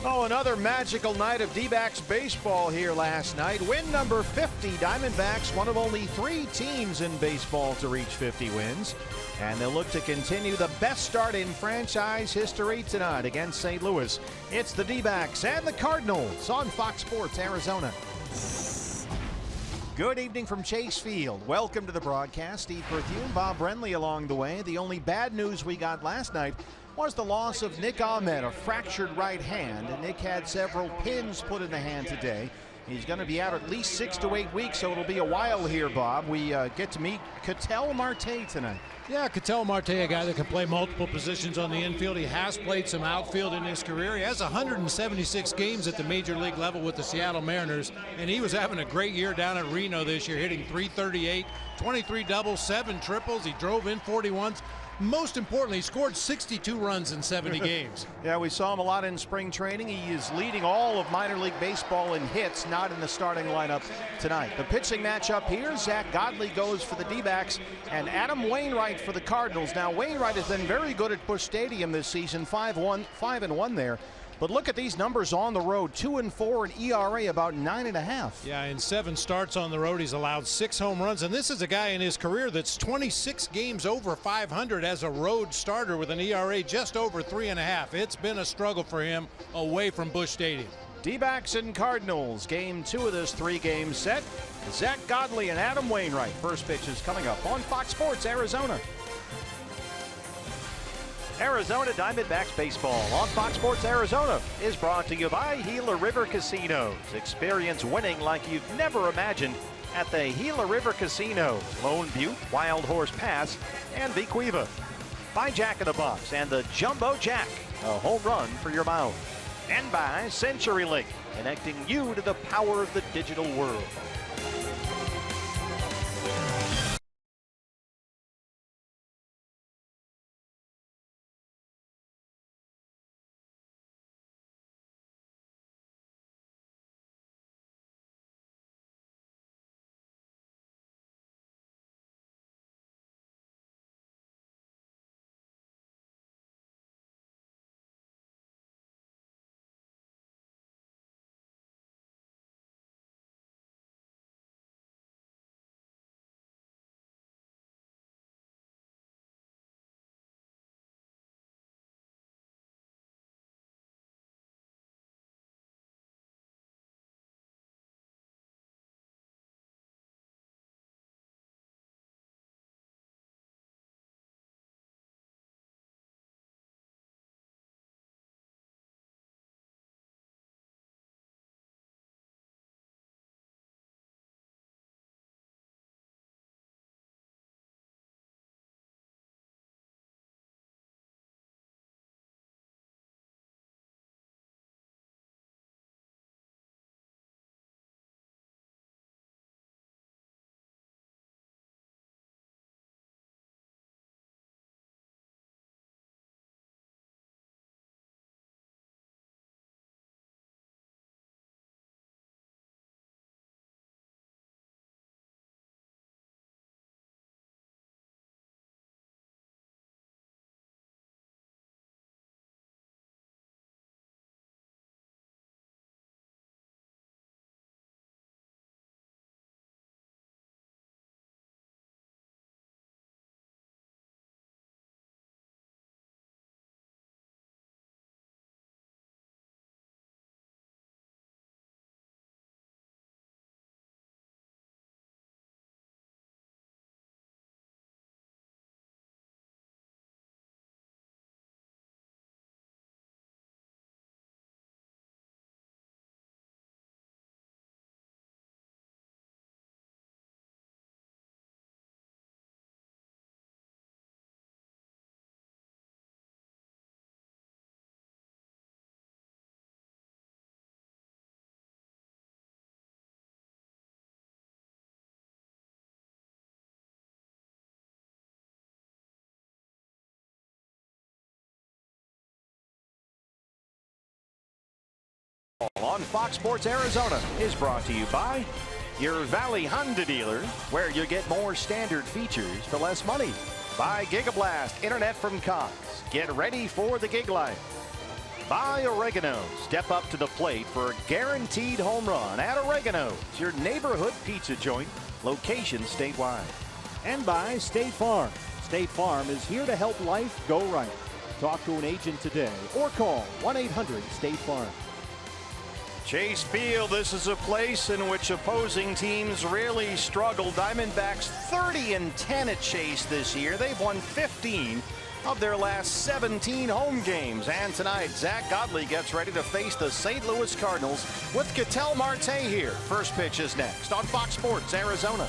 Oh, another magical night of D-backs baseball here last night. Win number 50. Diamondbacks, one of only 3 teams in baseball to reach 50 wins. And they'll look to continue the best start in franchise history tonight against St. Louis. It's the D-backs and the Cardinals on Fox Sports Arizona. Good evening from Chase Field. Welcome to the broadcast. Steve Perthune, Bob Brenly along the way. The only bad news we got last night was the loss of Nick Ahmed, a fractured right hand. Nick had several pins put in the hand today. He's going to be out at least 6 to 8 weeks, so it'll be a while here, Bob. We get to meet Ketel Marte tonight. Yeah, Ketel Marte, a guy that can play multiple positions on the infield. He has played some outfield in his career. He has 176 games at the major league level with the Seattle Mariners, and he was having a great year down at Reno this year, hitting .338, 23 doubles, 7 triples. He drove in 41s. Most importantly, he scored 62 runs in 70 games. Yeah, we saw him a lot in spring training. He is leading all of minor league baseball in hits, not in the starting lineup tonight. The pitching matchup here, Zach Godley goes for the D-backs and Adam Wainwright for the Cardinals. Now, Wainwright has been very good at Busch Stadium this season, 5-1 there. But look at these numbers on the road, 2-4 and ERA about 9.5. Yeah, in 7 starts on the road, he's allowed 6 home runs. And this is a guy in his career that's 26 games over 500 as a road starter with an ERA just over 3.5. It's been a struggle for him away from Busch Stadium. D-backs and Cardinals, game 2 of this 3-game set. Zach Godley and Adam Wainwright. First pitch is coming up on Fox Sports Arizona. Arizona Diamondbacks baseball on Fox Sports Arizona is brought to you by Gila River Casinos. Experience winning like you've never imagined at the Gila River Casinos, Lone Butte, Wild Horse Pass, and Vequiva. By Jack in the Box and the Jumbo Jack, a home run for your mouth. And by CenturyLink, connecting you to the power of the digital world. On Fox Sports Arizona is brought to you by your Valley Honda dealer, where you get more standard features for less money. By Gigablast, internet from Cox. Get ready for the gig life. Buy Oregano. Step up to the plate for a guaranteed home run at Oregano's, your neighborhood pizza joint, location statewide. And by State Farm. State Farm is here to help life go right. Talk to an agent today or call 1-800-STATE-FARM. Chase Field, this is a place in which opposing teams really struggle. Diamondbacks 30-10 at Chase this year. They've won 15 of their last 17 home games. And tonight, Zach Godley gets ready to face the St. Louis Cardinals with Ketel Marte here. First pitch is next on Fox Sports Arizona.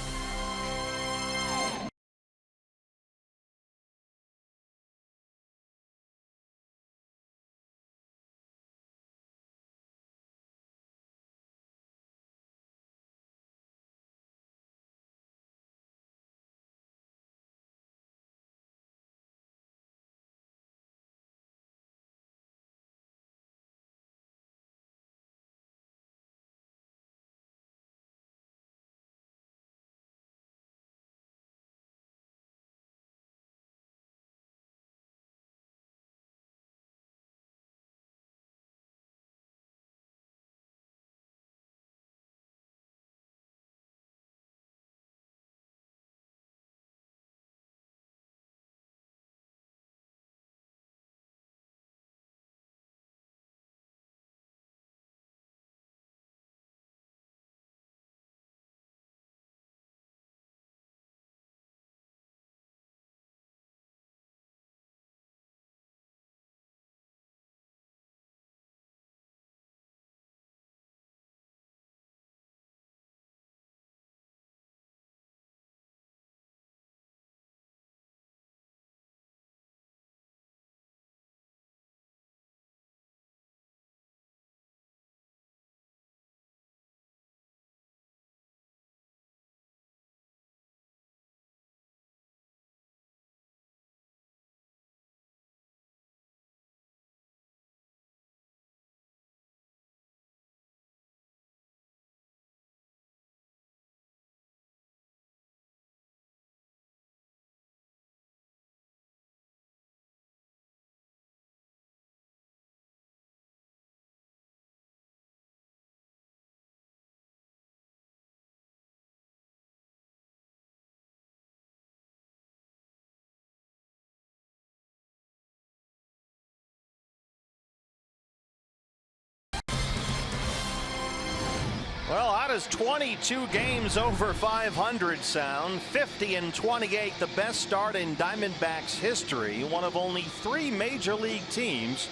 Well, how does 22 games over 500 sound? 50-28, the best start in Diamondbacks history. One of only 3 major league teams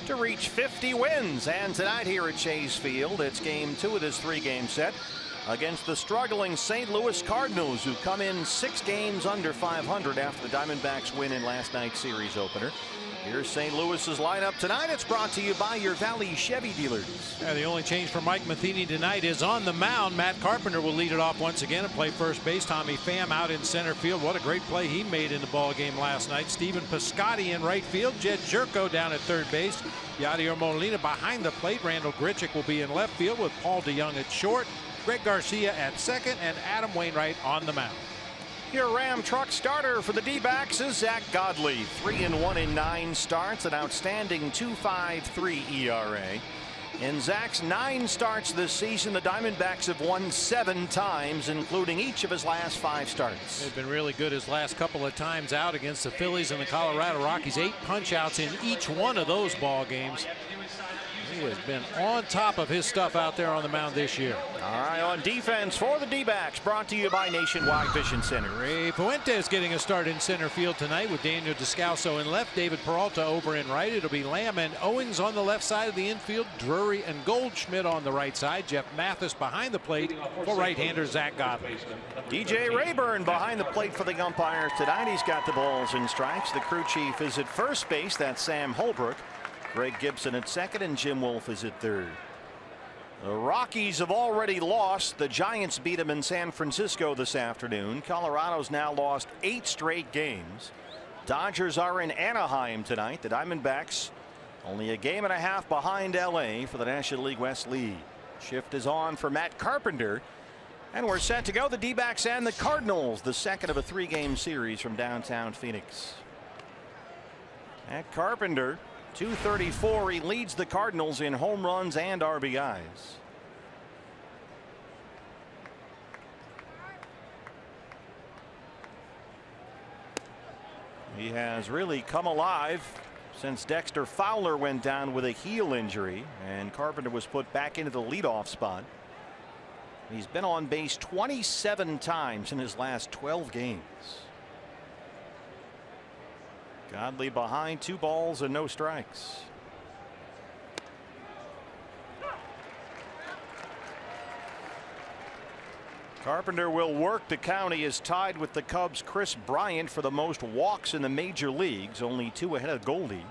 to reach 50 wins. And tonight here at Chase Field, it's game 2 of this 3-game set against the struggling St. Louis Cardinals, who come in 6 games under 500 after the Diamondbacks win in last night's series opener. Here's St. Louis's lineup tonight. It's brought to you by your Valley Chevy dealers. Yeah, the only change for Mike Matheny tonight is on the mound. Matt Carpenter will lead it off once again and play first base. Tommy Pham out in center field. What a great play he made in the ball game last night. Stephen Piscotty in right field. Jed Jerko down at third base. Yadier Molina behind the plate. Randall Grichuk will be in left field with Paul DeJong at short. Greg Garcia at second, and Adam Wainwright on the mound. Your Ram truck starter for the D-backs is Zach Godley. 3-1 in 9 starts, an outstanding 2.53 ERA. In Zach's 9 starts this season, the Diamondbacks have won 7 times, including each of his last 5 starts. They've been really good his last couple of times out against the Phillies and the Colorado Rockies. 8 punch-outs in each one of those ball games. He has been on top of his stuff out there on the mound this year. All right, on defense for the D-backs, brought to you by Nationwide Vision Center. Ray Fuentes getting a start in center field tonight with Daniel Descalso in left, David Peralta over in right. It'll be Lamb and Owings on the left side of the infield, Drury and Goldschmidt on the right side. Jeff Mathis behind the plate for right-hander Zach Godley. DJ Rayburn behind the plate for the umpires tonight. He's got the balls and strikes. The crew chief is at first base. That's Sam Holbrook. Greg Gibson at second, and Jim Wolf is at third. The Rockies have already lost. The Giants beat them in San Francisco this afternoon. Colorado's now lost 8 straight games. Dodgers are in Anaheim tonight. The Diamondbacks only a game and a half behind LA for the National League West lead. Shift is on for Matt Carpenter, and we're set to go. The D-backs and the Cardinals, the second of a 3-game series from downtown Phoenix. Matt Carpenter .234. He leads the Cardinals in home runs and RBIs. He has really come alive since Dexter Fowler went down with a heel injury and Carpenter was put back into the leadoff spot. He's been on base 27 times in his last 12 games. Godley behind, 2 balls and no strikes. Carpenter will work the count. He is tied with the Cubs' Chris Bryant for the most walks in the major leagues, only 2 ahead of Goldie.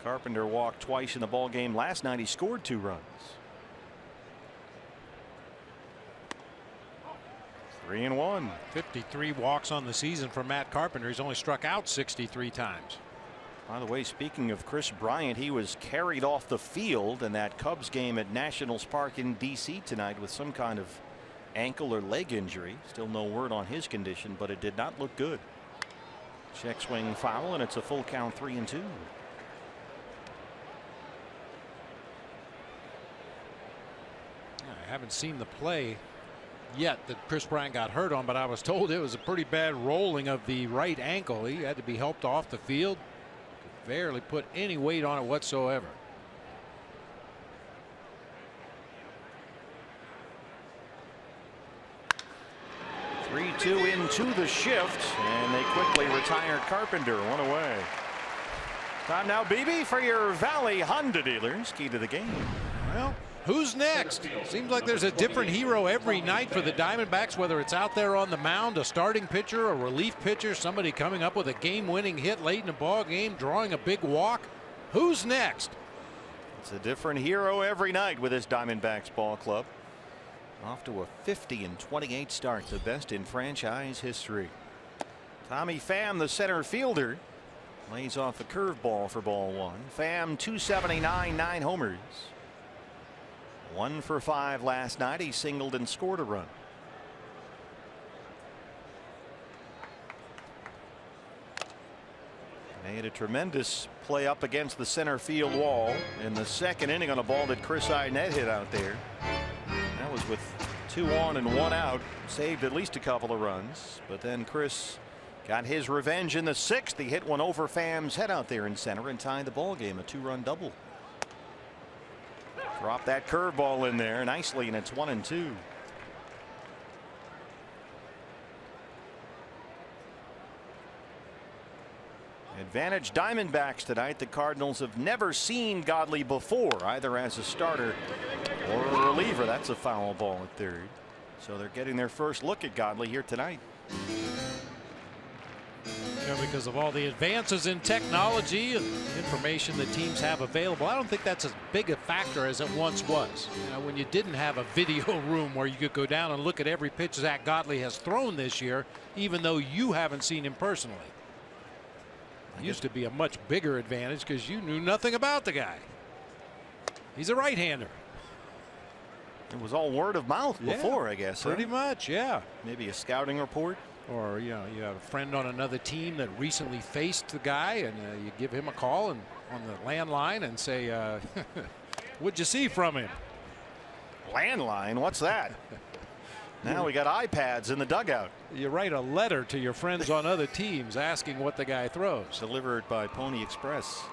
Carpenter walked twice in the ball game last night. He scored 2 runs. 3-1. 53 walks on the season for Matt Carpenter. He's only struck out 63 times. By the way, speaking of Chris Bryant, he was carried off the field in that Cubs game at Nationals Park in D.C. tonight with some kind of ankle or leg injury. Still no word on his condition, but it did not look good. Check swing foul, and it's a full count, 3-2. I haven't seen the play yet that Chris Bryant got hurt on, but I was told it was a pretty bad rolling of the right ankle. He had to be helped off the field. Could barely put any weight on it whatsoever. Three-two into the shift, and they quickly retire Carpenter. 1 away. Time now, BB, for your Valley Honda dealers. Key to the game. Well, who's next? Seems like there's a different hero every night for the Diamondbacks, whether it's out there on the mound, a starting pitcher, a relief pitcher, somebody coming up with a game-winning hit late in the ball game, drawing a big walk. Who's next? It's a different hero every night with this Diamondbacks ball club. Off to a 50-28 start, the best in franchise history. Tommy Pham, the center fielder, lays off a curveball for ball 1. Pham, 279, 9 homers. 1 for 5 last night. He singled and scored a run. Made a tremendous play up against the center field wall in the 2nd inning on a ball that Chris Arnett hit out there. That was with 2 on and 1 out. Saved at least a couple of runs, but then Chris got his revenge in the 6th. He hit one over Pham's head out there in center and tied the ball game, a 2-run double. Drop that curveball in there nicely, and it's 1-2. Advantage Diamondbacks tonight. The Cardinals have never seen Godley before, either as a starter or a reliever. That's a foul ball at 3rd. So they're getting their first look at Godley here tonight. Because of all the advances in technology and information that teams have available, I don't think that's as big a factor as it once was. When you didn't have a video room where you could go down and look at every pitch Zach Godley has thrown this year, even though you haven't seen him personally. It used to be a much bigger advantage because you knew nothing about the guy. He's a right-hander. It was all word of mouth before, I guess. Pretty much, yeah. Maybe a scouting report. Or, you have a friend on another team that recently faced the guy, and you give him a call and on the landline and say, what'd you see from him? Landline? What's that? Now we got iPads in the dugout. You write a letter to your friends on other teams asking what the guy throws. Delivered by Pony Express.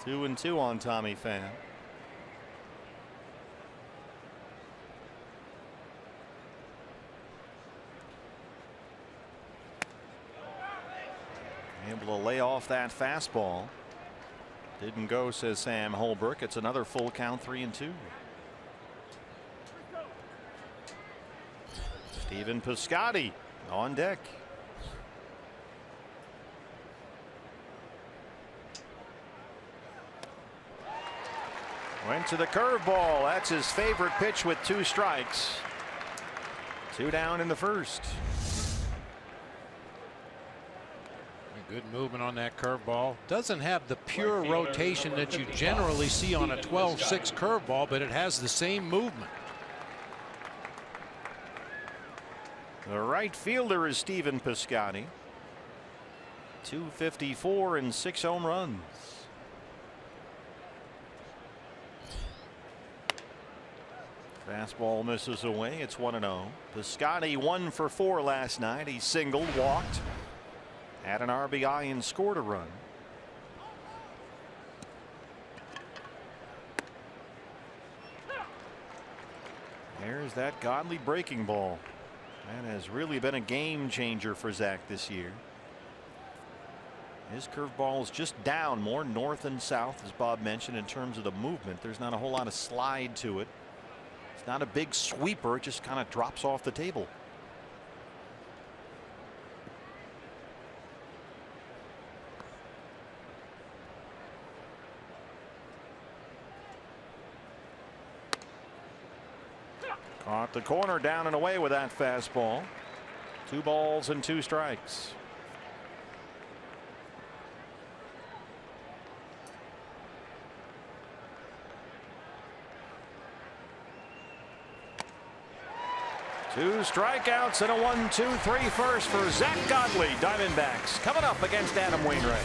2-2 on Tommy Pham. Able to lay off that fastball. Didn't go, says Sam Holbrook. It's another full count, 3-2. Stephen Piscotty on deck. Went to the curveball. That's his favorite pitch with 2 strikes. 2 down in the 1st. Good movement on that curveball. Doesn't have the pure rotation that you generally see on a 12-6 curveball, but it has the same movement. The right fielder is Stephen Piscotty. .254 and 6 home runs. Fastball misses away. It's 1-0. Piscotty 1 for 4 last night. He singled, walked, had an RBI and scored a run. There's that Godley breaking ball. That has really been a game changer for Zach this year. His curveball is just down more north and south, as Bob mentioned, in terms of the movement. There's not a whole lot of slide to it. It's not a big sweeper. It just kind of drops off the table. Caught the corner, down and away with that fastball. 2 balls and 2 strikes. Two strikeouts and a 1-2-3 first for Zach Godley. Diamondbacks coming up against Adam Wainwright.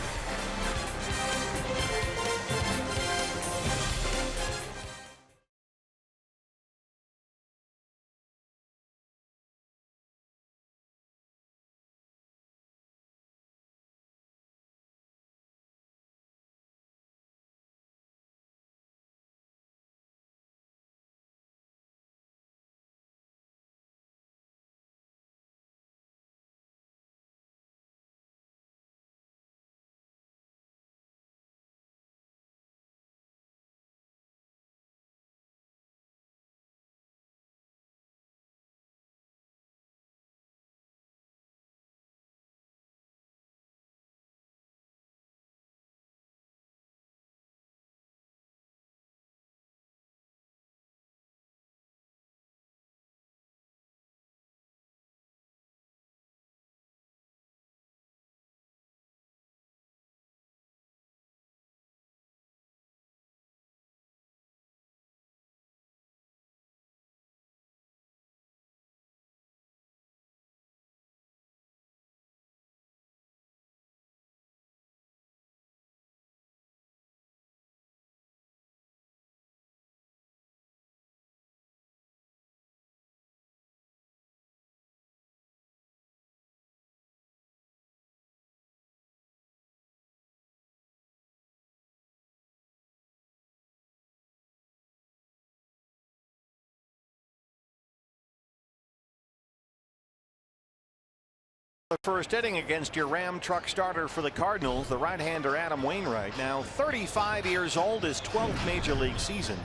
The first inning against your Ram truck starter for the Cardinals, the right-hander Adam Wainwright, now 35 years old, his 12th major league season.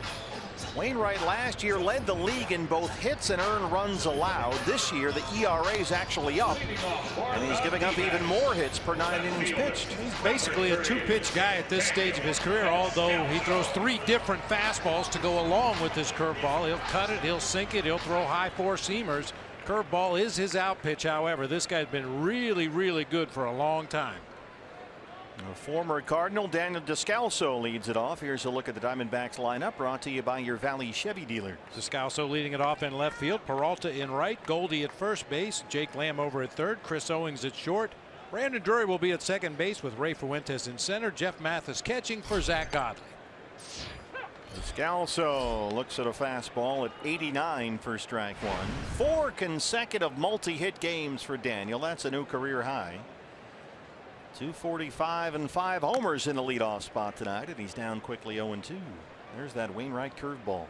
Wainwright last year led the league in both hits and earned runs allowed. This year the ERA is actually up, and he's giving up even more hits per 9 innings pitched. He's basically a 2-pitch guy at this stage of his career, although he throws 3 different fastballs to go along with his curveball. He'll cut it, he'll sink it, he'll throw high 4-seamers. Curveball is his out pitch. However, this guy's been really, really good for a long time. A former Cardinal Daniel Descalso leads it off. Here's a look at the Diamondbacks lineup, brought to you by your Valley Chevy dealer. Descalso leading it off in left field. Peralta in right. Goldie at first base. Jake Lamb over at third. Chris Owings at short. Brandon Drury will be at second base with Ray Fuentes in center. Jeff Mathis catching for Zach Godley. Descalso looks at a fastball at 89 for strike 1. 4 consecutive multi-hit games for Daniel. That's a new career high. 245 and 5 homers in the leadoff spot tonight, and he's down quickly 0-2. There's that Wainwright curveball.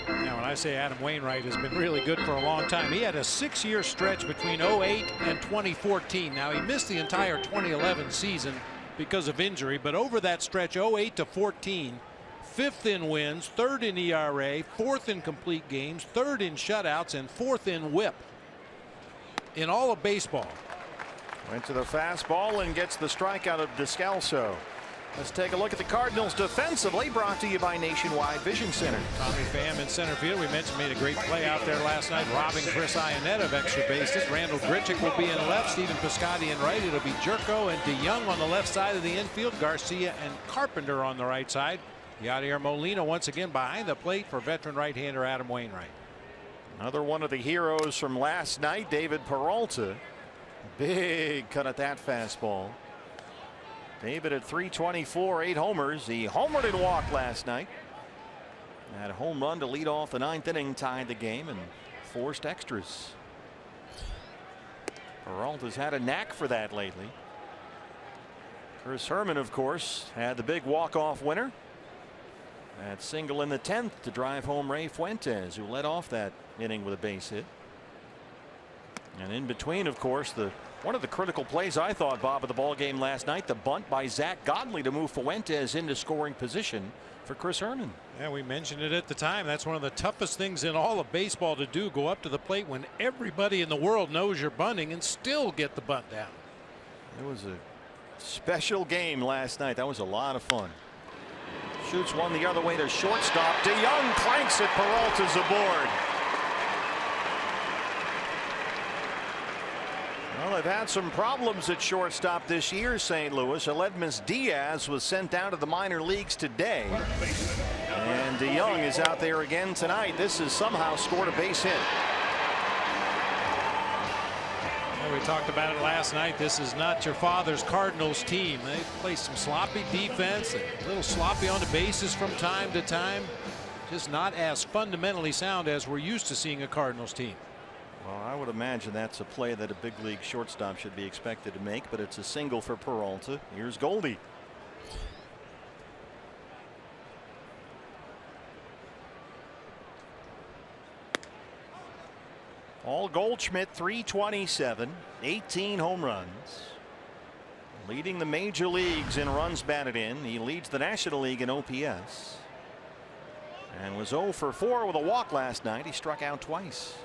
Now, when I say Adam Wainwright has been really good for a long time, he had a 6-year stretch between 2008 and 2014. Now, he missed the entire 2011 season because of injury, but over that stretch, 2008 to 14, 5th in wins, 3rd in ERA, 4th in complete games, 3rd in shutouts, and 4th in WHIP in all of baseball. Went to the fastball and gets the strikeout of Descalso. Let's take a look at the Cardinals defensively, brought to you by Nationwide Vision Center. Tommy Pham in center field. We mentioned made a great play out there last night, robbing Chris Ionnet of extra bases. Randall Grichuk will be in left, Stephen Piscotty in right. It'll be Jerko and DeYoung on the left side of the infield, Garcia and Carpenter on the right side. Yadier Molina once again behind the plate for veteran right-hander Adam Wainwright. Another one of the heroes from last night, David Peralta. Big cut at that fastball. David at 324, 8 homers. He homered and walked last night. Had a home run to lead off the 9th inning, tied the game, and forced extras. Peralta's had a knack for that lately. Chris Herman, of course, had the big walk-off winner. That single in the 10th to drive home Ray Fuentes, who led off that inning with a base hit. And in between, of course, one of the critical plays I thought, Bob, of the ball game last night, the bunt by Zach Godley to move Fuentes into scoring position for Chris Herman. Yeah, we mentioned it at the time. That's one of the toughest things in all of baseball to do. Go up to the plate when everybody in the world knows you're bunting and still get the bunt down. It was a special game last night. That was a lot of fun. Shoots one the other way to shortstop. DeYoung clanks it. Peralta's aboard. Well, they've had some problems at shortstop this year, St. Louis. Aledmus Diaz was sent down to the minor leagues today. And DeYoung is out there again tonight. This has somehow scored a base hit. Well, we talked about it last night. This is not your father's Cardinals team. They play some sloppy defense, a little sloppy on the bases from time to time. Just not as fundamentally sound as we're used to seeing a Cardinals team. Well, I would imagine that's a play that a big league shortstop should be expected to make, but it's a single for Peralta. Here's Goldie. Paul Goldschmidt, 327, 18 home runs. Leading the major leagues in runs batted in. He leads the National League in OPS. And was 0 for 4 with a walk last night. He struck out twice.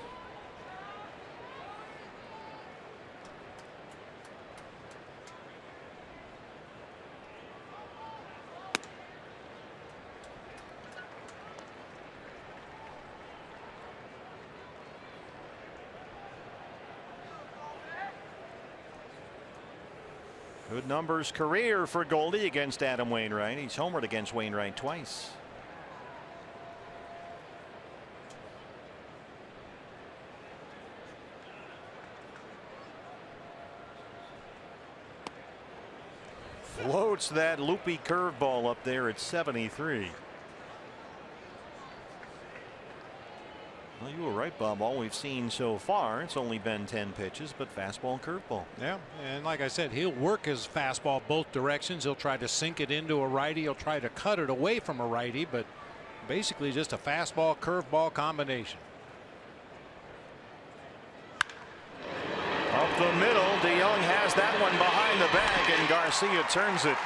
Good numbers career for Goldie against Adam Wainwright. He's homered against Wainwright twice. Floats that loopy curveball up there at 73. Well, you were right, Bob. All we've seen so far, it's only been 10 pitches, but fastball and curveball. Yeah, and like I said, he'll work his fastball both directions. He'll try to sink it into a righty. He'll try to cut it away from a righty, but basically just a fastball curveball combination. Up the middle, DeYoung has that one behind the bag, and Garcia turns it.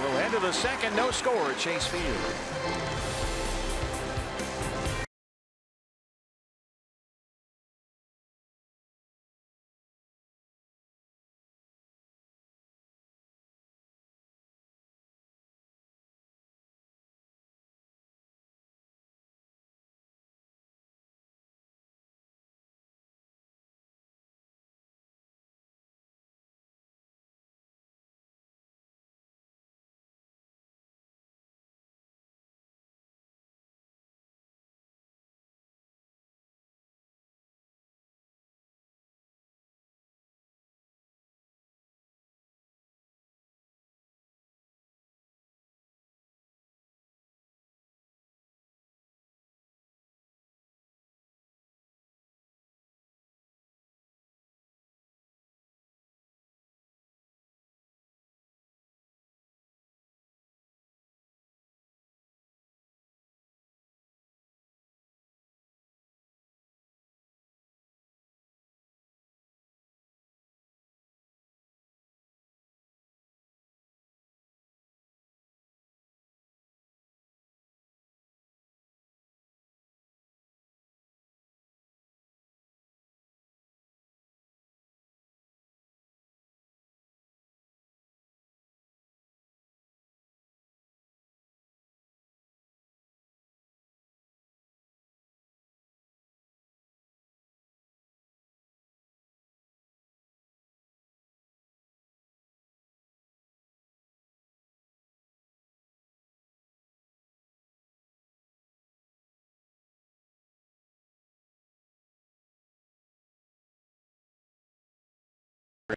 We'll head to the second, no score at Chase Field.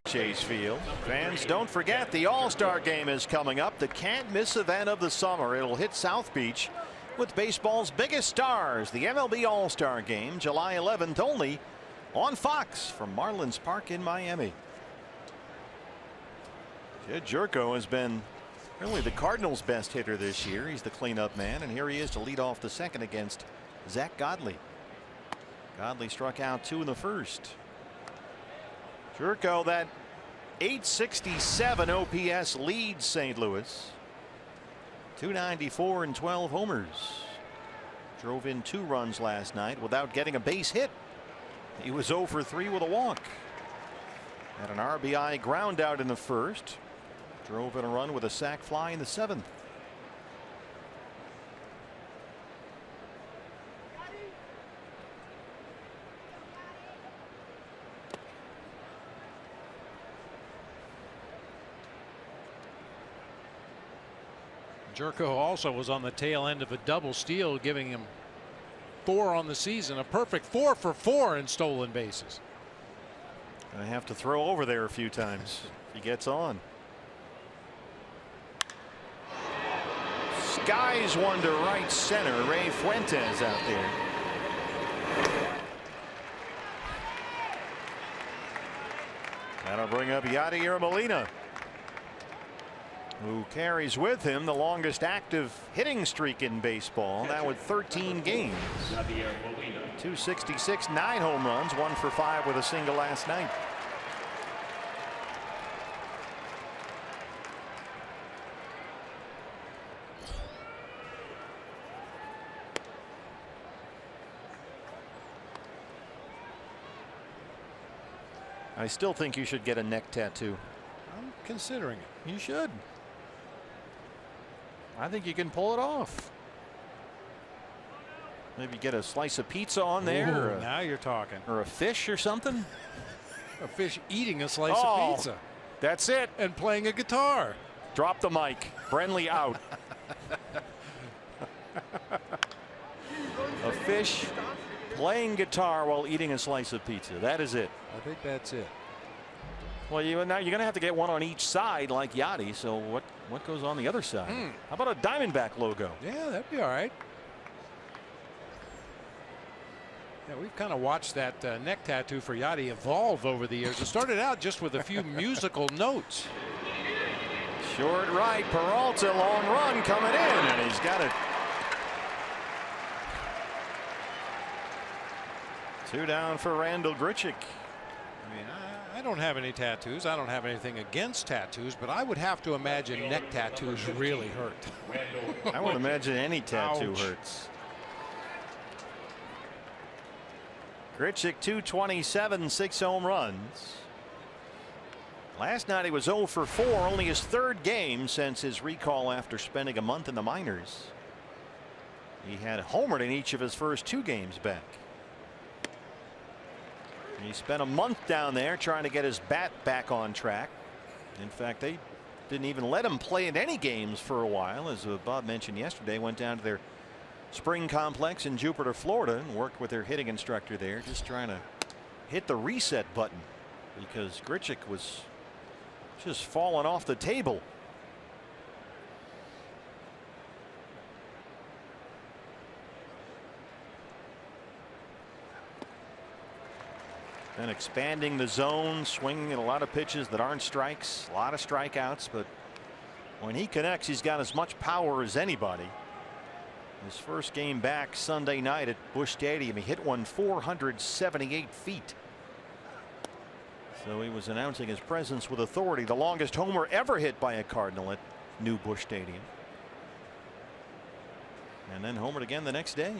Chase Field. Fans, don't forget the All-Star game is coming up. The can't miss event of the summer. It'll hit South Beach with baseball's biggest stars. The MLB All-Star game, July 11th, only on Fox from Marlins Park in Miami. Jed Jerko has been really the Cardinals' best hitter this year. He's the cleanup man, and here he is to lead off the second against Zach Godley. Godley struck out 2 in the first. Jerko, that .867 OPS leads St. Louis. 294 and 12 homers. Drove in 2 runs last night without getting a base hit. He was 0 for 3 with a walk. Had an RBI ground out in the first. Drove in a run with a sac fly in the 7th. Jerko also was on the tail end of a double steal, giving him 4 on the season, a perfect 4 for 4 in stolen bases. I have to throw over there a few times if he gets on. Skies one to right center. Ray Fuentes out there. That'll bring up Yadier Molina, who carries with him the longest active hitting streak in baseball, now with 13 games. 266, 9 home runs, 1 for 5 with a single last night. I still think you should get a neck tattoo. I'm considering it. You should. I think you can pull it off. Maybe get a slice of pizza on there. Ooh, now you're talking. Or a fish or something. A fish eating a slice of pizza. That's it. And playing a guitar. Drop the mic. Brenly out. A fish playing guitar while eating a slice of pizza. That is it. I think that's it. Well, now you're going to have to get one on each side like Yachty. So what goes on the other side? How about a Diamondback logo? Yeah, that'd be all right. Yeah, we've kind of watched that neck tattoo for Yachty evolve over the years. It started out just with a few musical notes. Short right, Peralta, long run coming in, and he's got it. 2 down for Randall Grichuk. I mean, I don't have any tattoos. I don't have anything against tattoos, but I would have to imagine neck tattoos really hurt. I would imagine any tattoo Ouch. hurts. Grichuk 227, 6 home runs. Last night he was 0 for 4, only his 3rd game since his recall after spending a month in the minors. He had homered in each of his first 2 games back. He spent a month down there trying to get his bat back on track. In fact, they didn't even let him play in any games for a while, as Bob mentioned yesterday. Went down to their spring complex in Jupiter, Florida, and worked with their hitting instructor there, just trying to hit the reset button because Grichuk was just falling off the table. And expanding the zone, swinging at a lot of pitches that aren't strikes, a lot of strikeouts, but when he connects, he's got as much power as anybody. His first game back Sunday night at Busch Stadium, he hit one 478 feet. So he was announcing his presence with authority, the longest homer ever hit by a Cardinal at New Busch Stadium. And then homered again the next day.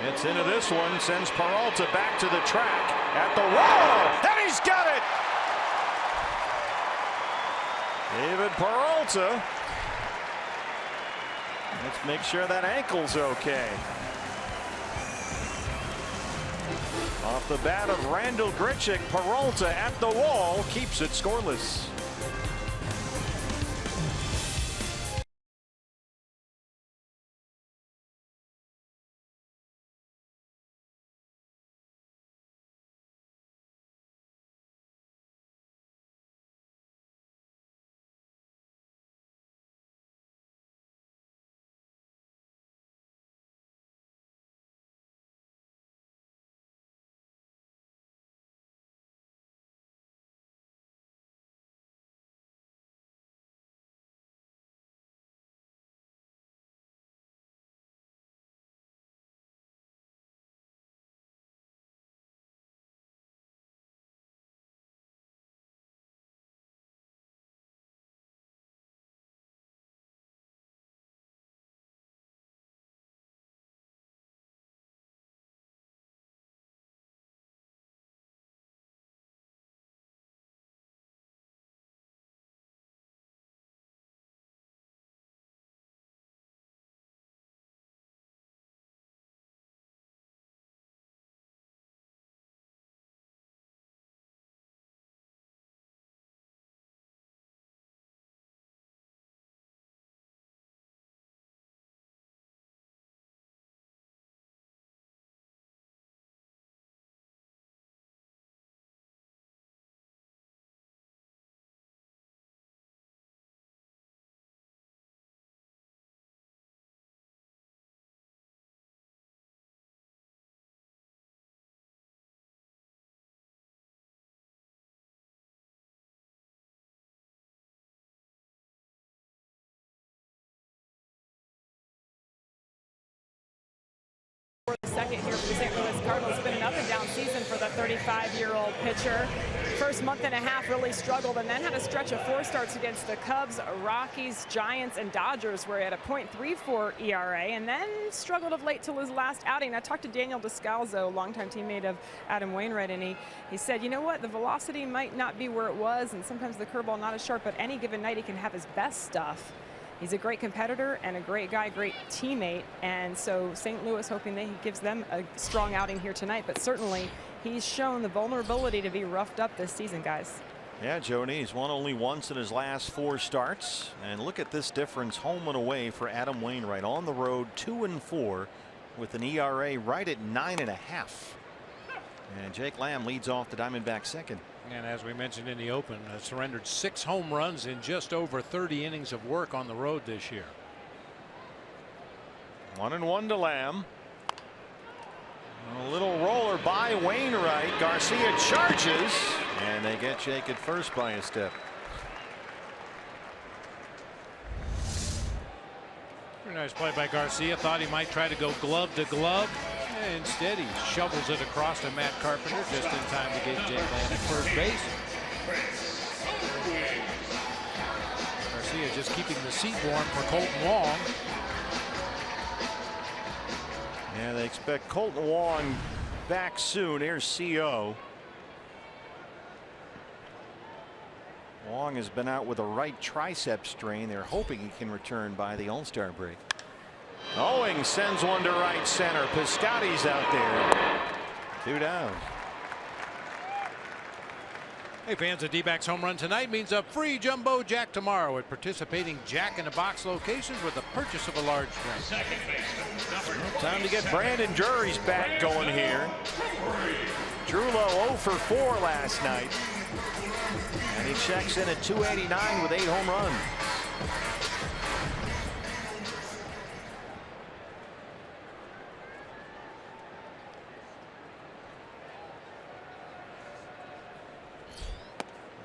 It's into this one, sends Peralta back to the track at the wall, and he's got it. David Peralta. Let's make sure that ankle's okay. Off the bat of Randall Grichuk, Peralta at the wall keeps it scoreless. second here for the St. Louis Cardinals. It's been an up and down season for the 35-year-old pitcher. First month and a half really struggled, and then had a stretch of 4 starts against the Cubs, Rockies, Giants, and Dodgers, where he had a .34 ERA, and then struggled of late till his last outing. I talked to Daniel Descalzo, longtime teammate of Adam Wainwright, and he said, you know what, the velocity might not be where it was, and sometimes the curveball not as sharp, but any given night he can have his best stuff. He's a great competitor and a great guy, great teammate, and so St. Louis hoping that he gives them a strong outing here tonight, but certainly he's shown the vulnerability to be roughed up this season, guys. Yeah, Joni, he's won only once in his last 4 starts, and look at this difference home and away for Adam Wainwright. On the road 2-4 with an ERA right at 9.5. And Jake Lamb leads off the Diamondbacks second. And as we mentioned in the open, surrendered 6 home runs in just over 30 innings of work on the road this year. 1-1 to Lamb. A little roller by Wainwright. Garcia charges, and they get Jake at first by a step. Pretty nice play by Garcia. Thought he might try to go glove to glove. Instead, he shovels it across to Matt Carpenter just in time to get Jake Lamb at first base. Garcia just keeping the seat warm for Colton Wong. Yeah, they expect Colton Wong back soon. Here's CO. Wong has been out with a right tricep strain. They're hoping he can return by the All-Star break. Owing sends one to right center. Piscotty's out there. 2 down. Hey fans, a D-backs home run tonight means a free jumbo jack tomorrow at participating Jack in the Box locations with the purchase of a large drink. Time to get Brandon Drury's bat going here. Drullo 0 for 4 last night. And he checks in at 289 with 8 home runs.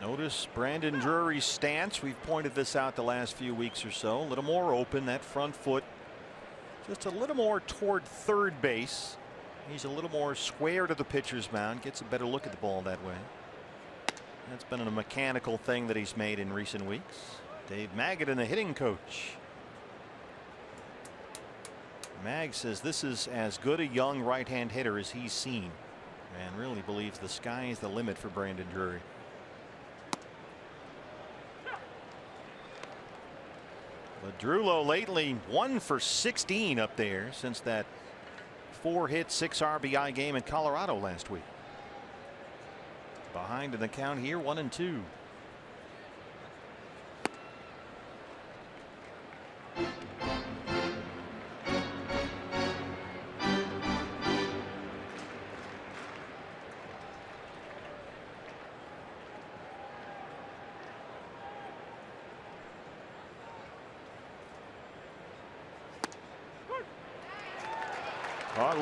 Notice Brandon Drury's stance. We've pointed this out the last few weeks or so. A little more open, that front foot just a little more toward third base. He's a little more square to the pitcher's mound. Gets a better look at the ball that way. That's been a mechanical thing that he's made in recent weeks. Dave Magadan, the hitting coach. Mag says this is as good a young right-hand hitter as he's seen, and really believes the sky is the limit for Brandon Drury. But Drullo lately 1 for 16 up there since that 4-hit 6 RBI game in Colorado last week. Behind in the count here, 1-2.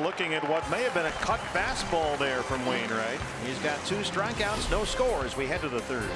Looking at what may have been a cut fastball there from Wainwright. He's got 2 strikeouts, no score as we head to the 3rd.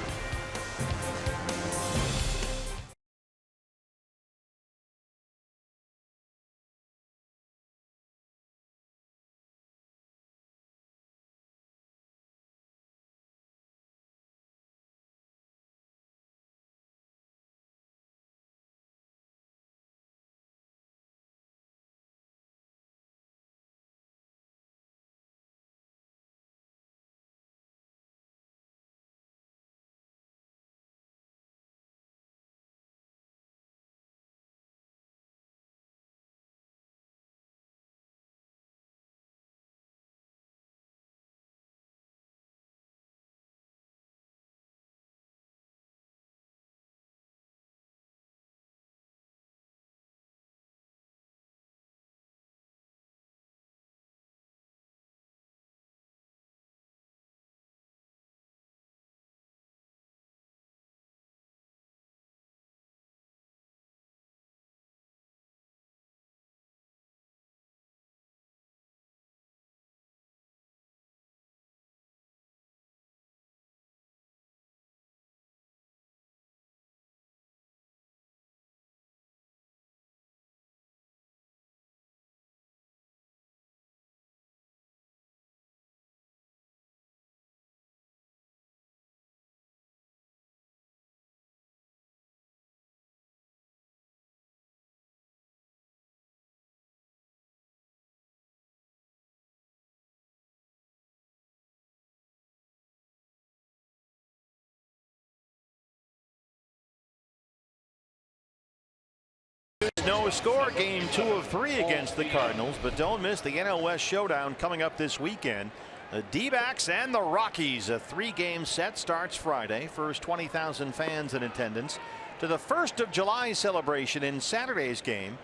no score game 2 of 3 against the Cardinals, but don't miss the NL West showdown coming up this weekend. The D-backs and the Rockies. A 3-game set starts Friday. First 20,000 fans in attendance to the 1st of July celebration in Saturday's game.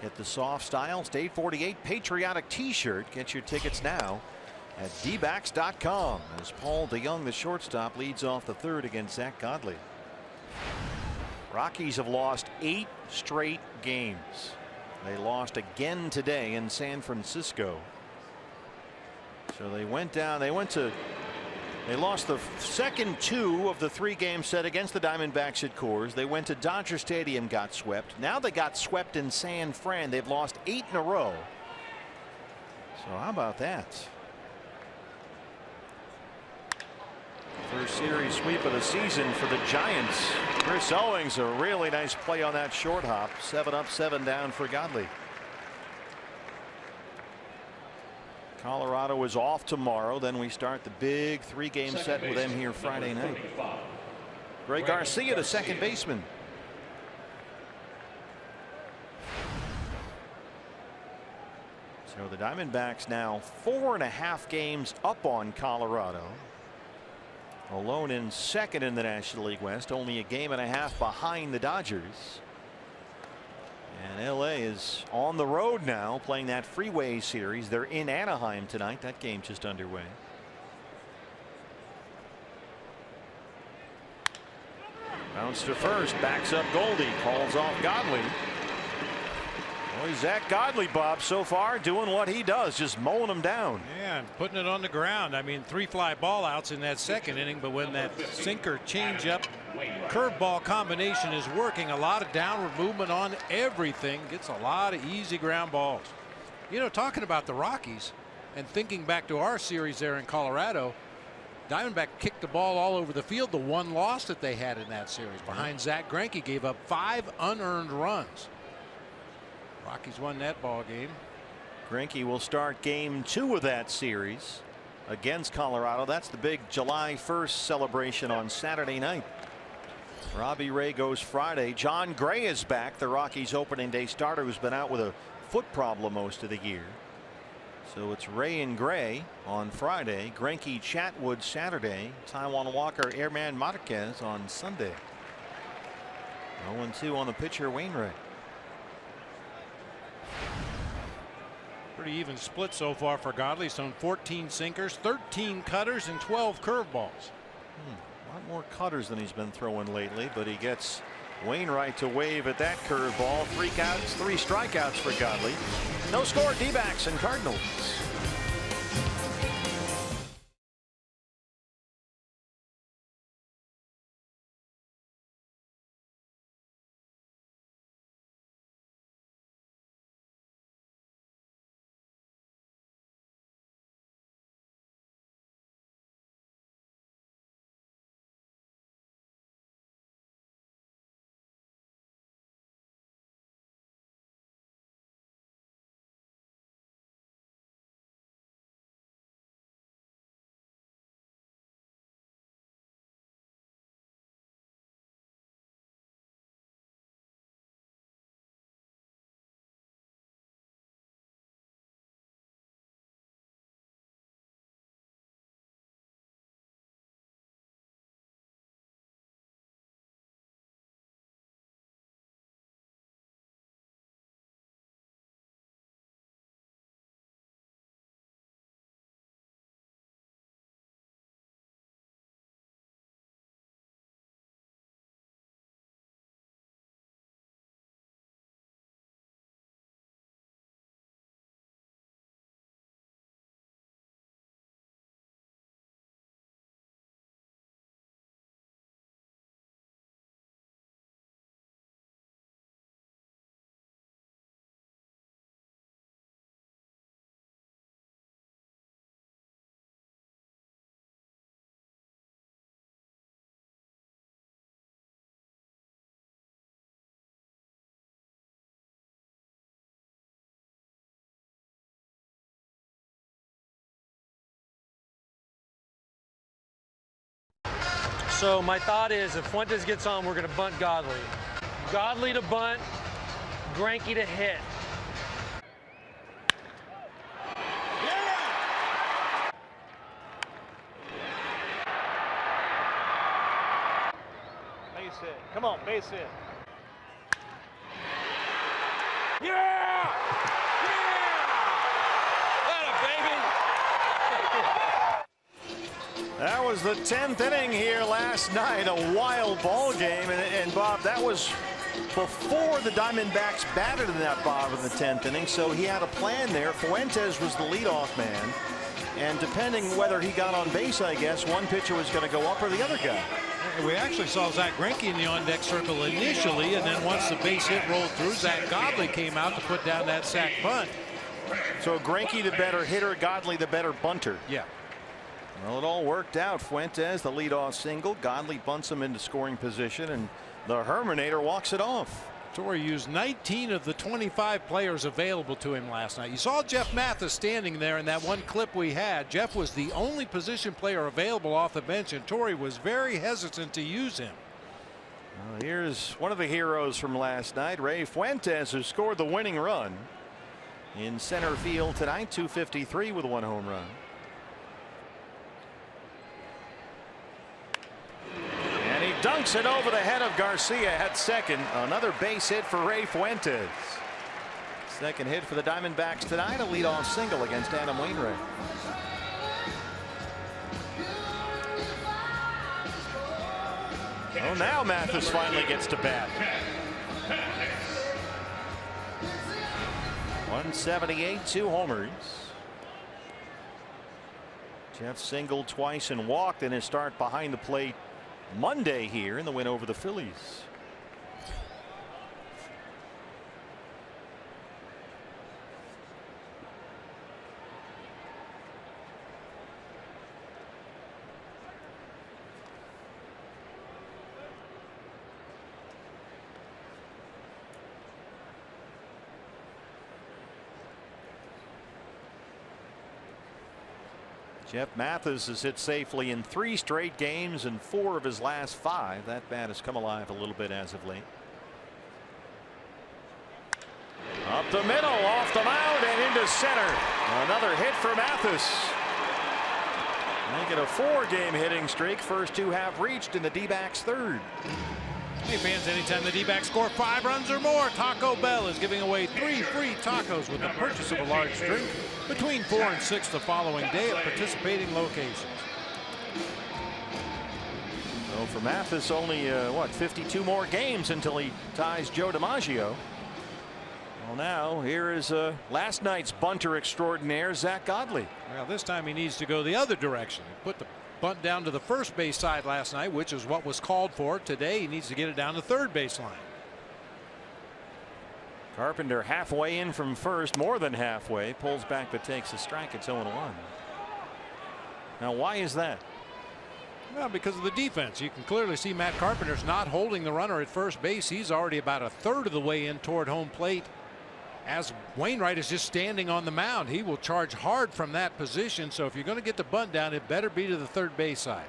Get the soft style State 48 patriotic t-shirt. Get your tickets now at dbacks.com as Paul DeYoung, the shortstop, leads off the 3rd against Zach Godley. Rockies have lost 8 straight games. They lost again today in San Francisco. So they went down. They lost the second 2 of the 3-game set against the Diamondbacks at Coors. They went to Dodger Stadium, got swept. Now they got swept in San Fran. They've lost 8 in a row. So how about that? First series sweep of the season for the Giants. Chris Owings, a really nice play on that short hop. 7 up, 7 down for Godley. Colorado is off tomorrow. Then we start the big 3-game set with them here Friday night. Ray Garcia, the second baseman. So the Diamondbacks now 4.5 games up on Colorado. Alone in second in the National League West, only a game and a half behind the Dodgers. And LA is on the road now playing that freeway series. They're in Anaheim tonight. That game just underway. Bounce to first, backs up Goldie, calls off Godley. Boy, Zach Godley, Bob, so far doing what he does, just mowing them down. Yeah, and putting it on the ground. I mean, 3 fly ball outs in that second inning, but when that sinker changeup curveball combination is working, a lot of downward movement on everything, gets a lot of easy ground balls. You know, talking about the Rockies and thinking back to our series there in Colorado, Diamondback kicked the ball all over the field. The one loss that they had in that series behind Zach Greinke gave up 5 unearned runs. Rockies won that ball game. Greinke will start game 2 of that series against Colorado. That's the big July 1st celebration on Saturday night. Robbie Ray goes Friday. John Gray is back, the Rockies opening day starter, who's been out with a foot problem most of the year. So it's Ray and Gray on Friday. Greinke, Chatwood Saturday. Taijuan Walker, Airman Marquez on Sunday. 0-2 on the pitcher, Wainwright. Pretty even split so far for Godley. He's thrown 14 sinkers, 13 cutters, and 12 curveballs. A lot more cutters than he's been throwing lately, but he gets Wainwright to wave at that curveball. 3 strikeouts for Godley. No score, D-backs and Cardinals. So my thought is if Fuentes gets on, we're going to bunt Godley. Godley to bunt, Greinke to hit. Base hit. Come on, base hit. Yeah! That was the 10th inning here last night. A wild ball game. And Bob, that was before the Diamondbacks batted in that bottom of the 10th inning. So he had a plan there. Fuentes was the leadoff man. And depending whether he got on base, I guess, one pitcher was going to go up or the other guy. We actually saw Zach Greinke in the on-deck circle initially, and then once the base hit rolled through, Zach Godley came out to put down that sac bunt. So Greinke the better hitter, Godley the better bunter. Yeah. Well, it all worked out. Fuentes the leadoff single. Godley bunts him into scoring position, and the Herminator walks it off. Torrey used 19 of the 25 players available to him last night. You saw Jeff Mathis standing there in that one clip we had. Jeff was the only position player available off the bench, and Torrey was very hesitant to use him. Well, here's one of the heroes from last night, Ray Fuentes, who scored the winning run in center field tonight. 253 with one home run. And he dunks it over the head of Garcia at second. Another base hit for Ray Fuentes. Second hit for the Diamondbacks tonight. A leadoff single against Adam Wainwright. Oh, now Mathis finally gets to bat. 178, 2 homers. Jeff singled twice and walked in his start behind the plate Monday here in the win over the Phillies. Jeff Mathis has hit safely in 3 straight games and 4 of his last 5. That bat has come alive a little bit as of late. Up the middle, off the mound and into center. Another hit for Mathis. Make it a 4-game hitting streak. First 2 have reached in the D-backs' third. Hey fans, anytime the D-backs score 5 runs or more, Taco Bell is giving away 3 free tacos with the purchase of a large drink between 4 and 6 the following day at participating locations. So for Mathis, only 52 more games until he ties Joe DiMaggio. Well, now here is last night's bunter extraordinaire, Zach Godley. Well, this time he needs to go the other direction. He put the bunt down to the first base side last night, which is what was called for. Today he needs to get it down to third base line. Carpenter halfway in from first, more than halfway, pulls back but takes a strike. It's 0-1. Now why is that? Well, because of the defense. You can clearly see Matt Carpenter's not holding the runner at first base. He's already about a third of the way in toward home plate, as Wainwright is just standing on the mound. He will charge hard from that position, so if you're going to get the bunt down, it better be to the third base side.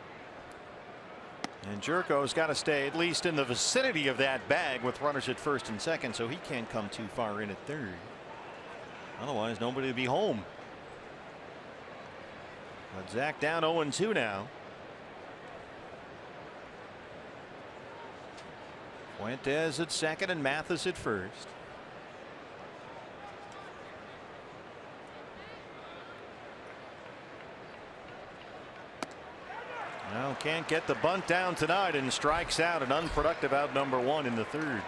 And Jerko's got to stay at least in the vicinity of that bag with runners at first and second, so he can't come too far in at third. Otherwise, nobody will be home. But Zach down 0-2 now. Fuentes at second and Mathis at first. Well, can't get the bunt down tonight and strikes out an unproductive out number 1 in the third.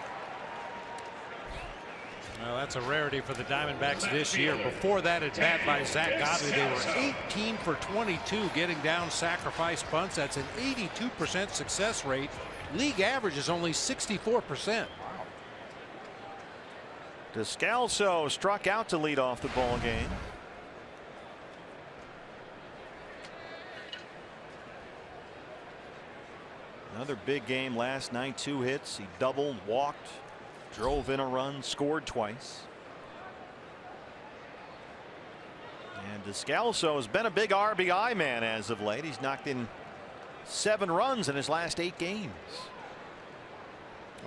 Well, that's a rarity for the Diamondbacks this year. Before that at bat by Zach Godley, they were 18 for 22 getting down sacrifice bunts. That's an 82% success rate. League average is only 64%. Descalso struck out to lead off the ball game. Another big game last night. 2 hits. He doubled, walked, drove in a run, scored twice. And Descalso has been a big RBI man as of late. He's knocked in 7 runs in his last 8 games.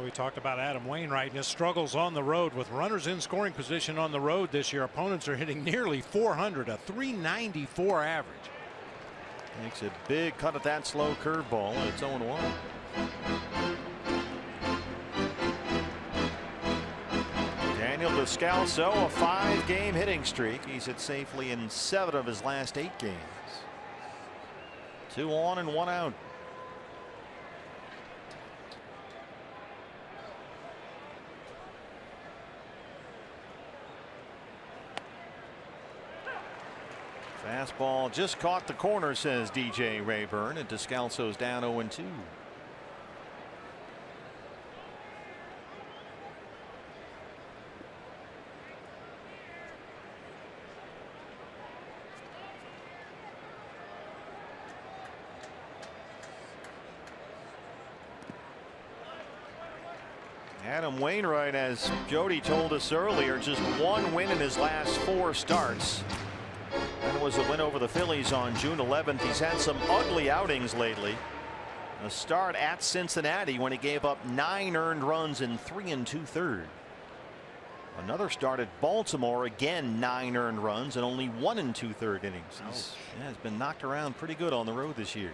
We talked about Adam Wainwright and his struggles on the road with runners in scoring position on the road this year. Opponents are hitting nearly 400, a 394 average. Makes a big cut at that slow curveball, and it's 0-1. Daniel Descalso, a 5-game hitting streak. He's hit safely in 7 of his last 8 games. 2 on and 1 out. Fastball just caught the corner, says DJ Rayburn, and Descalso's down 0-2. Adam Wainwright, as Jody told us earlier, just 1 win in his last 4 starts. And it was a win over the Phillies on June 11th. He's had some ugly outings lately. A start at Cincinnati when he gave up 9 earned runs in 3 2/3. Another start at Baltimore, again 9 earned runs and only 1 2/3 innings. He's been knocked around pretty good on the road this year.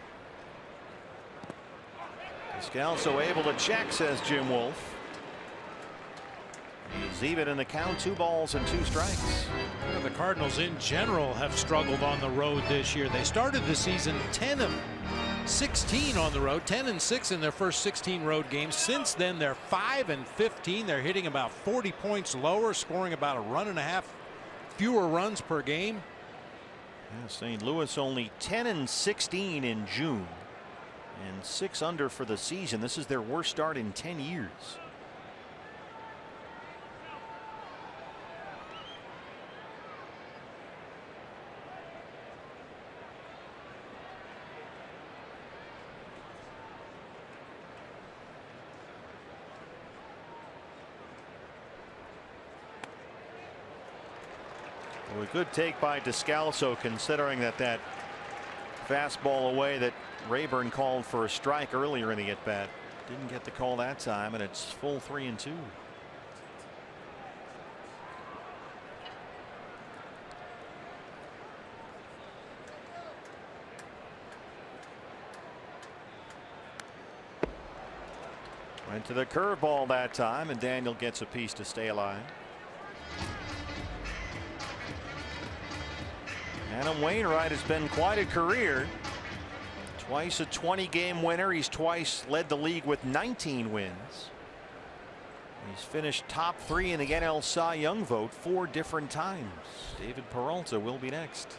Descalso able to check, says Jim Wolf. He's even in the count, 2 balls and 2 strikes. The Cardinals in general have struggled on the road this year. They started the season 10 of 16 on the road, 10-6 in their first 16 road games. Since then, they're 5-15. They're hitting about 40 points lower, scoring about a 1.5 fewer runs per game. Yeah, St. Louis only 10-16 in June and 6 under for the season. This is their worst start in 10 years. A good take by Descalso, considering that fastball away that Rayburn called for a strike earlier in the at bat. Didn't get the call that time, and it's full 3-2. Went to the curveball that time, and Daniel gets a piece to stay alive. Adam Wainwright has been quite a career. Twice a 20-game winner. He's twice led the league with 19 wins. He's finished top 3 in the NL Cy Young vote 4 different times. David Peralta will be next.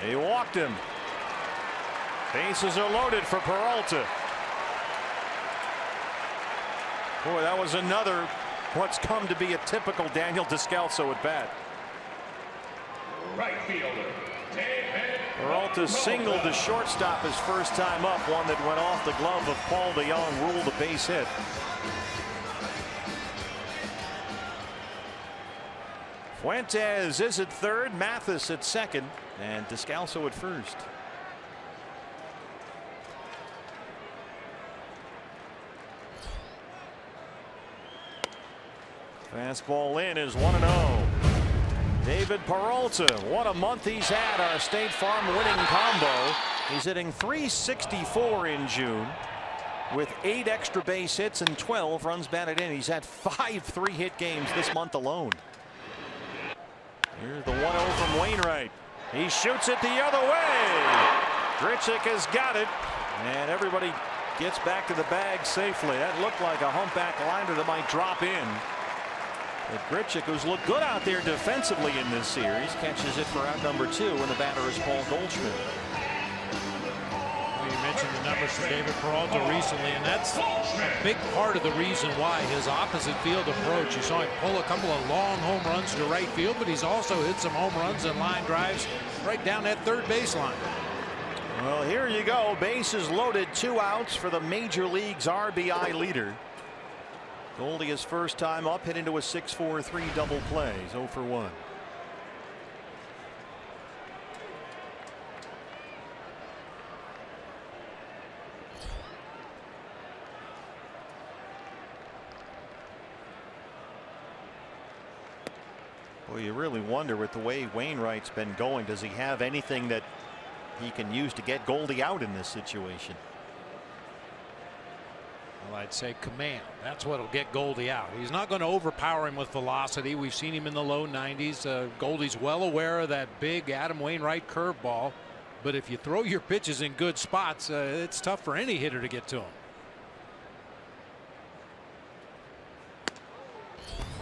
He walked him. Bases are loaded for Peralta. Boy, that was another what's come to be a typical Daniel Descalso at bat. Right fielder, Peralta singled the shortstop his first time up, one that went off the glove of Paul DeYoung, ruled a base hit. Fuentes is at third, Mathis at second, and Descalso at first. Fastball in is 1-0. David Peralta, what a month he's had. Our State Farm winning combo. He's hitting .364 in June with 8 extra base hits and 12 runs batted in. He's had 5 3-hit games this month alone. Here's the 1-0 from Wainwright. He shoots it the other way. Grichuk has got it, and everybody gets back to the bag safely. That looked like a humpback liner that might drop in. But Grichuk, who's looked good out there defensively in this series, catches it for out number 2, and the batter is Paul Goldschmidt. Well, you mentioned the numbers for David Peralta recently, and that's a big part of the reason why his opposite field approach. You saw him pull a couple of long home runs to right field, but he's also hit some home runs and line drives right down that third baseline. Well, here you go. Bases loaded, 2 outs for the Major League's RBI leader. Goldie, his first time up, hit into a 6-4-3 double play. He's 0 for 1. Well, you really wonder with the way Wainwright's been going, does he have anything that he can use to get Goldie out in this situation? Well, I'd say command. That's what'll get Goldie out. He's not going to overpower him with velocity. We've seen him in the low 90s. Goldie's well aware of that big Adam Wainwright curveball. But if you throw your pitches in good spots, it's tough for any hitter to get to him.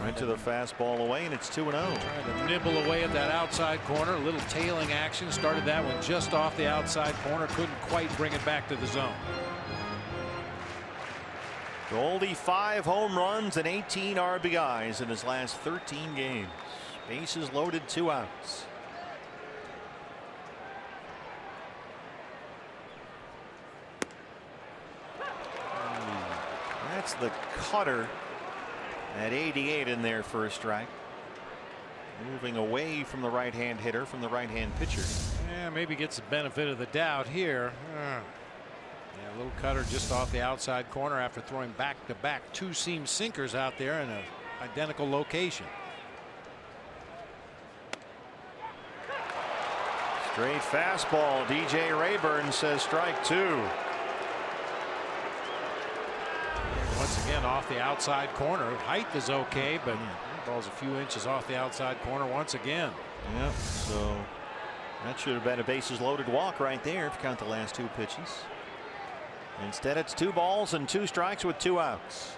Right to the fastball away, and it's 2-0. Trying to nibble away at that outside corner. A little tailing action. Started that one just off the outside corner. Couldn't quite bring it back to the zone. Goldie 5 home runs and 18 RBIs in his last 13 games. Bases loaded, 2 outs. That's the cutter at 88 in there for a strike. Moving away from the right-hand hitter, from the right-hand pitcher. Yeah, maybe gets the benefit of the doubt here. Yeah, a little cutter just off the outside corner after throwing back-to-back 2-seam sinkers out there in an identical location. Straight fastball. DJ Rayburn says strike 2. Once again off the outside corner. Height is okay, but the ball's a few inches off the outside corner once again. Yep. So that should have been a bases loaded walk right there if you count the last 2 pitches. Instead, it's 2 balls and 2 strikes with 2 outs.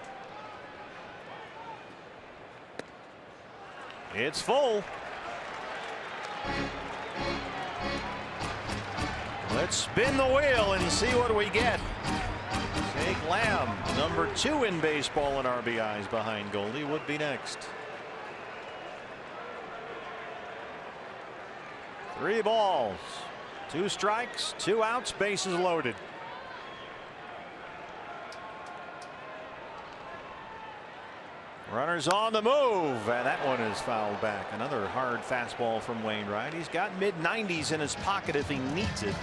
It's full. Let's spin the wheel and see what we get. Jake Lamb, number 2 in baseball in RBIs behind Goldie, would be next. 3 balls, 2 strikes, 2 outs, bases loaded. Runners on the move, and that one is fouled back. Another hard fastball from Wainwright. He's got mid-90s in his pocket if he needs it.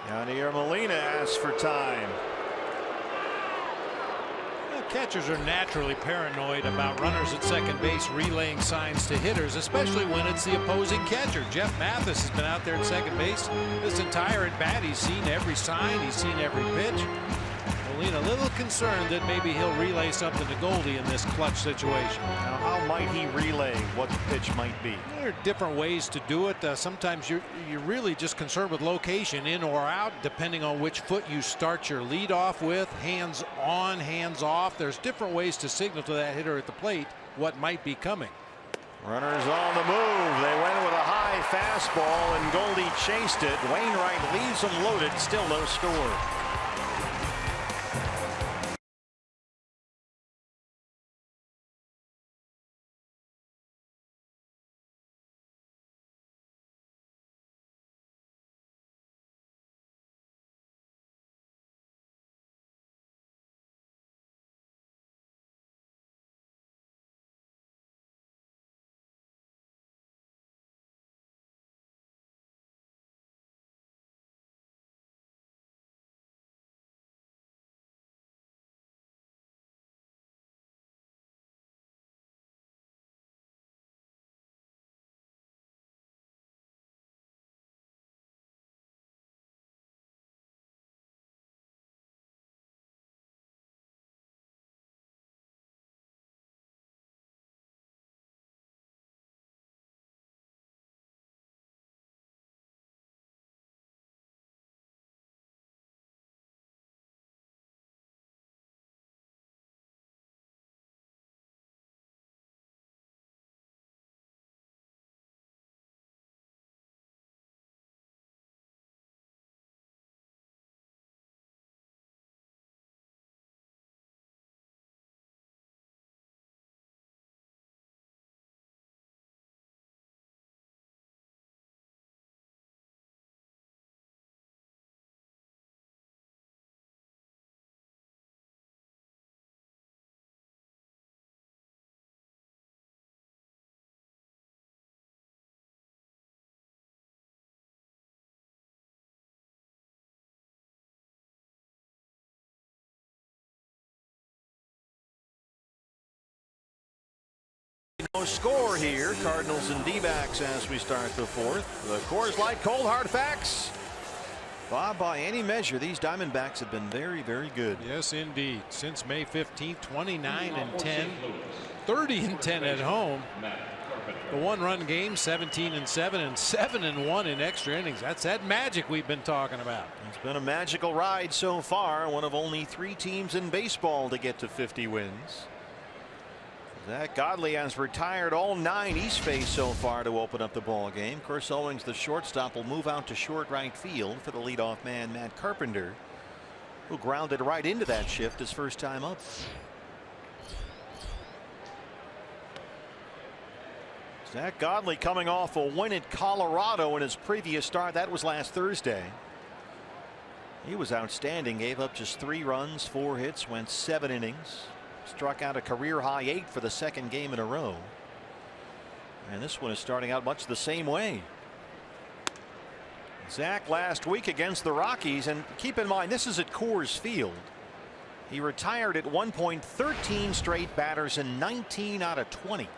Yadier Molina asks for time. Well, catchers are naturally paranoid about runners at second base relaying signs to hitters, especially when it's the opposing catcher. Jeff Mathis has been out there at second base this entire at bat. He's seen every sign. He's seen every pitch. Molina a little concerned that maybe he'll relay something to Goldie in this clutch situation. Now, how might he relay what the pitch might be? There are different ways to do it. Sometimes you're really just concerned with location, in or out, depending on which foot you start your lead off with. Hands on, hands off. There's different ways to signal to that hitter at the plate what might be coming. Runners on the move. They went with a high fastball, and Goldie chased it. Wainwright leaves them loaded. Still no score. Score here, Cardinals and D-backs as we start the fourth. The Coors Light cold hard facts. Bob, by any measure, these Diamondbacks have been very, very good. Yes, indeed. Since May 15th, 29-10, 30-10 at home. The one-run game, 17-7, and 7-1 in extra innings. That's that magic we've been talking about. It's been a magical ride so far. One of only 3 teams in baseball to get to 50 wins. Zach Godley has retired all 9 he's faced so far to open up the ball game. Chris Owings, the shortstop, will move out to short right field for the leadoff man, Matt Carpenter, who grounded right into that shift his first time up. Zach Godley coming off a win at Colorado in his previous start. That was last Thursday. He was outstanding, gave up just 3 runs, 4 hits, went 7 innings. Struck out a career high 8 for the second game in a row. And this one is starting out much the same way. Zach last week against the Rockies, and keep in mind this is at Coors Field. He retired at one point 13 straight batters in 19 out of 20.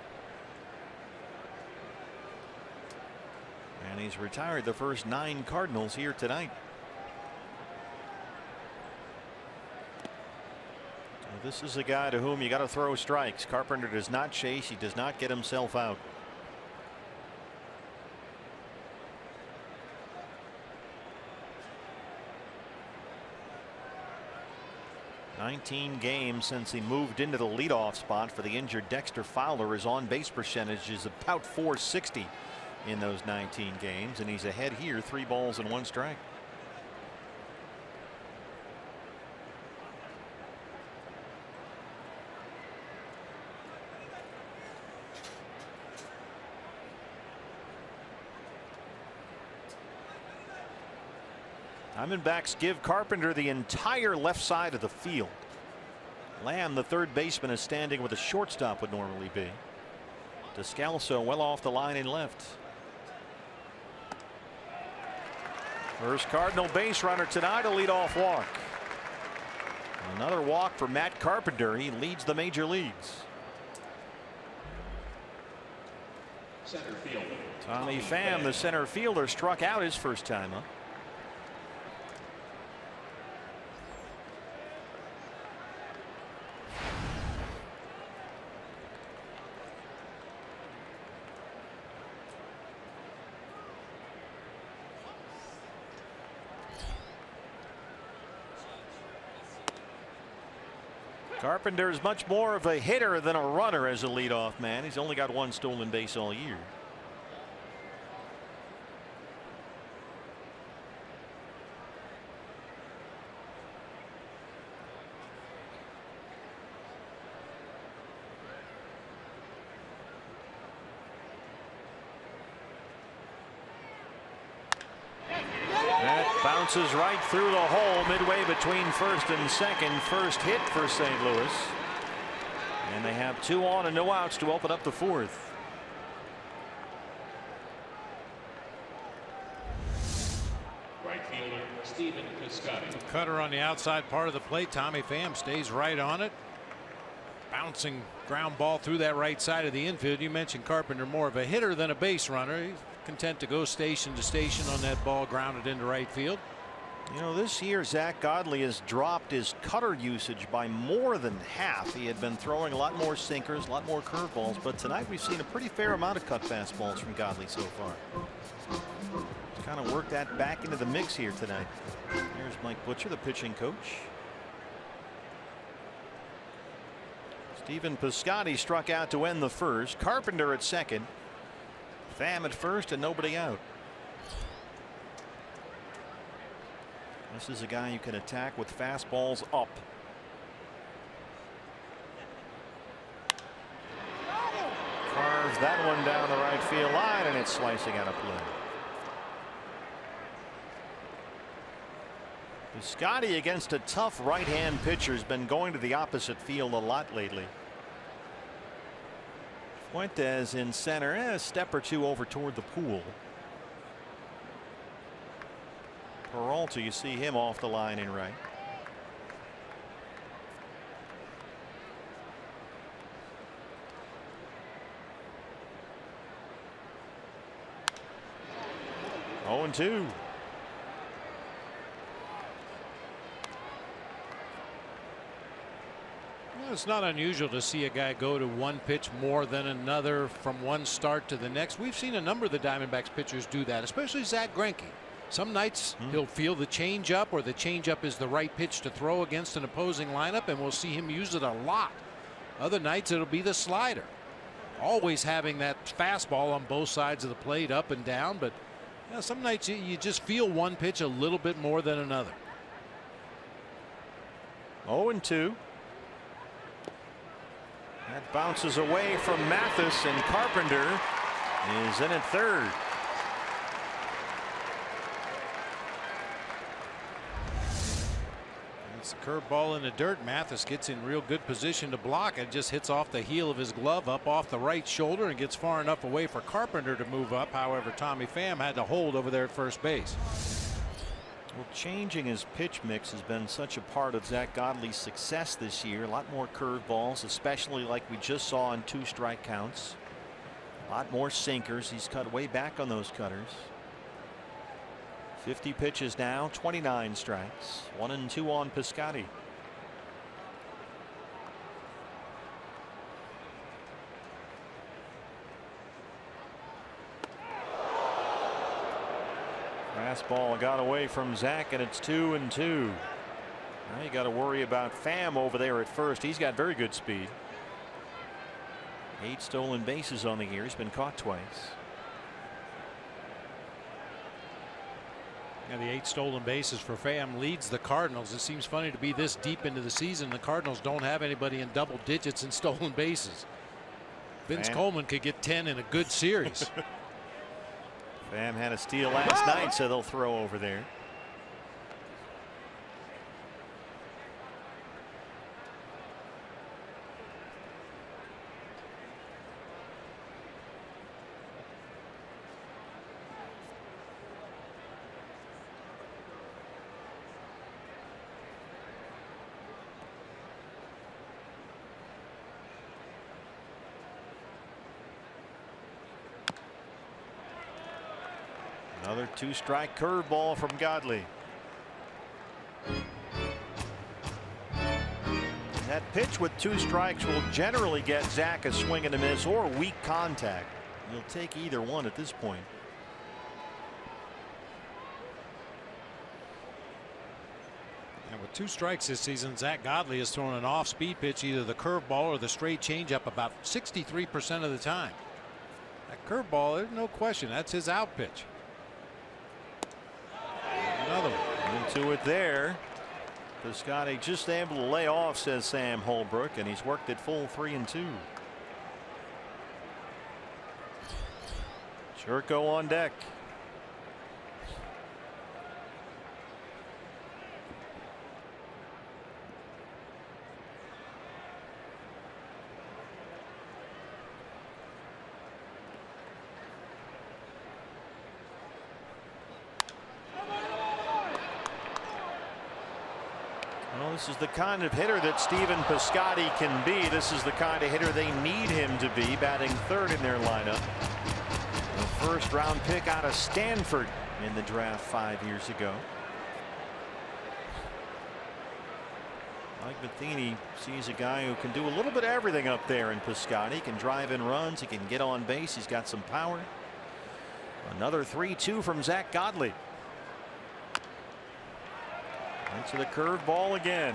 And he's retired the first 9 Cardinals here tonight. This is a guy to whom you got to throw strikes. Carpenter does not chase. He does not get himself out. "19 games since he moved into the leadoff spot for the injured Dexter Fowler. His on-base percentage is about .460 in those 19 games, and he's ahead here, 3 balls and 1 strike. Diamondbacks give Carpenter the entire left side of the field. Lamb, the third baseman, is standing where the shortstop would normally be. Descalso well off the line in left. First Cardinal base runner tonight, a leadoff walk. Another walk for Matt Carpenter. He leads the major leagues. Center fielder Tommy Pham, the center fielder, struck out his first time up. Carpenter is much more of a hitter than a runner as a leadoff man. He's only got 1 stolen base all year. Bounces right through the hole midway between first and second. First hit for St. Louis. And they have 2 on and no outs to open up the fourth. right fielder Stephen Piscotty. Cutter on the outside part of the plate. Tommy Pham stays right on it. Bouncing ground ball through that right side of the infield. You mentioned Carpenter, more of a hitter than a base runner. He's content to go station to station on that ball, grounded into right field. You know, this year Zach Godley has dropped his cutter usage by more than half. He had been throwing a lot more sinkers, a lot more curveballs, but tonight we've seen a pretty fair amount of cut fastballs from Godley so far. He's kind of worked that back into the mix here tonight. Here's Mike Butcher, the pitching coach. Stephen Piscotty struck out to end the first. Carpenter at second. Pham at first and nobody out. This is a guy you can attack with fastballs up. Carves that one down the right field line, and it's slicing out of play. Piscotty against a tough right-hand pitcher has been going to the opposite field a lot lately. Fuentes in center, a step or two over toward the pool. Peralta, you see him off the line in right. 0-2. It's not unusual to see a guy go to one pitch more than another from one start to the next. We've seen a number of the Diamondbacks pitchers do that, especially Zach Greinke. Some nights he'll feel the changeup, or the changeup is the right pitch to throw against an opposing lineup, and we'll see him use it a lot. Other nights it'll be the slider. Always having that fastball on both sides of the plate, up and down, but some nights you just feel one pitch a little bit more than another. 0-2. That bounces away from Mathis, and Carpenter is in at third. It's a curveball in the dirt. Mathis gets in real good position to block. It just hits off the heel of his glove, up off the right shoulder, and gets far enough away for Carpenter to move up. However, Tommy Pham had to hold over there at first base. Well, changing his pitch mix has been such a part of Zach Godley's success this year. A lot more curveballs, especially like we just saw in 2 strike counts. A lot more sinkers. He's cut way back on those cutters. 50 pitches now, 29 strikes, 1-2 on Piscotty. Fastball got away from Zach, and it's 2-2. Now you got to worry about Pham over there at first. He's got very good speed. 8 stolen bases on the year. He's been caught twice. And the 8 stolen bases for Pham leads the Cardinals. It seems funny to be this deep into the season. The Cardinals don't have anybody in double digits in stolen bases. Vince Coleman could get 10 in a good series. Pham had a steal last night, so they'll throw over there. Another 2-strike curveball from Godley. That pitch with 2 strikes will generally get Zach a swing and a miss or weak contact. He'll take either one at this point. And with 2 strikes this season, Zach Godley has thrown an off-speed pitch, either the curveball or the straight changeup, about 63% of the time. That curveball, there's no question, that's his out pitch. Another one. Into it there. Piscotty just able to lay off, says Sam Holbrook, and he's worked it full 3-2. Churko on deck. Well, this is the kind of hitter that Stephen Piscotty can be. This is the kind of hitter they need him to be, batting third in their lineup. The 1st-round pick out of Stanford in the draft 5 years ago. Mike Matheny sees a guy who can do a little bit of everything up there in Piscotty. He can drive in runs. He can get on base. He's got some power. Another 3-2 from Zach Godley. Into the curveball again.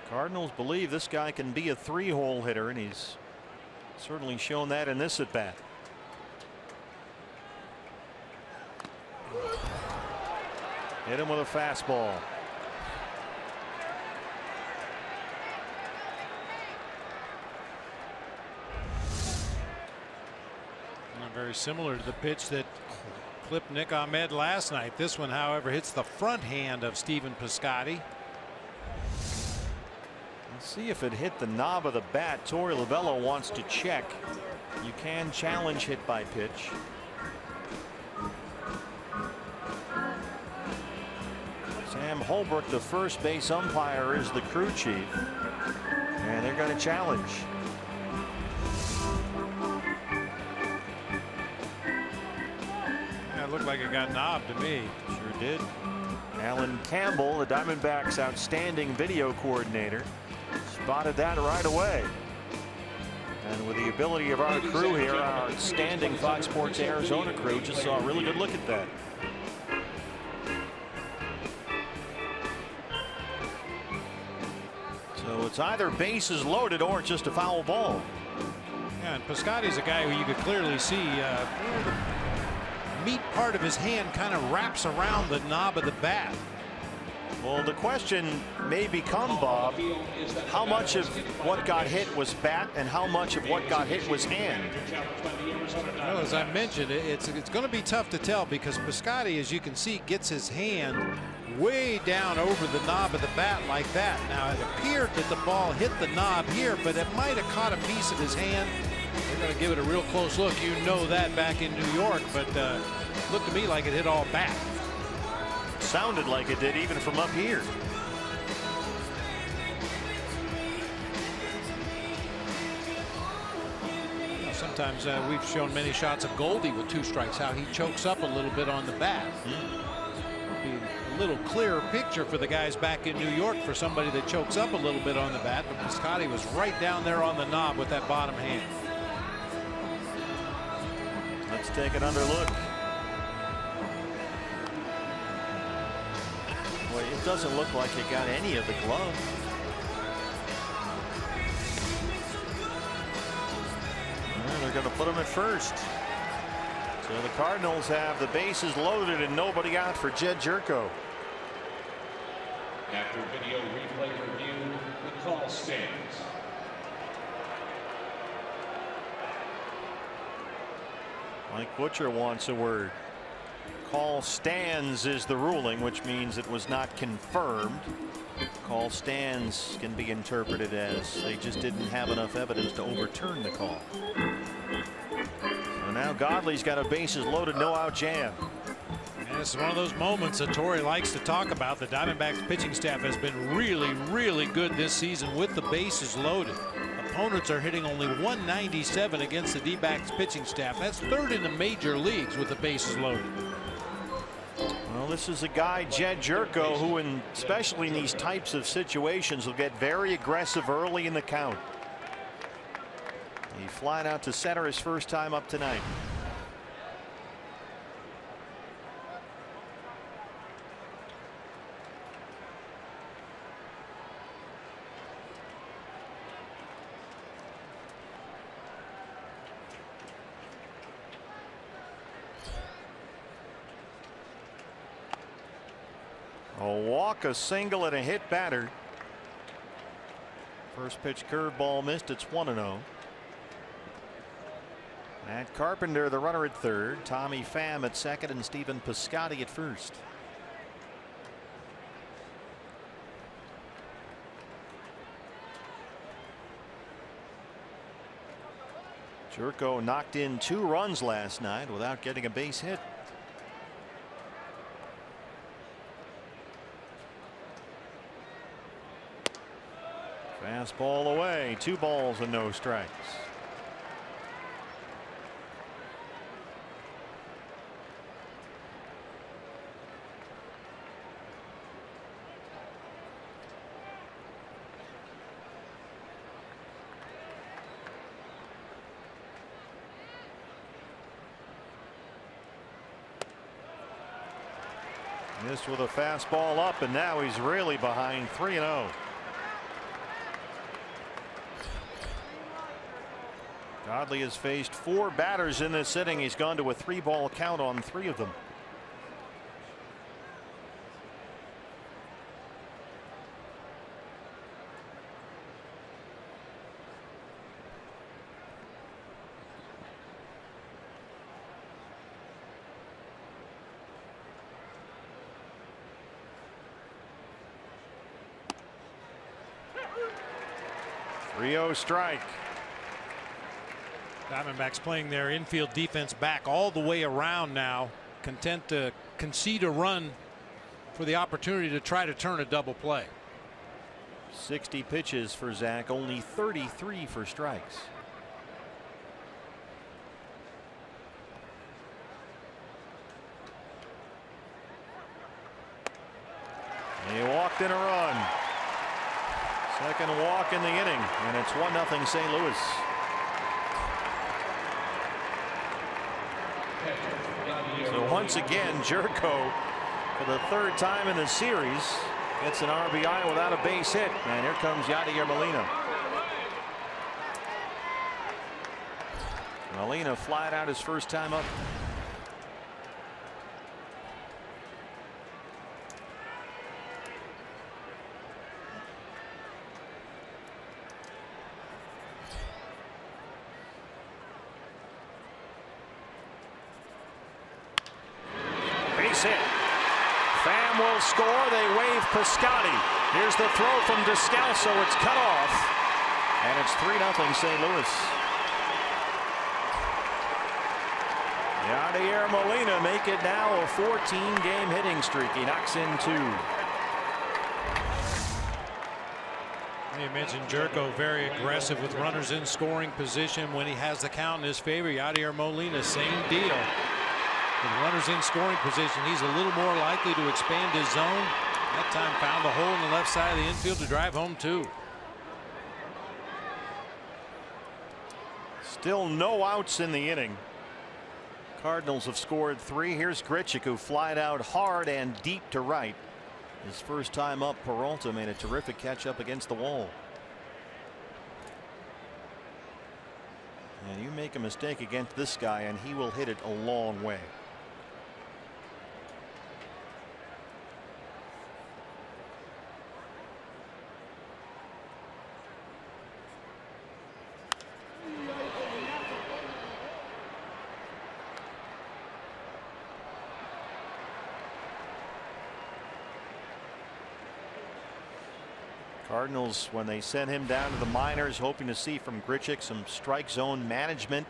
Cardinals believe this guy can be a 3-hole hitter, and he's certainly shown that in this at bat. Hit him with a fastball. Very similar to the pitch that clipped Nick Ahmed last night. This one, however, hits the front hand of Stephen Piscotty. Let's see if it hit the knob of the bat. Torey Lovullo wants to check. You can challenge hit by pitch. Sam Holbrook, the first base umpire, is the crew chief, and they're going to challenge. Yeah, it looked like it got knobbed to me. Sure did. Alan Campbell, the Diamondbacks' outstanding video coordinator, spotted that right away. And with the ability of our crew here, our outstanding Fox Sports Arizona crew just saw a really good look at that. So it's either bases loaded or just a foul ball. Yeah, and Piscotty's a guy who you could clearly see the meat part of his hand kind of wraps around the knob of the bat. Well, the question may become, Bob, how much of what got hit was bat and how much of what got hit was hand? Well, as I mentioned, it's going to be tough to tell because Piscotty, as you can see, gets his hand way down over the knob of the bat like that. Now, it appeared that the ball hit the knob here, but it might have caught a piece of his hand. They're going to give it a real close look. You know that back in New York, but looked to me like it hit all bat. Sounded like it did even from up here. Sometimes we've shown many shots of Goldie with 2 strikes, how he chokes up a little bit on the bat. Be a little clearer picture for the guys back in New York for somebody that chokes up a little bit on the bat, but Piscotty was right down there on the knob with that bottom hand. Let's take another look. Boy, it doesn't look like it got any of the glove. And they're going to put him at first. So the Cardinals have the bases loaded and nobody out for Jed Jerko. After video replay review, the call stands. Mike Butcher wants a word. Call stands is the ruling, which means it was not confirmed. Call stands can be interpreted as they just didn't have enough evidence to overturn the call. So now Godley's got a bases loaded, no out jam. And it's one of those moments that Torrey likes to talk about. The Diamondbacks pitching staff has been really good this season with the bases loaded. Opponents are hitting only 197 against the D-backs pitching staff. That's 3rd in the major leagues with the bases loaded. Well, this is a guy, Jed Jerko, who especially in these types of situations will get very aggressive early in the count. He flying out to center his first time up tonight. A walk, a single, and a hit batter. First pitch curveball missed. It's 1-0. Matt Carpenter, the runner at third. Tommy Pham at second, and Stephen Piscotty at first. Jerko knocked in 2 runs last night without getting a base hit. Fastball away, 2 balls and no strikes. Missed with a fastball up, and now he's really behind 3-0. Godley has faced 4 batters in this inning. He's gone to a 3-ball count on 3 of them. Strike. Diamondbacks playing their infield defense back all the way around now, content to concede a run for the opportunity to try to turn a double play. 60 pitches for Zach, only 33 for strikes. He walked in a run. Second walk in the inning, and it's 1-0 St. Louis. So once again, Jerko, for the third time in the series, gets an RBI without a base hit. And here comes Yadier Molina. Molina flied out his first time up. Base hit. Pham will score. They wave Piscotty. Here's the throw from Descalso. It's cut off. And it's 3-0 St. Louis. Yadier Molina make it now a 14-game hitting streak. He knocks in 2. You mentioned Jerko, very aggressive with runners in scoring position when he has the count in his favor. Yadier Molina, same deal. With runners in scoring position, he's a little more likely to expand his zone. That time found a hole in the left side of the infield to drive home 2. Still no outs in the inning. Cardinals have scored 3. Here's Grichuk, who flied out hard and deep to right. His first time up, Peralta made a terrific catch up against the wall. And you make a mistake against this guy and he will hit it a long way. Cardinals, when they sent him down to the minors, hoping to see from Grichuk some strike zone management,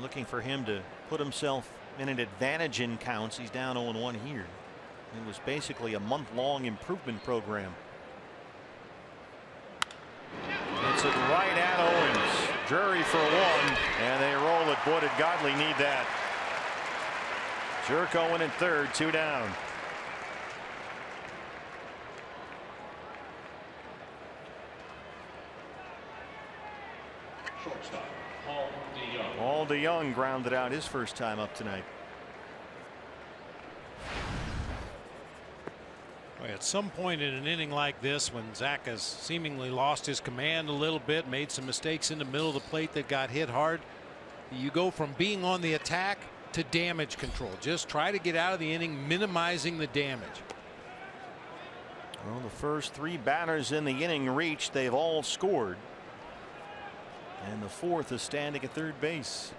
looking for him to put himself in an advantage in counts. He's down 0-1 here. It was basically a month-long improvement program. It's it right at Owens. Drury for 1, and they roll it. Boy, did Godley need that. Jerko in at third, 2 down. Paul DeYoung grounded out his first time up tonight. At some point in an inning like this, when Zach has seemingly lost his command a little bit, made some mistakes in the middle of the plate that got hit hard, you go from being on the attack to damage control. Just try to get out of the inning, minimizing the damage. Well, the first 3 batters in the inning reached. They've all scored. And the 4th is standing at third base.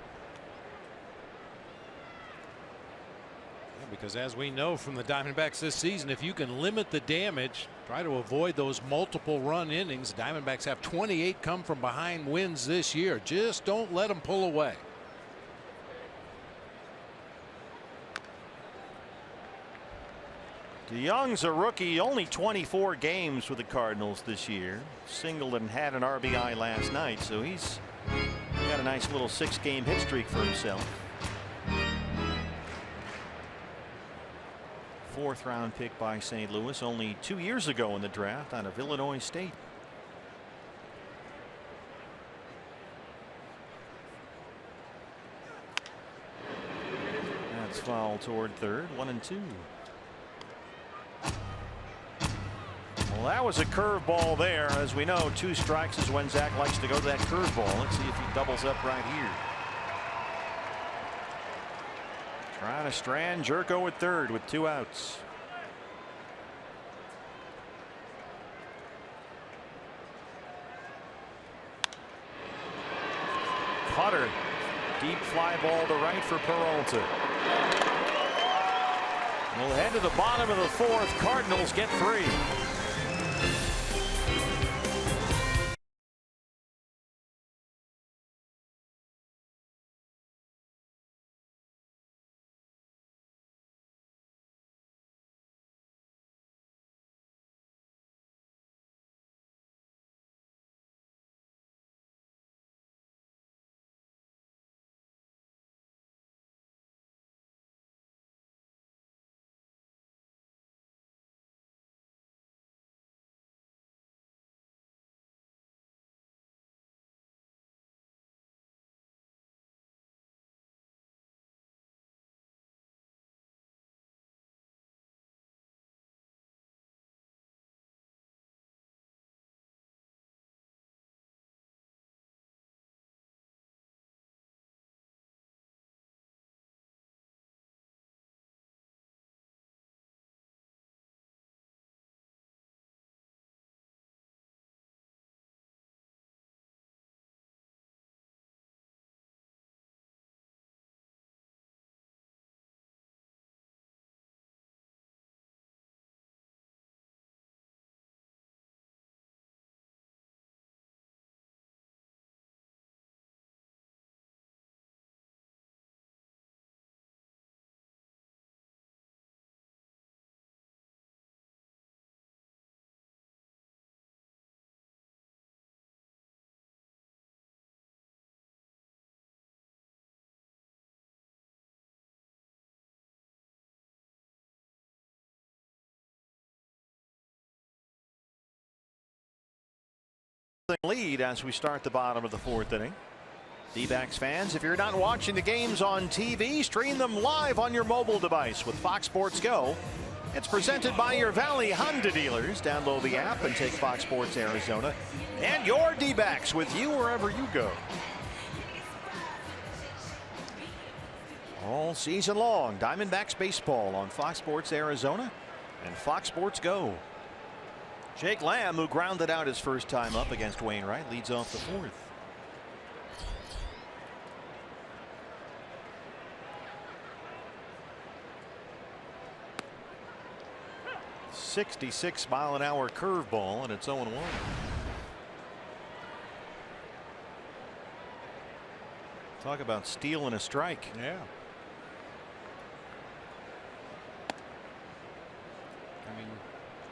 Yeah, because as we know from the Diamondbacks this season, if you can limit the damage, try to avoid those multiple run innings. Diamondbacks have 28 come from behind wins this year. Just don't let them pull away. DeYoung's a rookie, only 24 games with the Cardinals this year. Singled and had an RBI last night, so he's got a nice little 6-game hit streak for himself. 4th round pick by St. Louis only 2 years ago in the draft out of Illinois State. That's foul toward third, 1-2. Well, that was a curveball there. As we know, 2 strikes is when Zach likes to go to that curveball. Let's see if he doubles up right here. Trying to strand Jerko at third with 2 outs. Cutter, deep fly ball to right for Peralta. We'll head to the bottom of the 4th. Cardinals get 3. Lead as we start the bottom of the fourth inning. D-backs fans, if you're not watching the games on TV, stream them live on your mobile device with Fox Sports Go. It's presented by your Valley Honda dealers. Download the app and take Fox Sports Arizona and your D-backs with you wherever you go. All season long, Diamondbacks baseball on Fox Sports Arizona and Fox Sports Go. Jake Lamb, who grounded out his first time up against Wainwright, leads off the fourth. .66-mile-an-hour curveball, and it's 0-1. Talk about stealing a strike. Yeah. I mean,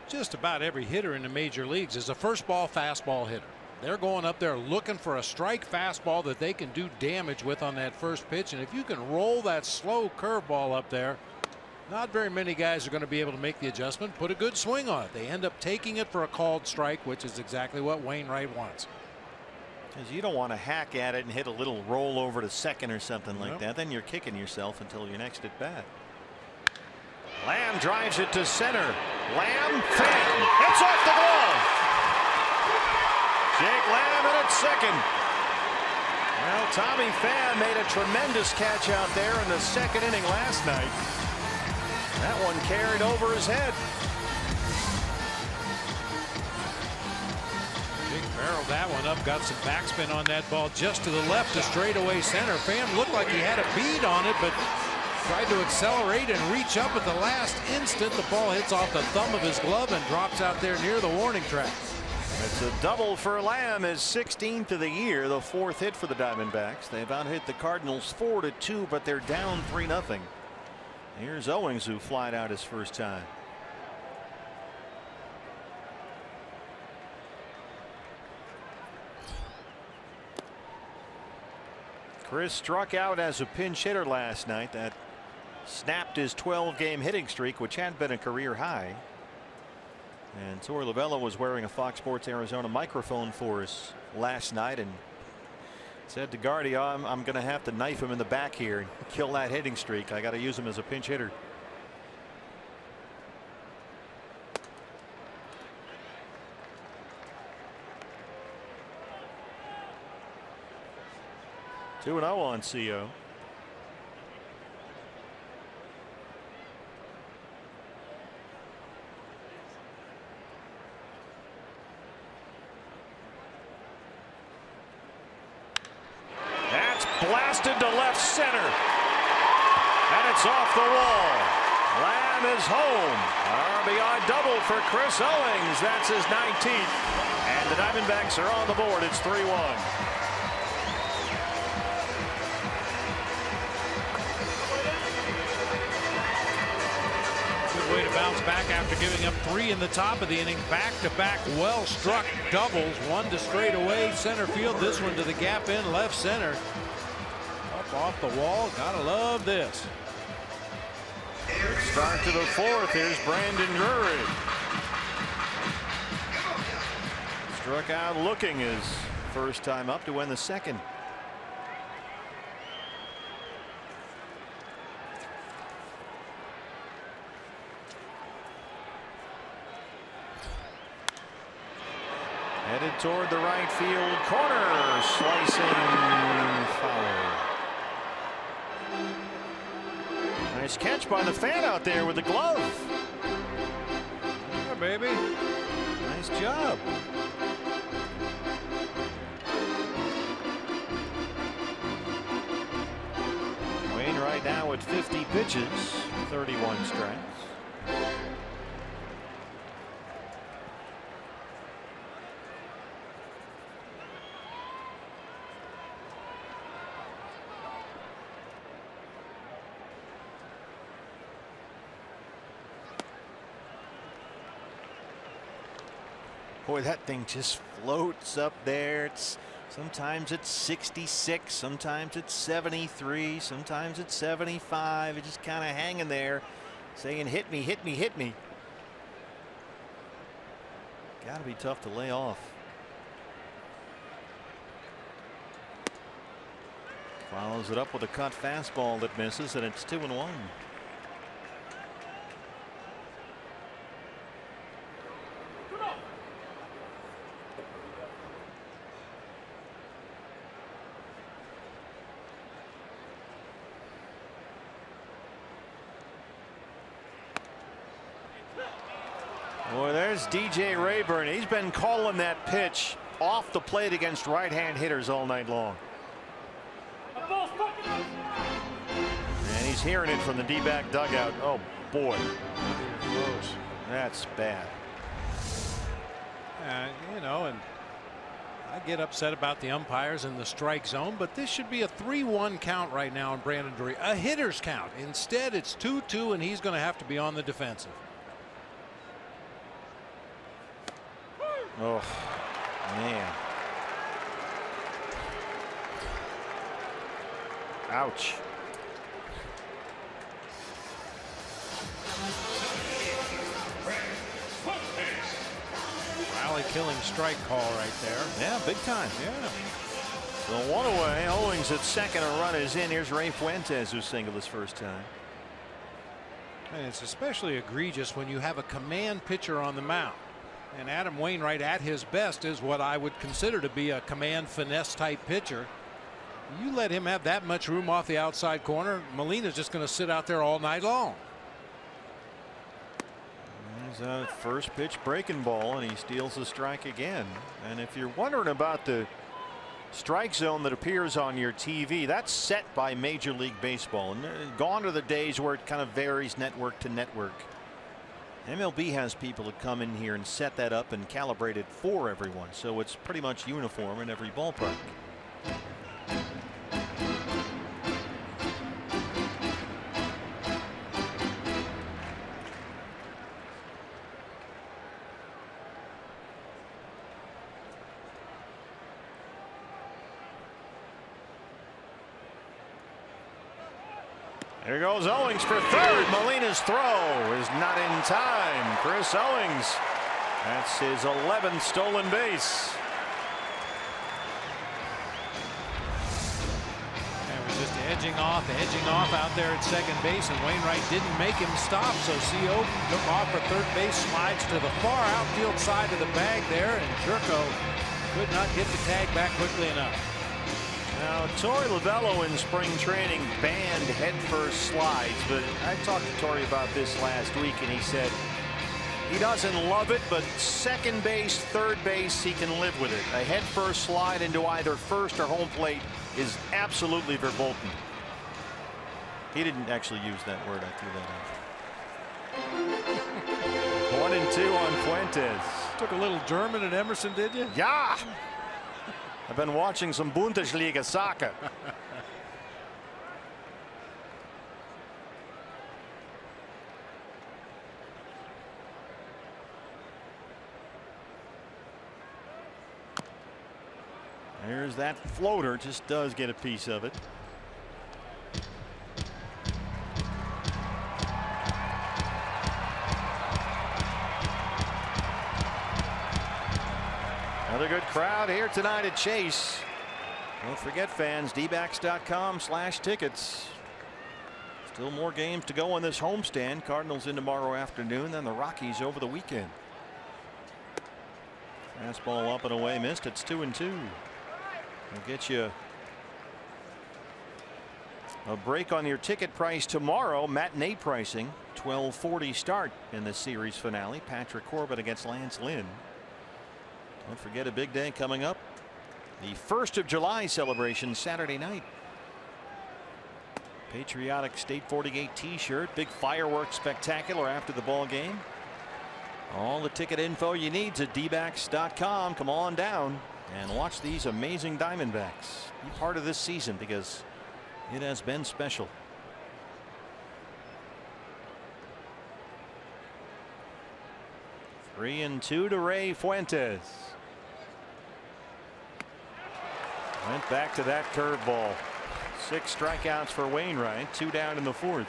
just about every hitter in the major leagues is a first ball fastball hitter. They're going up there looking for a strike fastball that they can do damage with on that first pitch. And if you can roll that slow curveball up there, not very many guys are going to be able to make the adjustment, put a good swing on it. They end up taking it for a called strike, which is exactly what Wainwright wants. Because you don't want to hack at it and hit a little roll over to second or something like that. Then you're kicking yourself until your next at bat. Lamb drives it to center. Lamb, Fan, it's off the glove. Jake Lamb in at second. Well, Tommy Pham made a tremendous catch out there in the second inning last night. That one carried over his head. Big barreled that one up, got some backspin on that ball just to the left to straightaway center. Pham looked like he had a bead on it, but tried to accelerate and reach up at the last instant. The ball hits off the thumb of his glove and drops out there near the warning track. It's a double for Lamb, his 16th of the year, the fourth hit for the Diamondbacks. They've out-hit the Cardinals 4-2, but they're down 3-0. Here's Owings, who flied out his first time. Chris struck out as a pinch hitter last night. That snapped his 12-game hitting streak, which had been a career high. And Torey Lovullo was wearing a Fox Sports Arizona microphone for us last night and said to Gardy, I'm going to have to knife him in the back here and kill that hitting streak. I got to use him as a pinch hitter. Two 2-0 on CO. Blasted to left center, and it's off the wall. Lamb is home. RBI double for Chris Owings. That's his 19th, and the Diamondbacks are on the board. It's 3-1. Good way to bounce back after giving up 3 in the top of the inning. Back-to-back well-struck doubles. One to straightaway center field. This one to the gap in left center. Off the wall. Gotta love this. Good start to the fourth. Here's Brandon Drury. Struck out looking his first time up to win the second. Headed toward the right field corner. Slicing foul. Nice catch by the fan out there with the glove. Yeah, baby. Nice job. Wainwright now at 50 pitches, 31 strikes. Boy, that thing just floats up there. Sometimes it's 66, sometimes it's 73, sometimes it's 75. It's just kind of hanging there saying, hit me, hit me, hit me. Got to be tough to lay off. Follows it up with a cut fastball that misses, and it's 2-1. Boy, there's DJ Rayburn. He's been calling that pitch off the plate against right-hand hitters all night long. And he's hearing it from the D-back dugout. Oh, boy. That's bad. You know, and I get upset about the umpires in the strike zone, but this should be a 3-1 count right now on Brandon Drury. A hitter's count. Instead, it's 2-2, and he's going to have to be on the defensive. Oh, man. Ouch. Rally-killing strike call right there. Yeah, big time. Yeah. So one away. Owings at second. A run is in. Here's Ray Fuentes, who singled his first time. And it's especially egregious when you have a command pitcher on the mound. And Adam Wainwright at his best is what I would consider to be a command finesse type pitcher. You let him have that much room off the outside corner, Molina's just going to sit out there all night long. He's a first pitch breaking ball, and he steals the strike again. And if you're wondering about the strike zone that appears on your TV, that's set by Major League Baseball. And gone are the days where it kind of varies network to network. MLB has people that come in here and set that up and calibrate it for everyone, so it's pretty much uniform in every ballpark. Here goes Owings for third. Molina's throw is not in time. Chris Owings. That's his 11th stolen base. And was just edging off out there at second base, and Wainwright didn't make him stop. So CO took off for third base, slides to the far outfield side of the bag there, and Jerko could not get the tag back quickly enough. Now, Torey Lovello in spring training banned headfirst slides, but I talked to Torey about this last week, and he said he doesn't love it, but second base, third base, he can live with it. A headfirst slide into either first or home plate is absolutely verboten. He didn't actually use that word. I threw that out. 1-2 on Fuentes. Took a little German at Emerson, did you? Yeah. I've been watching some Bundesliga soccer. There's that floater, just does get a piece of it. Another good crowd here tonight at Chase. Don't forget, fans, dbacks.com/tickets. Still more games to go on this homestand. Cardinals in tomorrow afternoon, then the Rockies over the weekend. Fastball up and away, missed. It's 2-2. We'll get you a break on your ticket price tomorrow. Matinee pricing, 12:40 start in the series finale. Patrick Corbin against Lance Lynn. Don't forget, a big day coming up. The 1st of July celebration Saturday night. Patriotic State 48 t-shirt. Big fireworks spectacular after the ball game. All the ticket info you need at dbacks.com. Come on down and watch these amazing Diamondbacks. Be part of this season because it has been special. Three and two to Ray Fuentes. Went back to that curveball. 6 strikeouts for Wainwright. 2 down in the 4th.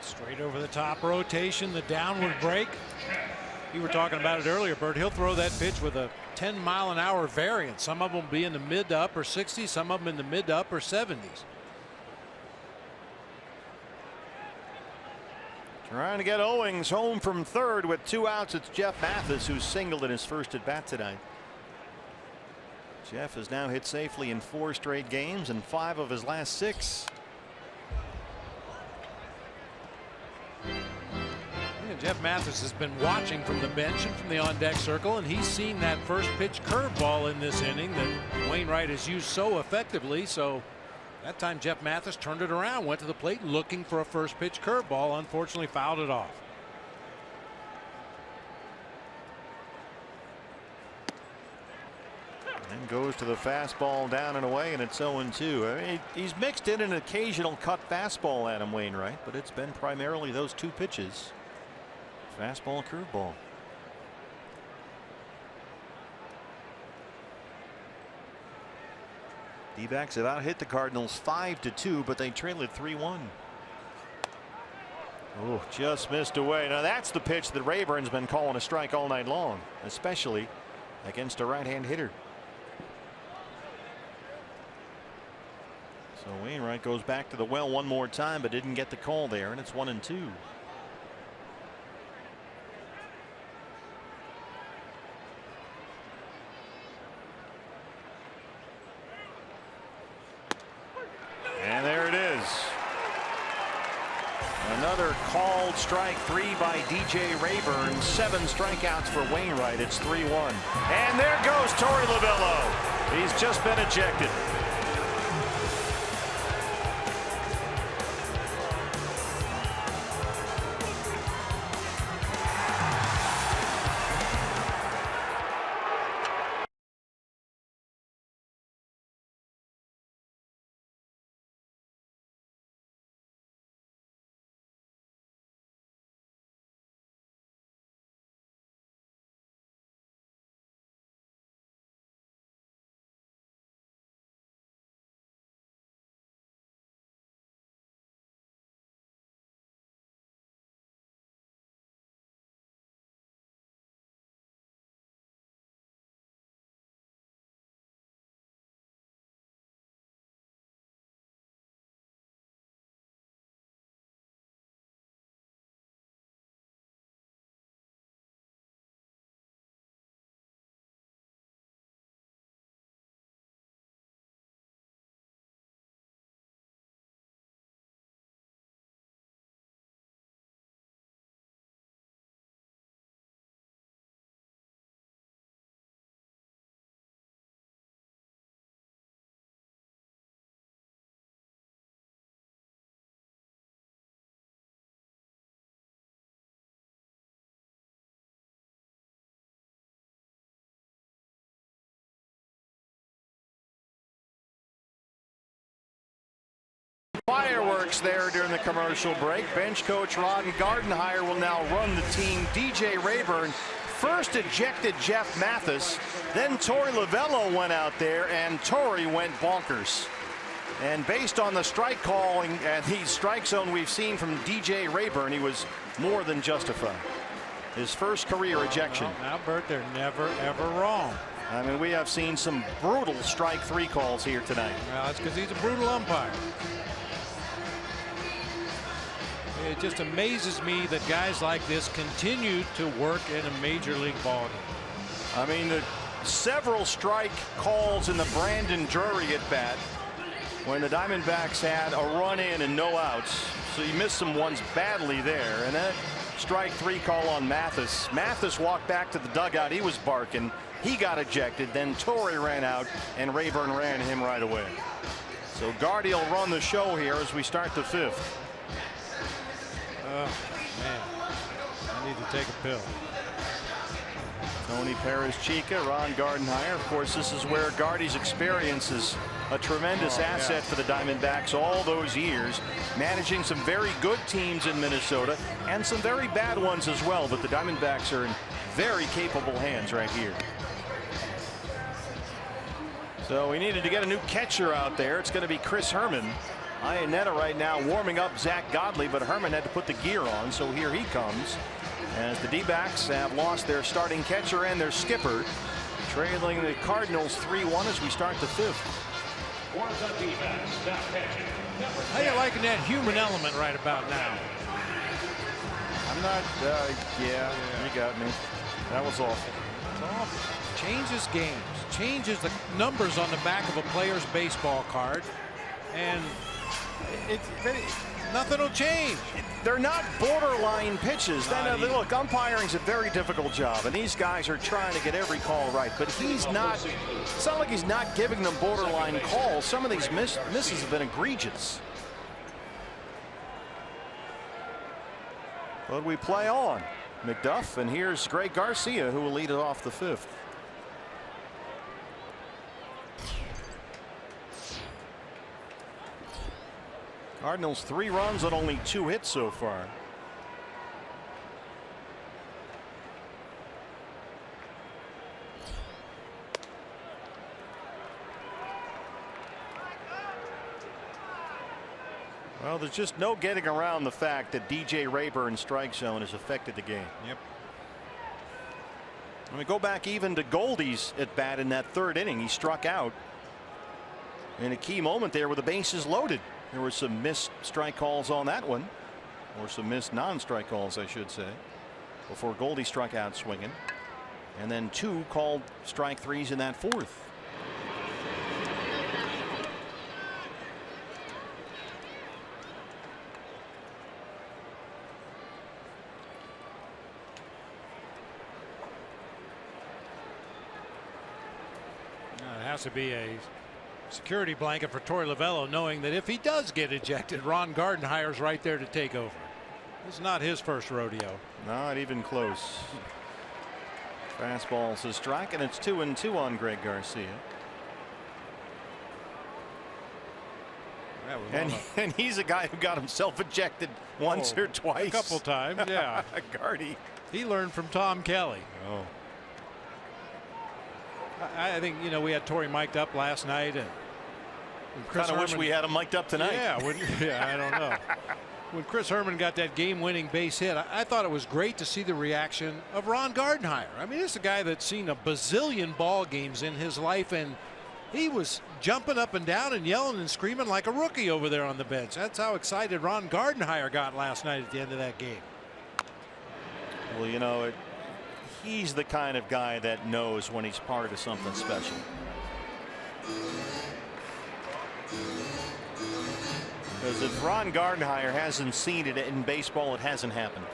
Straight over the top rotation, the downward break. You were talking about it earlier, Bert. He'll throw that pitch with a 10-mile-an-hour variance. Some of them will be in the mid to upper 60s, some of them in the mid to upper 70s. Trying to get Owings home from third with 2 outs. It's Jeff Mathis who's singled in his first at bat tonight. Jeff has now hit safely in 4 straight games and 5 of his last 6. Yeah, Jeff Mathis has been watching from the bench and from the on-deck circle, and he's seen that first pitch curveball in this inning that Wainwright has used so effectively. So that time Jeff Mathis turned it around, went to the plate looking for a first pitch curveball, unfortunately fouled it off. And goes to the fastball down and away, and it's 0-2. I mean, he's mixed in an occasional cut fastball, Adam Wainwright, but it's been primarily those 2 pitches. Fastball, curveball. D-backs have out hit the Cardinals 5-2, but they trail it 3-1. Oh, just missed away. Now that's the pitch that Rayburn's been calling a strike all night long, especially against a right-hand hitter. So Wainwright goes back to the well one more time, but didn't get the call there, and it's 1-2. And there it is. Another called strike 3 by DJ Rayburn. 7 strikeouts for Wainwright. It's 3-1. And there goes Torey Lovullo. He's just been ejected. Fireworks there during the commercial break. Bench coach Ron Gardenhire will now run the team. DJ Rayburn first ejected Jeff Mathis, then Torey Lovullo went out there, and Torey went bonkers. And based on the strike calling and the strike zone we've seen from DJ Rayburn, he was more than justified. His first career ejection. Now, Bert, they're never, ever wrong. I mean, we have seen some brutal strike 3 calls here tonight. Well, that's because he's a brutal umpire. It just amazes me that guys like this continue to work in a major league ballgame. I mean, the several strike calls in the Brandon Drury at bat when the Diamondbacks had a run in and no outs. So you missed some ones badly there. And that strike 3 call on Mathis. Mathis walked back to the dugout. He was barking. He got ejected. Then Torey ran out and Rayburn ran him right away. So Gardy will run the show here as we start the 5th. Oh, man. I need to take a pill. Tony Perez-Chica, Ron Gardenhire. Of course, this is where Gardy's experience is a tremendous asset for the Diamondbacks all those years, managing some very good teams in Minnesota and some very bad ones as well. But the Diamondbacks are in very capable hands right here. So we needed to get a new catcher out there. It's going to be Chris Herman. Iannetta right now warming up Zach Godley, but Herman had to put the gear on, so here he comes. as the D-backs have lost their starting catcher and their skipper, trailing the Cardinals 3-1 as we start the fifth. How you liking that human element right about now? I'm not, yeah, you got me. That was awful. It's awful. Changes games, changes the numbers on the back of a player's baseball card, and nothing will change. They're not borderline pitches. Look, umpiring's a very difficult job, and these guys are trying to get every call right. But he's not. It's not like he's not giving them borderline calls. Some of these misses have been egregious. But we play on. McDuff, and here's Greg Garcia, who will lead it off the fifth. Cardinals 3 runs on only 2 hits so far. Well, there's just no getting around the fact that DJ Rayburn's strike zone has affected the game. Yep. Let me go back even to Goldie's at bat in that 3rd inning. He struck out in a key moment there with the bases loaded. There were some missed strike calls on that one, or some missed non-strike calls, I should say, before Goldie struck out swinging, and then 2 called strike 3s in that 4th. It has to be a security blanket for Torey Lovullo, knowing that if he does get ejected, Ron Gardenhire's right there to take over. This is not his first rodeo. Not even close. Fastball's a strike, and it's 2-2 on Garcia. And he's a guy who got himself ejected once or twice. A couple times, yeah. Gardy. He learned from Tom Kelly. Oh. I think, you know, we had Torey mic'd up last night, and Kind of wish we had him mic'd up tonight. Yeah, I don't know. When Chris Herman got that game-winning base hit, I thought it was great to see the reaction of Ron Gardenhire. I mean, this is a guy that's seen a bazillion ball games in his life, and he was jumping up and down and yelling and screaming like a rookie over there on the bench. That's how excited Ron Gardenhire got last night at the end of that game. Well, you know, he's the kind of guy that knows when he's part of something special. Because if Ron Gardenhire hasn't seen it in baseball, it hasn't happened.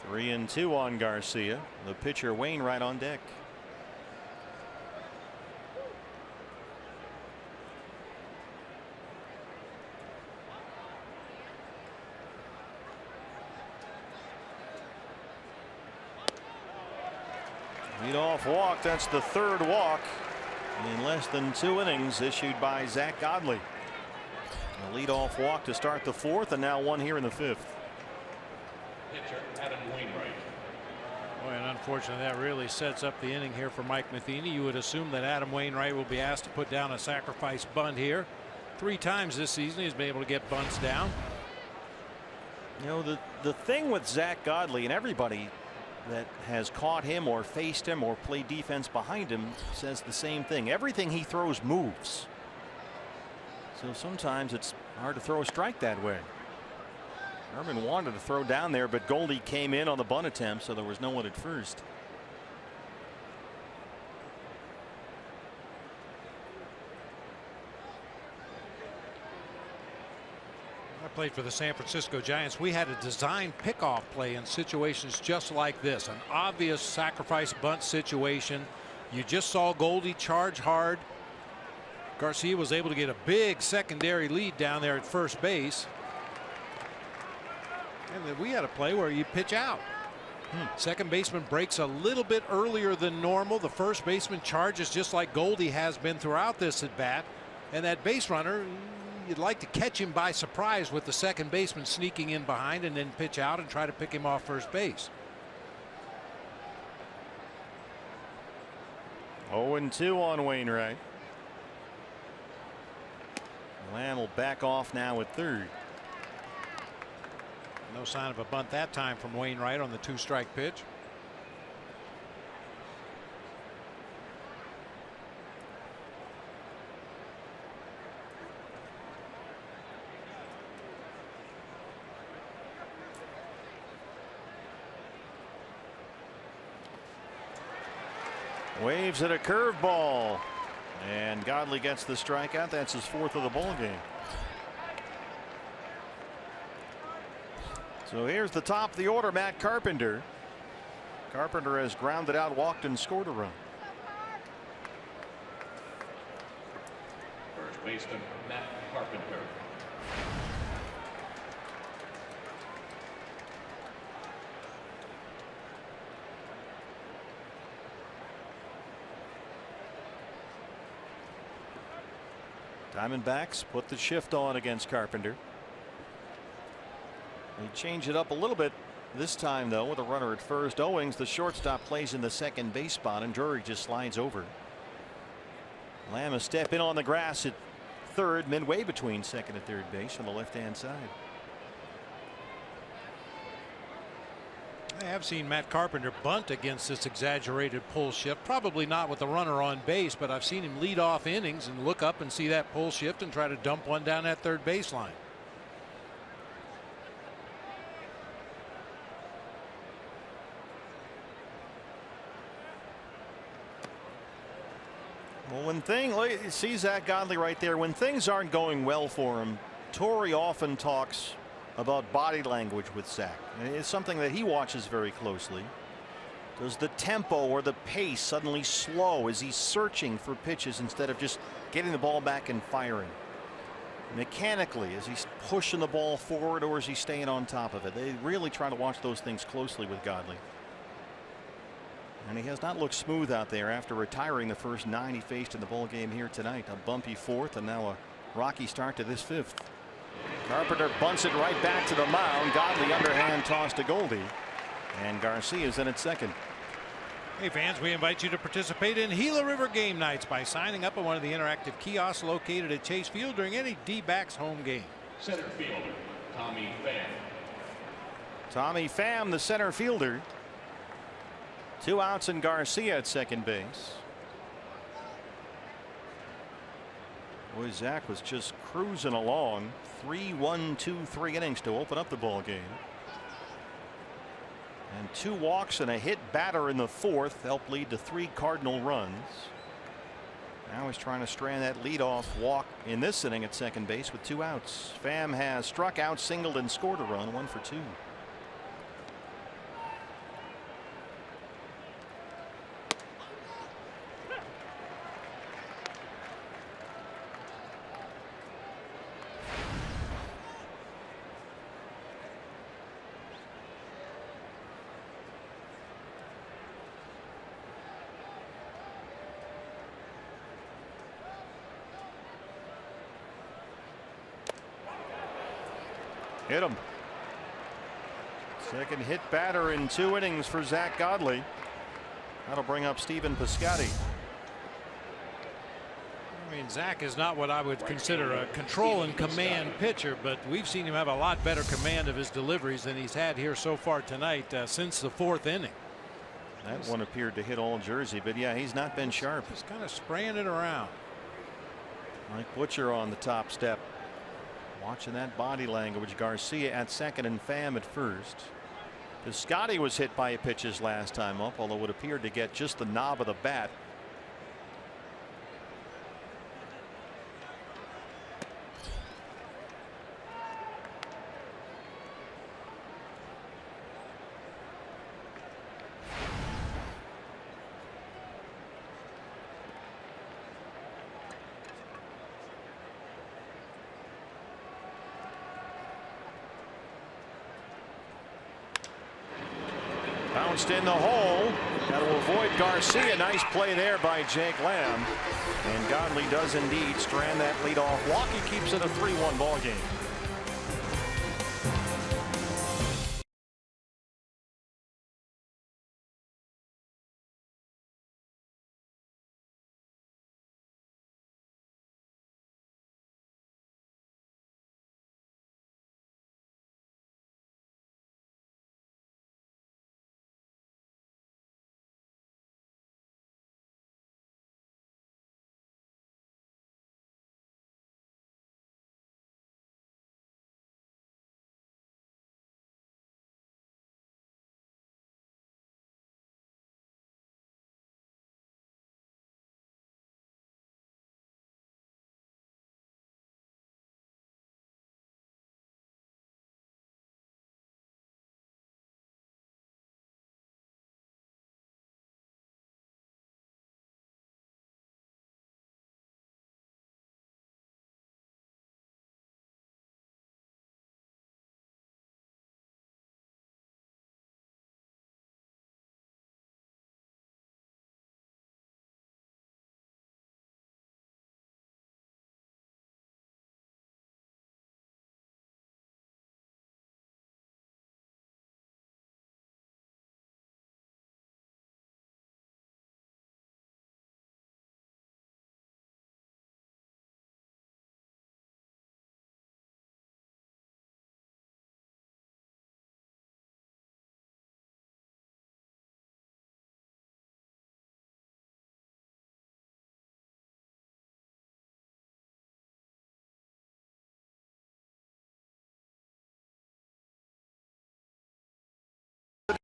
Three and 2 on Garcia. The pitcher Wainwright on deck. Leadoff walk. That's the 3rd walk in less than 2 innings issued by Zach Godley. A leadoff walk to start the 4th, and now 1 here in the 5th. Pitcher Adam Wainwright. Boy, and unfortunately, that really sets up the inning here for Mike Matheny. You would assume that Adam Wainwright will be asked to put down a sacrifice bunt here. 3 times this season he's been able to get bunts down. You know, the thing with Zach Godley, and everybody that has caught him or faced him or played defense behind him says the same thing. Everything he throws moves. So sometimes it's hard to throw a strike that way. Herman wanted to throw down there, but Goldie came in on the bunt attempt, so there was no one at first. I played for the San Francisco Giants. We had a design pickoff play in situations just like this, an obvious sacrifice bunt situation. You just saw Goldie charge hard. Garcia was able to get a big secondary lead down there at first base. And then we had a play where you pitch out. Second baseman breaks a little bit earlier than normal. The first baseman charges just like Goldie has been throughout this at bat. And that base runner, you'd like to catch him by surprise with the second baseman sneaking in behind and then pitch out and try to pick him off first base. 0-2 on Wainwright. Lamb will back off now at third. No sign of a bunt that time from Wainwright on the 2-strike pitch. Waves at a curveball, and Godley gets the strikeout. That's his 4th of the ball game. So here's the top of the order, Matt Carpenter. Carpenter has grounded out, walked, and scored a run. First baseman Matt Carpenter. Diamondbacks put the shift on against Carpenter. They change it up a little bit this time, though, with a runner at first. Owings, the shortstop, plays in the second base spot, and Drury just slides over. Lamb a step in on the grass at third, midway between second and third base on the left-hand side. I have seen Matt Carpenter bunt against this exaggerated pull shift. Probably not with the runner on base, but I've seen him lead off innings and look up and see that pull shift and try to dump one down that third baseline. Well, you see Zach Godley right there. When things aren't going well for him, Torrey often talks about body language with Zach. It's something that he watches very closely. Does the tempo or the pace suddenly slow? Is he searching for pitches instead of just getting the ball back and firing? Mechanically, is he pushing the ball forward, or is he staying on top of it? They really try to watch those things closely with Godley. And he has not looked smooth out there after retiring the first 9 he faced in the ball game here tonight. A bumpy 4th and now a rocky start to this 5th. Carpenter bunts it right back to the mound. Godley underhand toss to Goldie, and Garcia's in at second. Hey fans, we invite you to participate in Gila River game nights by signing up at one of the interactive kiosks located at Chase Field during any D-backs home game. Center fielder Tommy Pham. Tommy Pham, the center fielder. 2 outs and Garcia at second base. Boy, Zach was just cruising along. 3-1-2-3 innings to open up the ball game. And 2 walks and a hit batter in the 4th helped lead to 3 Cardinal runs. Now he's trying to strand that leadoff walk in this inning at second base with 2 outs. Pham has struck out, singled, and scored a run, 1 for 2. Hit him. Second hit batter in 2 innings for Zach Godley. That'll bring up Stephen Piscotty. I mean, Zach is not what I would consider a control and command pitcher, but we've seen him have a lot better command of his deliveries than he's had here so far tonight since the 4th inning. That one appeared to hit all Jersey, but yeah, he's not been sharp. Just kind of spraying it around. Mike Butcher on the top step. Watching that body language. Garcia at second and Pham at first. Piscotty was hit by pitches last time up, although it appeared to get just the knob of the bat. Bounced in the hole. Got to avoid Garcia. Nice play there by Jake Lamb. And Godley does indeed strand that leadoff walk. He keeps it a 3-1 ball game.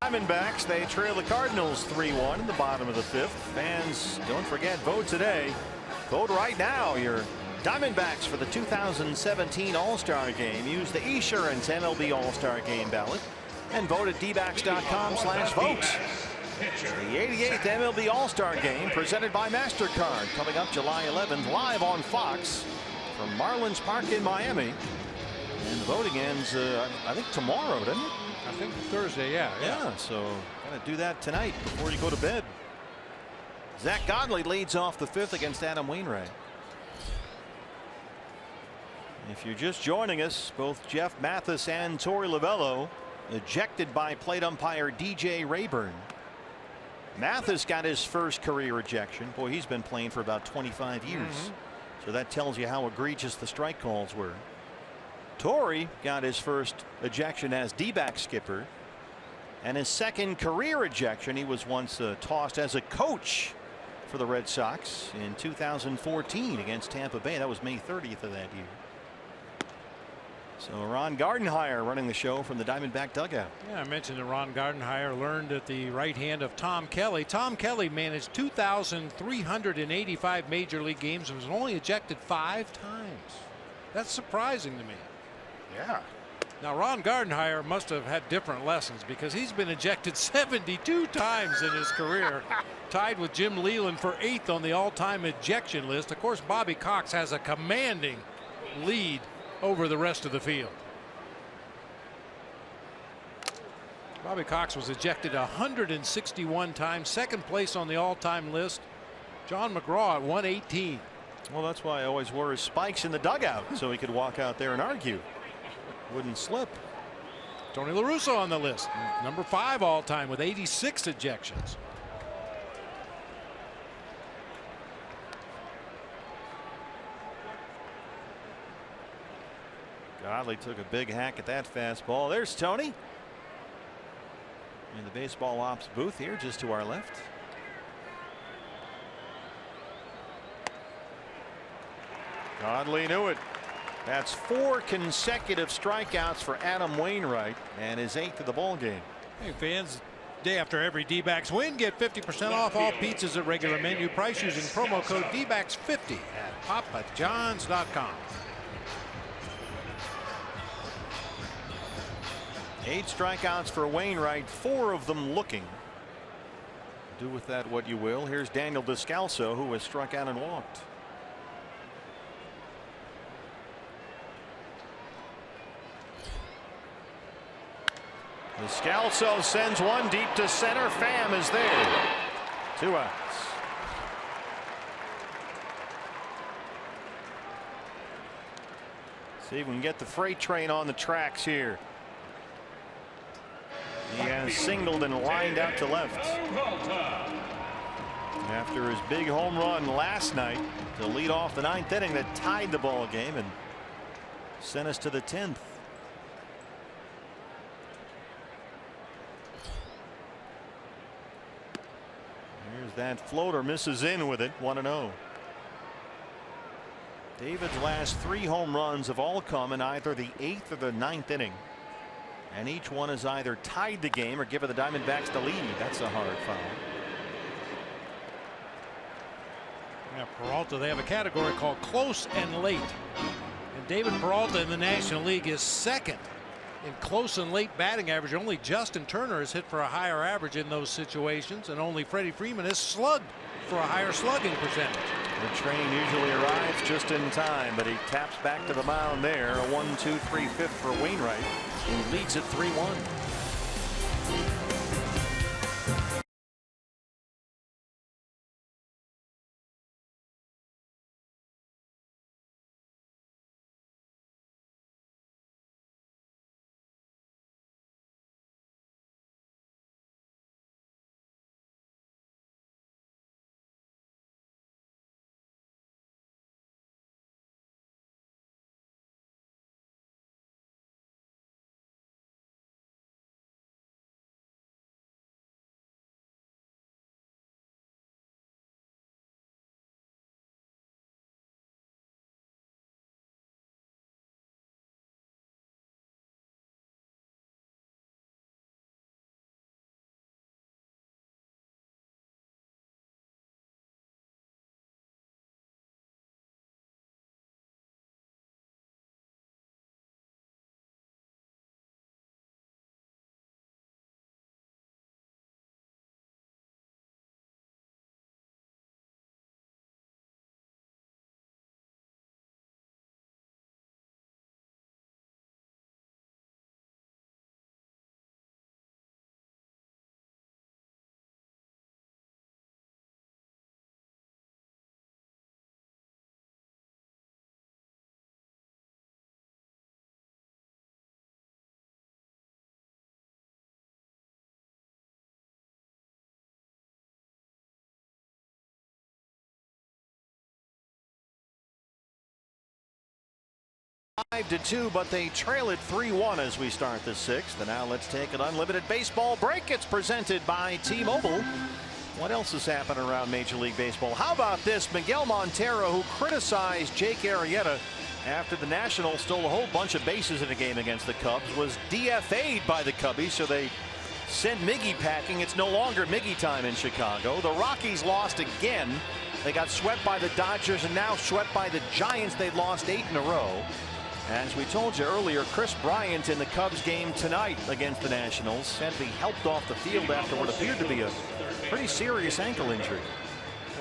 Diamondbacks, they trail the Cardinals 3-1 in the bottom of the 5th. Fans, don't forget, vote today. Vote right now. Your Diamondbacks for the 2017 All-Star Game. Use the Esurance MLB All-Star Game ballot and vote at dbacks.com/vote. The 88th MLB All-Star Game presented by MasterCard, coming up July 11th live on Fox from Marlins Park in Miami. And the voting ends, I think, tomorrow, doesn't it? I think Thursday, yeah. So gotta do that tonight before you go to bed. Zach Godley leads off the 5th against Adam Wainwright. If you're just joining us, both Jeff Mathis and Torey Lovullo ejected by plate umpire DJ Rayburn. Mathis got his first career ejection. Boy, he's been playing for about 25 years. So that tells you how egregious the strike calls were. Torey got his first ejection as D-back skipper, and his second career ejection. He was once tossed as a coach for the Red Sox in 2014 against Tampa Bay. That was May 30th of that year. So Ron Gardenhire running the show from the Diamondback dugout. Yeah, I mentioned that Ron Gardenhire learned at the right hand of Tom Kelly. Tom Kelly managed 2,385 major league games and was only ejected 5 times. That's surprising to me. Yeah. Now Ron Gardenhire must have had different lessons, because he's been ejected 72 times in his career, tied with Jim Leyland for 8th on the all-time ejection list. Of course, Bobby Cox has a commanding lead over the rest of the field. Bobby Cox was ejected 161 times, 2nd place on the all-time list. John McGraw at 118. Well, that's why I always wore his spikes in the dugout, so he could walk out there and argue. Wouldn't slip. Tony La Russa on the list, number 5 all-time with 86 ejections. Godley took a big hack at that fastball. There's Tony in the baseball ops booth here just to our left. Godley knew it. That's 4 consecutive strikeouts for Adam Wainwright, and his 8th of the ball game. Hey fans, day after every D-backs win, get 50% off all pizzas at regular menu price using promo code DBACKS50 at papajohns.com. 8 strikeouts for Wainwright, 4 of them looking. Do with that what you will. Here's Daniel Descalso, who has struck out and walked. Descalso sends one deep to center. Pham is there. 2 outs. See if we can get the freight train on the tracks here. He has singled and lined out to left after his big home run last night to lead off the 9th inning that tied the ball game and sent us to the 10th. Here's that floater, misses in with it. 1-0. David's last 3 home runs have all come in either the 8th or the 9th inning. And each one has either tied the game or given the Diamondbacks the lead. That's a hard foul. Yeah, Peralta, they have a category called close and late. And David Peralta in the National League is 2nd in close and late batting average. Only Justin Turner has hit for a higher average in those situations, and only Freddie Freeman has slugged for a higher slugging percentage. The train usually arrives just in time, but he taps back to the mound there. A 1-2-3-5 for Wainwright, who leads at 3-1. 5-2, but they trail it 3-1 as we start the sixth. And now let's take an unlimited baseball break. It's presented by T-Mobile. What else has happened around Major League Baseball? How about this? Miguel Montero, who criticized Jake Arrieta after the Nationals stole a whole bunch of bases in a game against the Cubs, was DFA'd by the Cubbies, so they sent Miggy packing. It's no longer Miggy time in Chicago. The Rockies lost again. They got swept by the Dodgers and now swept by the Giants. They've lost 8 in a row. As we told you earlier, Chris Bryant in the Cubs game tonight against the Nationals had to be helped off the field after what appeared to be a pretty serious ankle injury.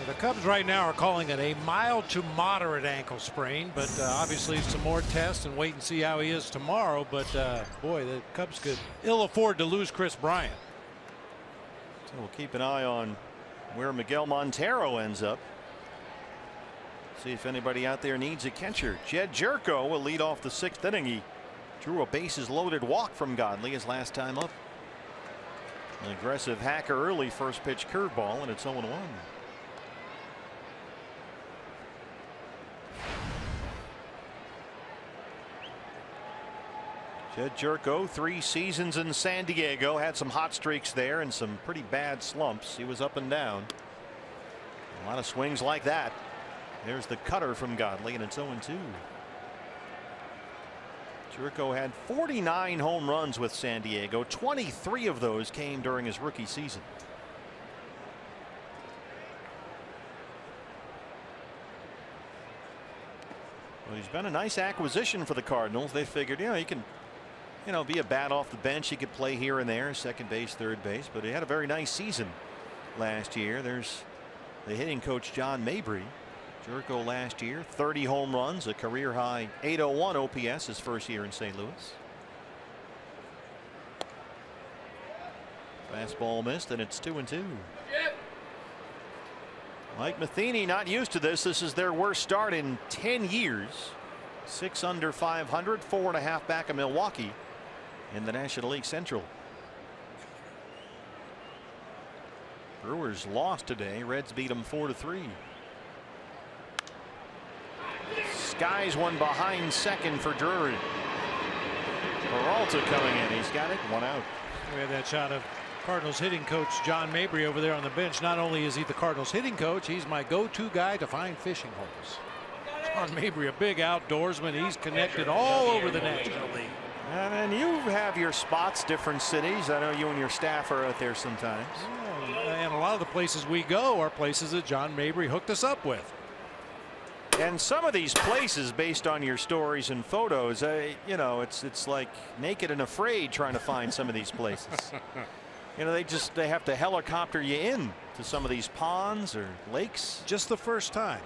The Cubs right now are calling it a mild to moderate ankle sprain, but obviously some more tests and wait and see how he is tomorrow. But boy, the Cubs could ill afford to lose Chris Bryant. So we'll keep an eye on where Miguel Montero ends up. See if anybody out there needs a catcher. Jed Jerko will lead off the 6th inning. He drew a bases loaded walk from Godley his last time up. An aggressive hacker early first pitch curveball, and it's 0-1. Jed Jerko, 3 seasons in San Diego, had some hot streaks there and some pretty bad slumps. He was up and down. A lot of swings like that. There's the cutter from Godley, and it's 0-2. Jerko had 49 home runs with San Diego. 23 of those came during his rookie season. Well, he's been a nice acquisition for the Cardinals. They figured, he can, be a bat off the bench. He could play here and there, second base, third base, but he had a very nice season last year. There's the hitting coach, John Mabry. Jerko last year, 30 home runs, a career high 801 OPS his first year in St. Louis. Fastball missed, and it's 2-2. Mike Matheny not used to this. This is their worst start in 10 years. 6 under 500, 4.5 back of Milwaukee in the National League Central. Brewers lost today. Reds beat them 4-3. Skies one behind second for Drury. Peralta coming in. He's got it. 1 out. We have that shot of Cardinals hitting coach John Mabry over there on the bench. Not only is he the Cardinals hitting coach, he's my go-to guy to find fishing holes. John Mabry, a big outdoorsman. He's connected all over the National League. And you have your spots, different cities. I know you and your staff are out there sometimes. And a lot of the places we go are places that John Mabry hooked us up with. And some of these places, based on your stories and photos, it's like Naked and Afraid trying to find some of these places. They have to helicopter you in to some of these ponds or lakes. Just the first time.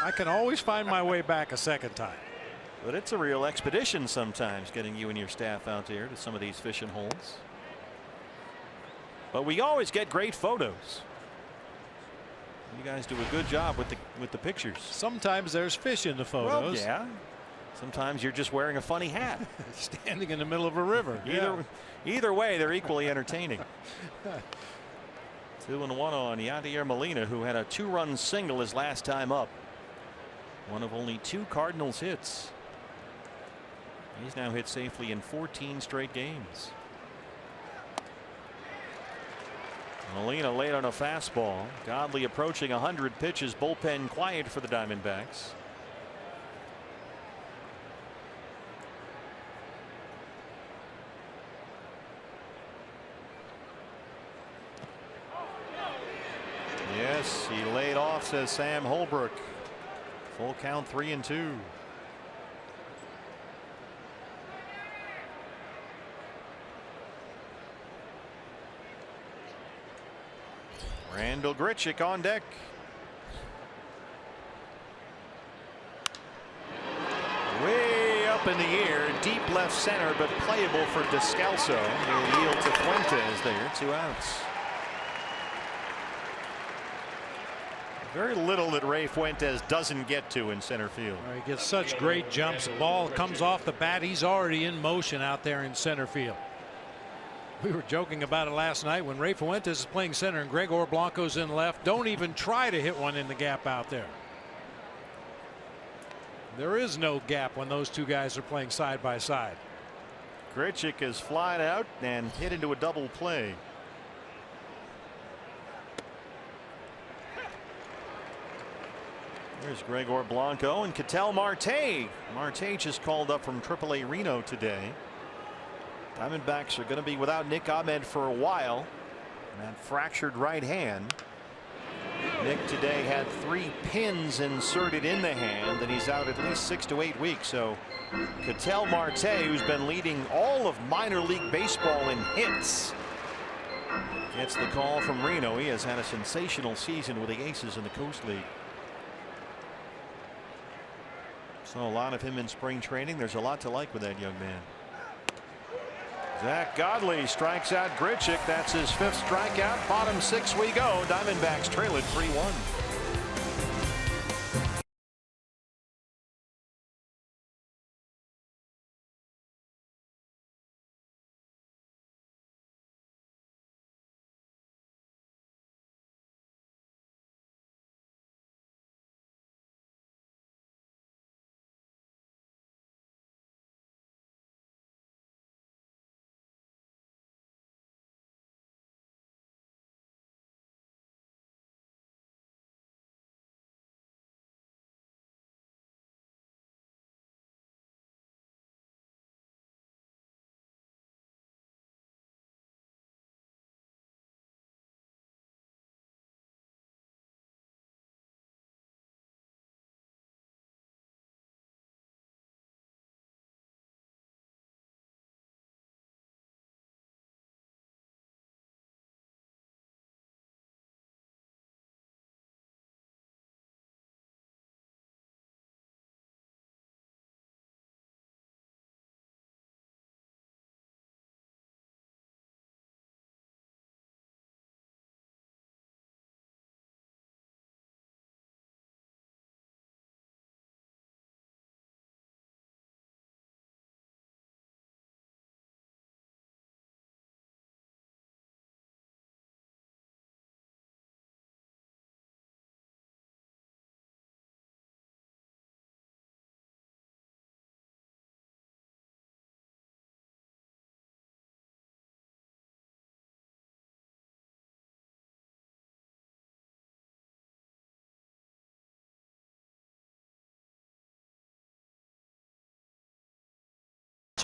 I can always find my way back a second time. But it's a real expedition sometimes getting you and your staff out there to some of these fishing holes. But we always get great photos. You guys do a good job with the pictures. Sometimes there's fish in the photos. Well, yeah. Sometimes you're just wearing a funny hat. Standing in the middle of a river. Either way, they're equally entertaining. 2-1 on Yadier Molina, who had a 2-run single his last time up. One of only 2 Cardinals hits. He's now hit safely in 14 straight games. Molina late on a fastball. Godley approaching 100 pitches. Bullpen quiet for the Diamondbacks. Yes, he laid off, says Sam Holbrook. Full count, 3-2. Randall Grichuk on deck. Way up in the air, deep left center, but playable for Descalso. He'll yield to Fuentes there. 2 outs. Very little that Ray Fuentes doesn't get to in center field. He gets such great jumps. Ball comes off the bat. He's already in motion out there in center field. We were joking about it last night when Ray Fuentes is playing center and Gregor Blanco's in left. Don't even try to hit one in the gap out there. There is no gap when those two guys are playing side by side. Grichuk is flying out and hit into a double play. There's Gregor Blanco and Ketel Marte. Marte just called up from AAA Reno today. Diamondbacks are going to be without Nick Ahmed for a while. And that fractured right hand. Nick today had 3 pins inserted in the hand, and he's out at least 6 to 8 weeks. So Ketel Marte, who's been leading all of minor league baseball in hits, gets the call from Reno. He has had a sensational season with the Aces in the Coast League. Saw a lot of him in spring training. There's a lot to like with that young man. Zach Godley strikes out Grichuk. That's his 5th strikeout. Bottom 6 we go. Diamondbacks trail it 3-1.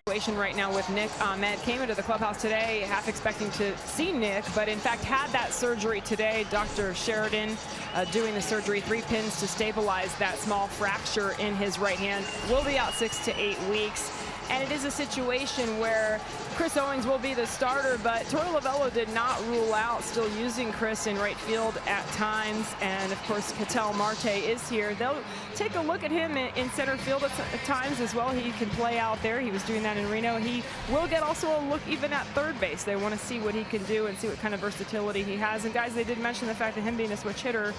Situation right now with Nick Ahmed. Came into the clubhouse today half expecting to see Nick, but in fact had that surgery today. Dr. Sheridan doing the surgery, 3 pins to stabilize that small fracture in his right hand. Will be out 6 to 8 weeks. And it is a situation where Chris Owings will be the starter, but Torey Lovullo did not rule out still using Chris in right field at times. And of course, Ketel Marte is here. They'll take a look at him in center field at times as well. He can play out there. He was doing that in Reno. He will get also a look even at third base. They want to see what he can do and see what kind of versatility he has. And guys, they did mention the fact that him being a switch hitter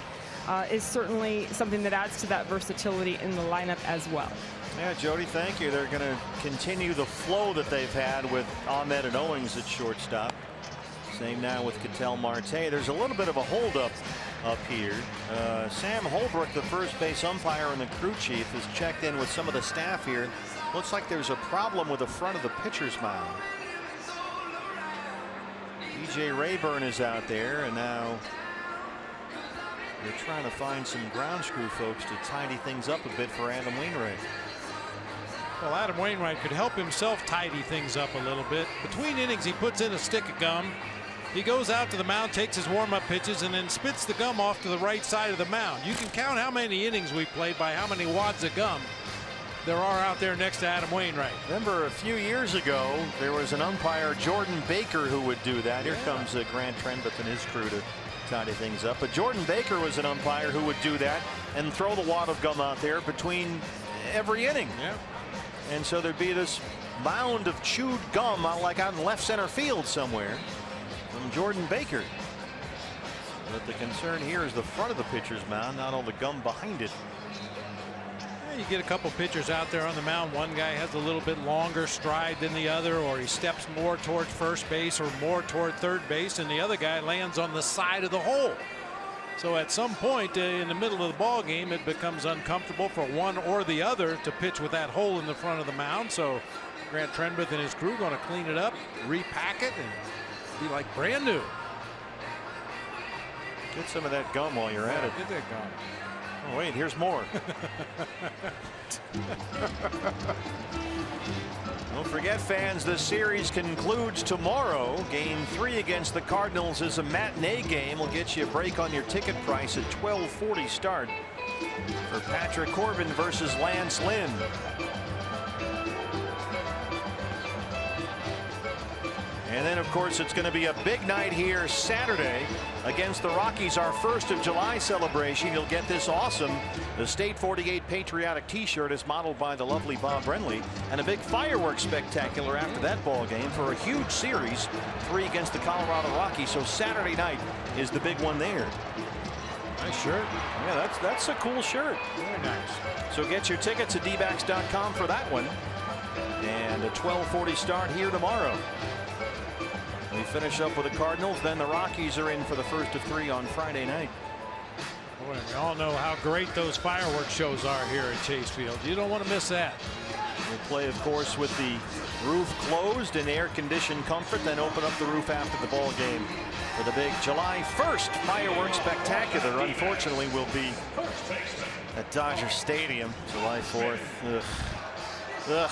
is certainly something that adds to that versatility in the lineup as well. Yeah, Jody, thank you. They're going to continue the flow that they've had with Ahmed and Owings at shortstop. Same now with Ketel Marte. There's a little bit of a holdup up here. Sam Holbrook, the first base umpire and the crew chief, has checked in with some of the staff here. Looks like there's a problem with the front of the pitcher's mound. DJ Rayburn is out there, and now they're trying to find some ground screw folks to tidy things up a bit for Adam Wainwright. Well, Adam Wainwright could help himself tidy things up a little bit. Between innings, he puts in a stick of gum. He goes out to the mound, takes his warm-up pitches, and then spits the gum off to the right side of the mound. You can count how many innings we played by how many wads of gum there are out there next to Adam Wainwright. Remember, a few years ago, there was an umpire, Jordan Baker, who would do that. Here comes Grant Trenbeth and his crew to tidy things up. But Jordan Baker was an umpire who would do that and throw the wad of gum out there between every inning. Yeah. And so there'd be this mound of chewed gum like out in left center field somewhere from Jordan Baker. But the concern here is the front of the pitcher's mound, not all the gum behind it. Yeah, you get a couple pitchers out there on the mound. One guy has a little bit longer stride than the other, or he steps more towards first base or more toward third base, and the other guy lands on the side of the hole. So at some point in the middle of the ball game, it becomes uncomfortable for one or the other to pitch with that hole in the front of the mound. So Grant Trenbeth and his crew going to clean it up, repack it, and be like brand new. Get some of that gum while you're at it. Get that gum. Oh, wait, here's more. Don't forget, fans, the series concludes tomorrow. Game 3 against the Cardinals is a matinee game. We'll get you a break on your ticket price at 12:40 start for Patrick Corbin versus Lance Lynn. And then, of course, it's going to be a big night here Saturday against the Rockies, our 1st of July celebration. You'll get this awesome. The State 48 Patriotic T-shirt is modeled by the lovely Bob Brenly, and a big fireworks spectacular after that ball game for a huge series, 3 against the Colorado Rockies. So Saturday night is the big one there. Nice shirt. Yeah, that's a cool shirt. Very nice. So get your tickets at dbacks.com for that one. And a 12:40 start here tomorrow. We finish up with the Cardinals, then the Rockies are in for the first of 3 on Friday night. Boy, we all know how great those fireworks shows are here at Chase Field. You don't want to miss that. We'll play, of course, with the roof closed in air-conditioned comfort, then open up the roof after the ball game for the big July 1st fireworks spectacular. Unfortunately, will be at Dodger Stadium July 4th. Ugh. Ugh.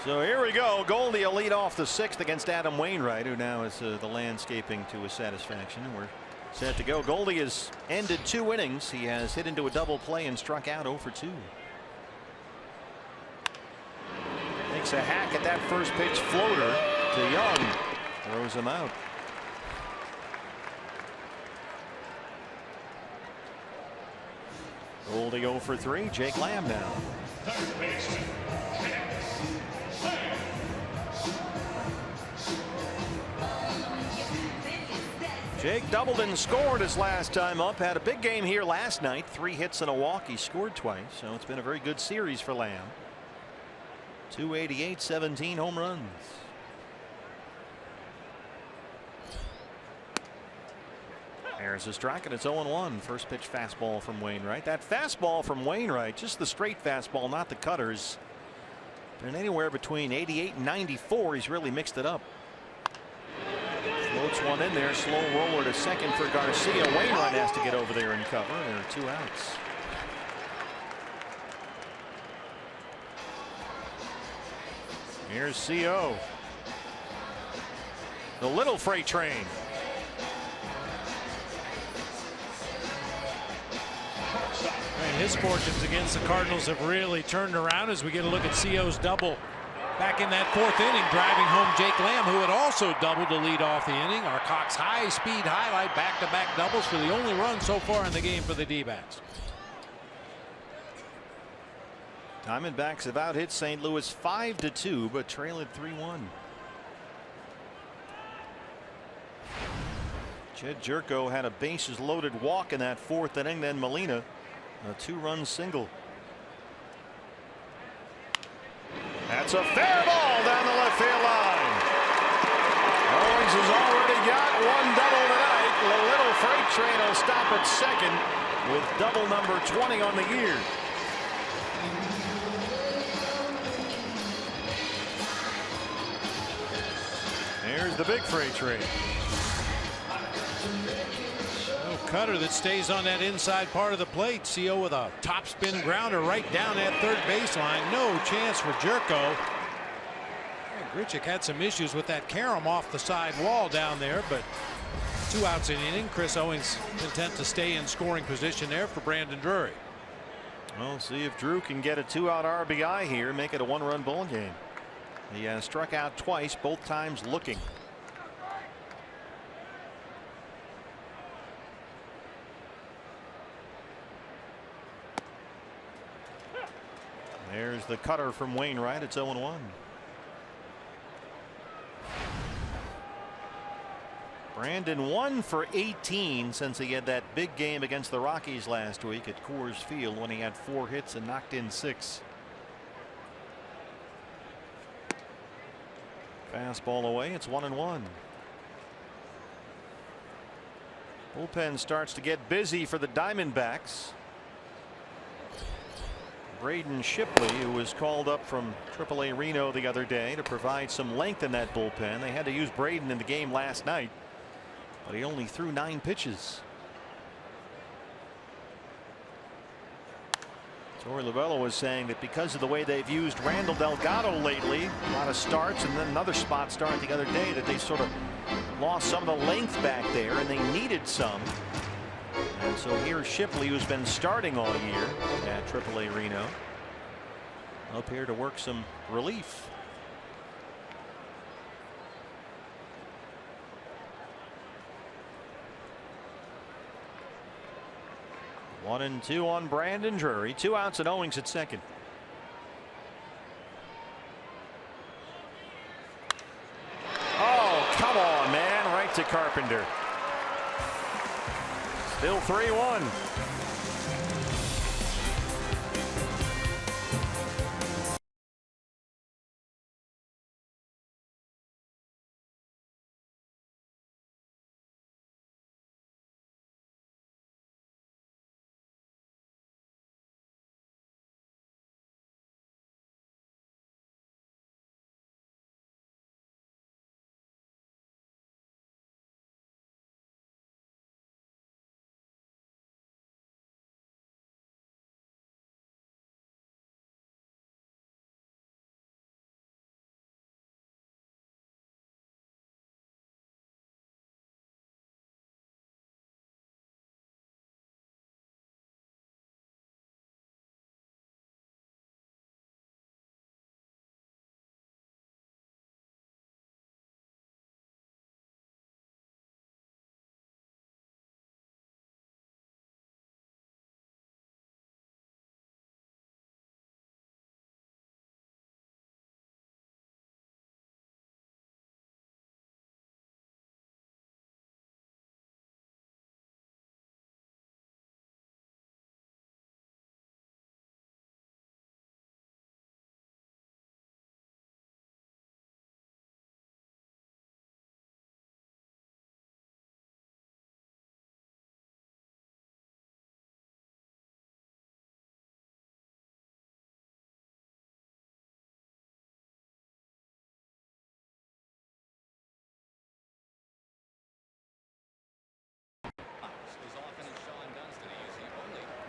So here we go. Goldie will lead off the 6th against Adam Wainwright, who now is the landscaping to his satisfaction. And we're set to go. Goldie has ended 2 innings. He has hit into a double play and struck out 0 for 2. Makes a hack at that first pitch floater to Young. Throws him out. Goldie 0 for 3. Jake Lamb now. Jake doubled and scored his last time up. Had a big game here last night. 3 hits and a walk. He scored twice. So it's been a very good series for Lamb. 288, 17 home runs. There's a strike, and it's 0-1. First pitch fastball from Wainwright. That fastball from Wainwright, just the straight fastball, not the cutters. And anywhere between 88 and 94, he's really mixed it up. Floats one in there. Slow roller to second for Garcia. Wainwright has to get over there and cover. There are 2 outs. Here's CO. The little freight train. And his fortunes against the Cardinals have really turned around as we get a look at CO's double back in that 4th inning, driving home Jake Lamb, who had also doubled to lead off the inning. Our Cox high-speed highlight, back-to-back doubles for the only run so far in the game for the D-backs. Diamondbacks have out-hit St. Louis 5-2, but trail it 3-1. Jed Jerko had a bases-loaded walk in that 4th inning. Then Molina, a 2-run single. That's a fair ball down the left field line. Owens has already got 1 double tonight. The little freight train will stop at second with double number 20 on the year. Here's the big freight train. Cutter that stays on that inside part of the plate. CO with a topspin grounder right down that 3rd baseline. No chance for Jerko. Grichuk had some issues with that carom off the side wall down there, but 2 outs in the inning. Chris Owings content to stay in scoring position there for Brandon Drury. We'll see if Drew can get a 2-out RBI here, make it a 1-run ball game. He has struck out twice, both times looking. There's the cutter from Wainwright. It's 0-1. Brandon 1 for 18 since he had that big game against the Rockies last week at Coors Field when he had 4 hits and knocked in 6. Fastball away. It's 1-1. Bullpen starts to get busy for the Diamondbacks. Braden Shipley, who was called up from AAA Reno the other day to provide some length in that bullpen. They had to use Braden in the game last night, but he only threw 9 pitches. Torey Lovullo was saying that because of the way they've used Randall Delgado lately, a lot of starts and then another spot start the other day, that they sort of lost some of the length back there and they needed some. And so here's Shipley, who's been starting all year at AAA Reno, up here to work some relief. One and two on Brandon Drury. 2 outs and Owings at second. Oh, come on, man. Right to Carpenter. Still 3-1.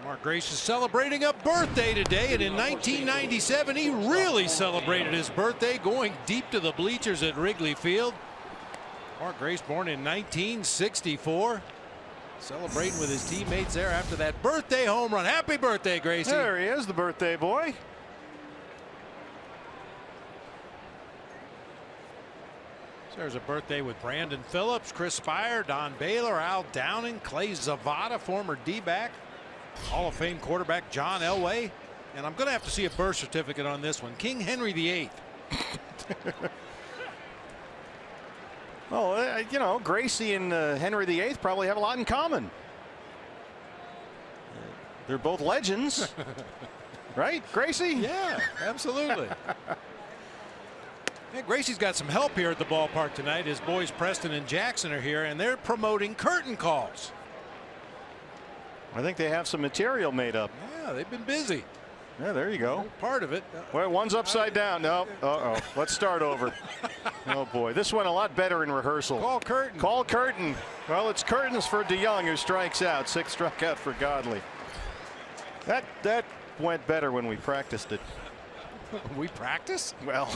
Mark Grace is celebrating a birthday today, and in 1997 he really celebrated his birthday, going deep to the bleachers at Wrigley Field. Mark Grace, born in 1964, celebrating with his teammates there after that birthday home run. Happy birthday, Gracie. There he is, the birthday boy. So there's a birthday with Brandon Phillips, Chris Spire, Don Baylor, Al Downing, Clay Zavada, former D-back, Hall of Fame quarterback John Elway. And I'm going to have to see a birth certificate on this one. King Henry VIII. Well, you know, Gracie and Henry VIII probably have a lot in common. They're both legends. Right, Gracie? Yeah, absolutely. Yeah, Gracie's got some help here at the ballpark tonight. His boys Preston and Jackson are here, and they're promoting curtain calls. I think they have some material made up. Yeah, they've been busy. Yeah, there you go. Part of it. Well, one's upside down. No. Uh-oh. Let's start over. Oh, boy. This went a lot better in rehearsal. Call curtain. Call curtain. Well, it's curtains for DeYoung, who strikes out. 6 struck out for Godley. That went better when we practiced it. We practice? Well,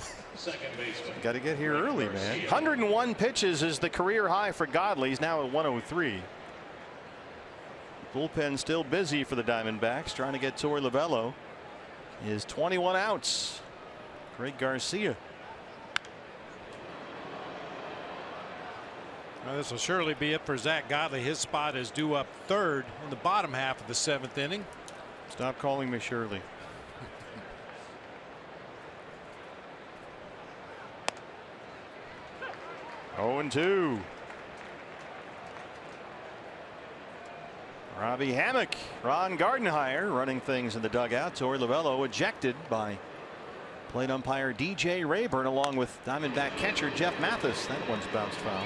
got to get here early, man. 101 pitches is the career high for Godley. He's now at 103. Bullpen still busy for the Diamondbacks, trying to get Torey Lovullo. Is 21 outs. Greg Garcia. Well, this will surely be it for Zach Godley. His spot is due up third in the bottom half of the 7th inning. Stop calling me Shirley. Oh, 0-2. Robbie Hammock, Ron Gardenhire running things in the dugout. Torey Lovullo ejected by plate umpire DJ Rayburn along with Diamondback catcher Jeff Mathis. That one's bounced foul.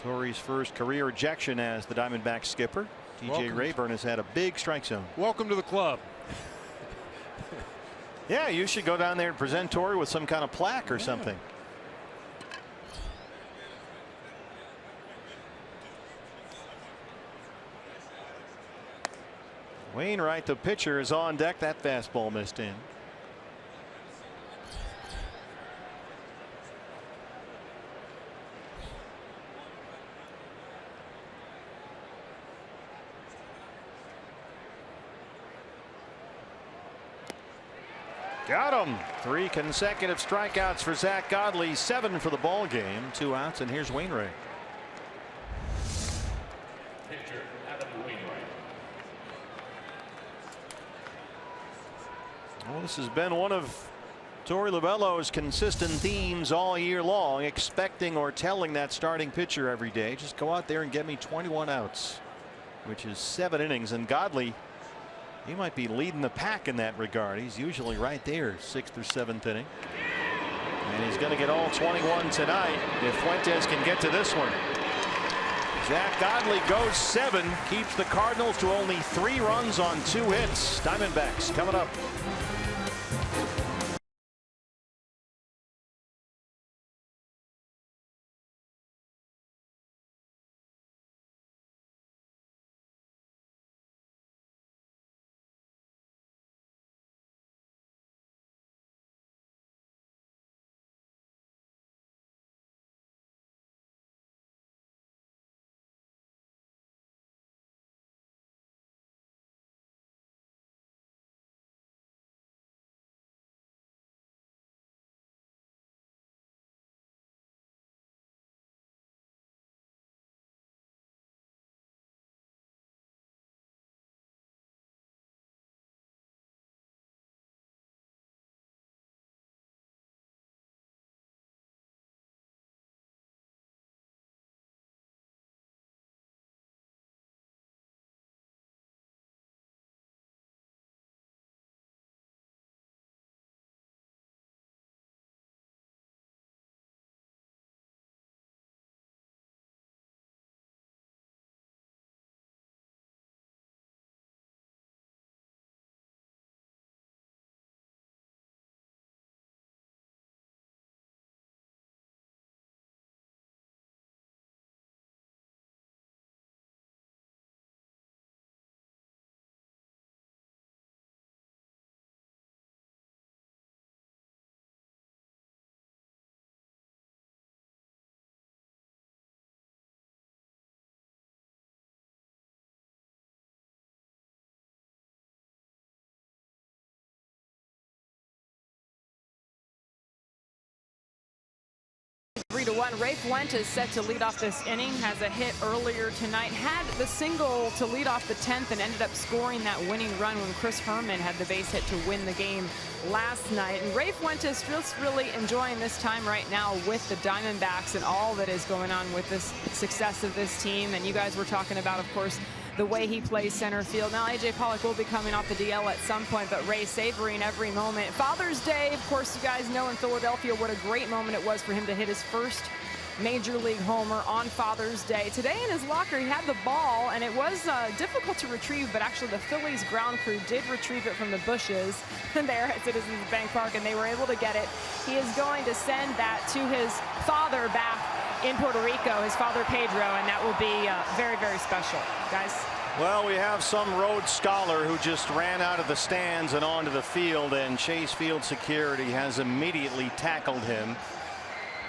Torrey's first career ejection as the Diamondbacks skipper. TJ Rayburn has had a big strike zone. Welcome to the club. Yeah, you should go down there and present Torrey with some kind of plaque or something. Wainwright, the pitcher, is on deck. That fastball missed in. Got him. 3 consecutive strikeouts for Zach Godley. 7 for the ball game. 2 outs, and here's Wainwright. Well, this has been one of Torey Lovullo's consistent themes all year long, expecting or telling that starting pitcher every day, just go out there and get me 21 outs, which is 7 innings. And Godley, he might be leading the pack in that regard. He's usually right there, 6th or 7th inning. And he's going to get all 21 tonight if Fuentes can get to this one. Zach Godley goes 7, keeps the Cardinals to only 3 runs on 2 hits. Diamondbacks coming up. To 1. Ray Fuentes set to lead off this inning, has a hit earlier tonight, had the single to lead off the 10th, and ended up scoring that winning run when Chris Herman had the base hit to win the game last night. And Ray Fuentes just really enjoying this time right now with the Diamondbacks and all that is going on with this success of this team. And you guys were talking about, of course, the way he plays center field. Now, A.J. Pollock will be coming off the DL at some point, but Ray savoring every moment. Father's Day, of course, you guys know in Philadelphia what a great moment it was for him to hit his first Major League homer on Father's Day. Today in his locker, he had the ball, and it was difficult to retrieve, but actually the Phillies ground crew did retrieve it from the bushes there at Citizens Bank Park, and they were able to get it. He is going to send that to his father back in Puerto Rico, his father Pedro, and that will be very, very special, guys. Well, we have some Rhodes Scholar who just ran out of the stands and onto the field, and Chase Field security has immediately tackled him,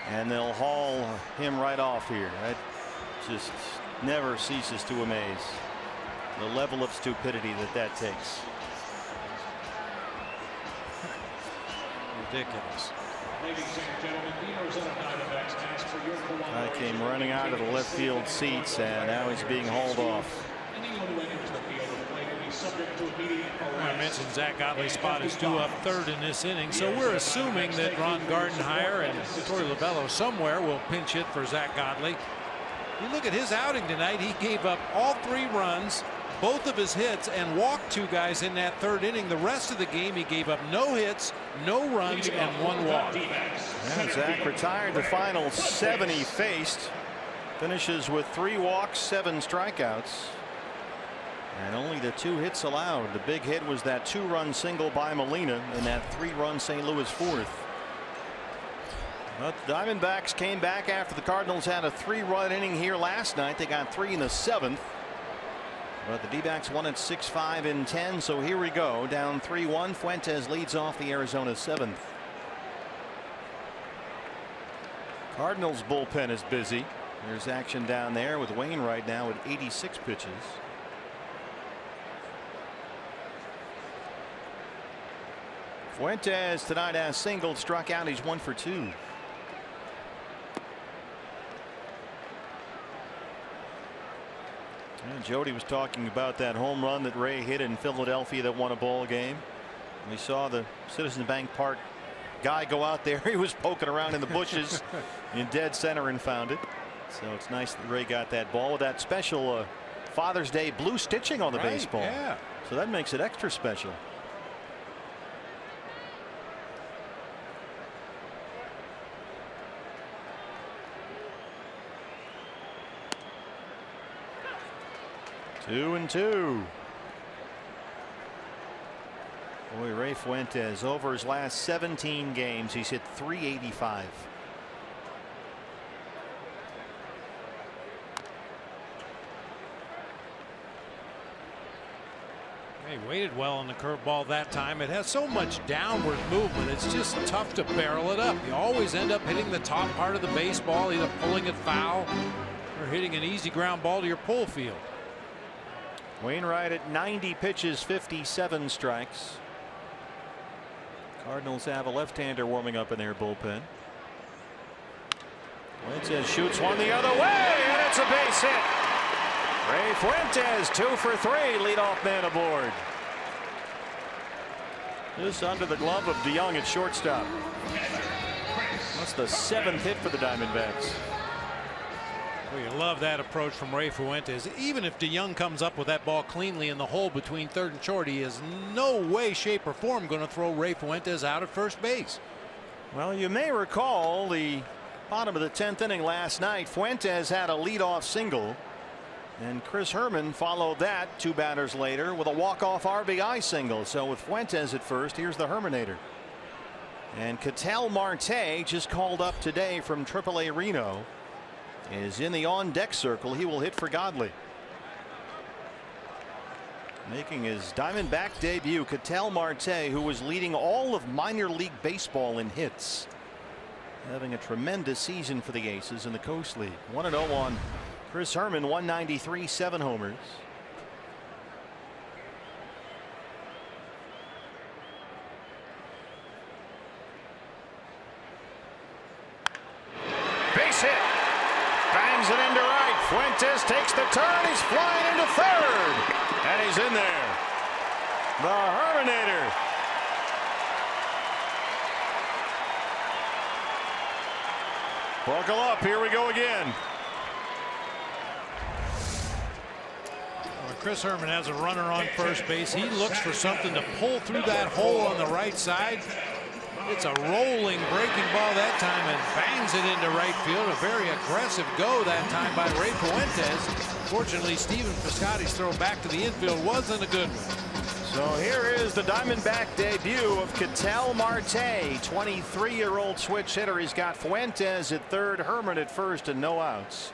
and they'll haul him right off here. That just never ceases to amaze, the level of stupidity that takes. Ridiculous. Ladies and gentlemen, the Arizona Diamondbacks ask for your I came running out of the left field seats, and now he's being hauled off. Anyone who enters the field of play will be subject to immediate arrest. I mentioned Zach Godley's spot is due up 3rd in this inning, so we're assuming that Ron Gardenhire and Torey Lovullo somewhere will pinch hit for Zach Godley. You look at his outing tonight, he gave up all 3 runs, both of his hits, and walked 2 guys in that 3rd inning. The rest of the game, he gave up no hits, no runs, and 1 walk. Yeah, Zach retired the final 7 he faced. Finishes with 3 walks, 7 strikeouts, and only the 2 hits allowed. The big hit was that 2-run single by Molina and that 3-run St. Louis 4th. But the Diamondbacks came back after the Cardinals had a 3-run inning here last night. They got 3 in the 7th. But the D-backs won it 6-5 in 10. So here we go, down 3-1. Fuentes leads off the Arizona 7th. Cardinals bullpen is busy. There's action down there with Wainwright now at 86 pitches. Fuentes tonight has singled, struck out. He's 1 for 2. And Jody was talking about that home run that Ray hit in Philadelphia that won a ball game. We saw the Citizens Bank Park guy go out there. He was poking around in the bushes in dead center and found it. So it's nice that Ray got that ball with that special Father's Day blue stitching on the baseball. Yeah. So that makes it extra special. 2-2. Boy, Ray Fuentes, over his last 17 games, he's hit .385. He waited well on the curveball that time. It has so much downward movement. It's just tough to barrel it up. You always end up hitting the top part of the baseball, either pulling it foul or hitting an easy ground ball to your pull field. Wainwright at 90 pitches, 57 strikes. Cardinals have a left-hander warming up in their bullpen. Fuentes shoots one the other way, and it's a base hit. Ray Fuentes 2 for 3, leadoff man aboard. This under the glove of DeYoung at shortstop. That's the 7th hit for the Diamondbacks. Well, you love that approach from Ray Fuentes. Even if DeYoung comes up with that ball cleanly in the hole between third and short, he is no way, shape, or form going to throw Ray Fuentes out at first base. Well, you may recall the bottom of the 10th inning last night. Fuentes had a leadoff single, and Chris Herman followed that 2 batters later with a walk-off RBI single. So with Fuentes at first, here's the Herminator. And Ketel Marte, just called up today from AAA Reno, is in the on-deck circle. He will hit for Godley. Making his Diamondback debut, Ketel Marte, who was leading all of minor league baseball in hits, having a tremendous season for the Aces in the Coast League. 1-0 on Chris Herman, 193, 7 homers. Base hit. Bangs it into right. Fuentes takes the turn. He's flying into third. And he's in there. The Herminator. Buckle up. Here we go again. When Chris Herman has a runner on first base, he looks for something to pull through that hole on the right side. It's a rolling breaking ball that time and bangs it into right field. A very aggressive go that time by Ray Fuentes. Fortunately, Stephen Piscotty's throw back to the infield wasn't a good one. So here is the Diamondback debut of Ketel Marte, 23-year-old switch hitter. He's got Fuentes at third, Herman at first, and no outs.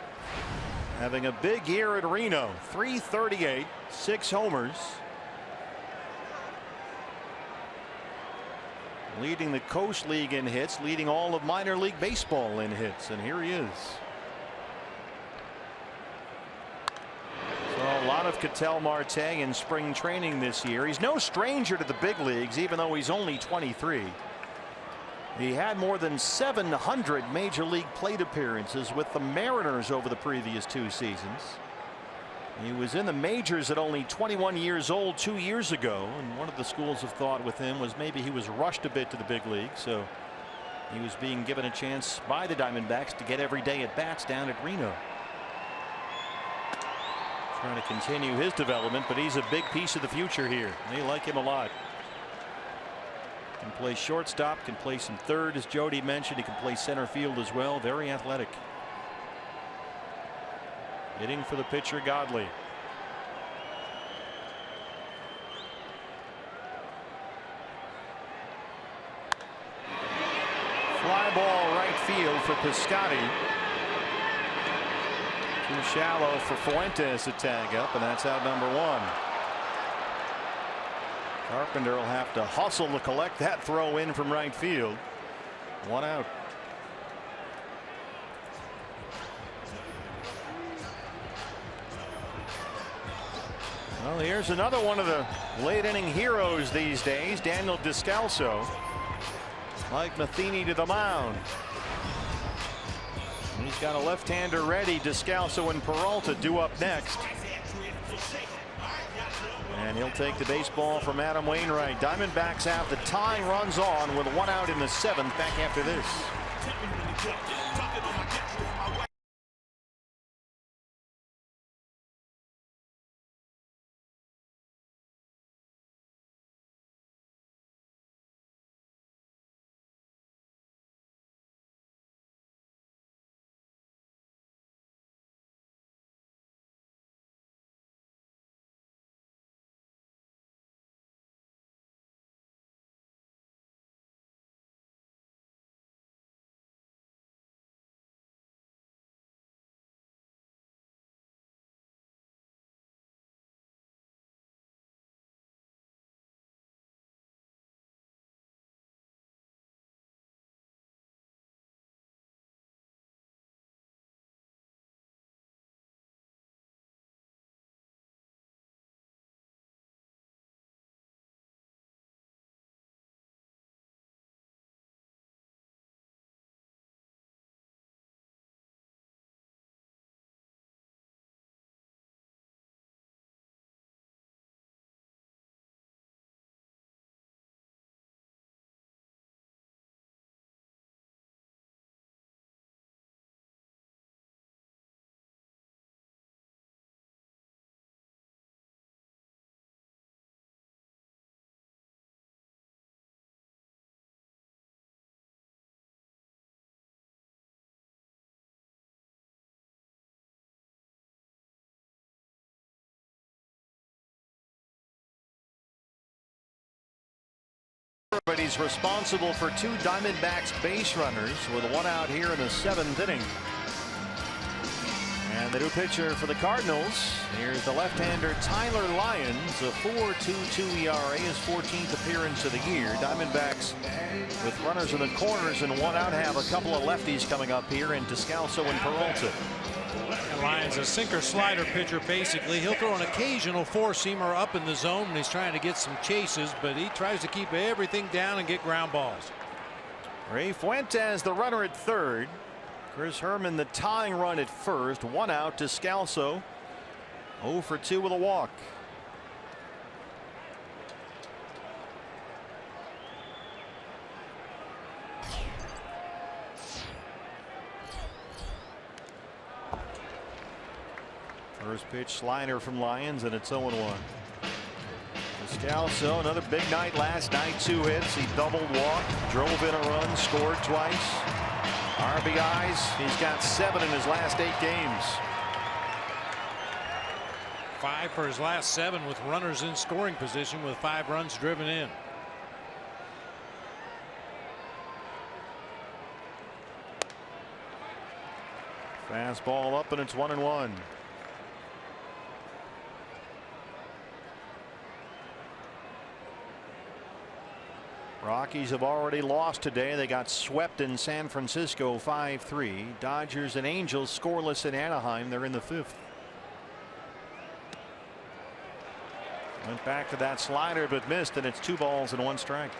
Having a big year at Reno, .338, 6 homers. Leading the Coast League in hits, leading all of minor league baseball in hits, and here he is. So a lot of Ketel Marte in spring training this year. He's no stranger to the big leagues, even though he's only 23. He had more than 700 major league plate appearances with the Mariners over the previous 2 seasons. He was in the majors at only 21 years old 2 years ago, and one of the schools of thought with him was maybe he was rushed a bit to the big league, so he was being given a chance by the Diamondbacks to get every day at bats down at Reno. Trying to continue his development, but he's a big piece of the future here. They like him a lot. Can play shortstop, can play some third, as Jody mentioned. He can play center field as well. Very athletic. Hitting for the pitcher, Godley. Fly ball right field for Piscotty. Too shallow for Fuentes to tag up, and that's out number one. Carpenter will have to hustle to collect that throw in from right field. One out. Well, here's another one of the late inning heroes these days, Daniel Descalso. Mike Matheny to the mound. He's got a left-hander ready. Descalso and Peralta due up next. And he'll take the baseball from Adam Wainwright. Diamondbacks have the tying runs on with one out in the seventh. Back after this. But he's responsible for two Diamondbacks base runners with one out here in the seventh inning. And the new pitcher for the Cardinals, here's the left-hander Tyler Lyons, a 4.22 ERA, his 14th appearance of the year. Diamondbacks with runners in the corners and one out have a couple of lefties coming up here in Descalso and Peralta. And Lyons, a sinker slider pitcher, basically. He'll throw an occasional four-seamer up in the zone when he's trying to get some chases, but he tries to keep everything down and get ground balls. Ray Fuentes, the runner at third. Chris Herman, the tying run at first. One out. Descalso 0 for 2 with a walk. First pitch slider from Lyons, and it's 0-1. Descalso, another big night last night. 2 hits. He doubled, walked, drove in a run, scored twice. RBIs. He's got 7 in his last 8 games. 5 for his last 7 with runners in scoring position with 5 runs driven in. Fastball up, and it's 1-1. Rockies have already lost today. They got swept in San Francisco 5-3. Dodgers and Angels scoreless in Anaheim. They're in the 5th. Went back to that slider but missed, and it's 2 balls and 1 strike.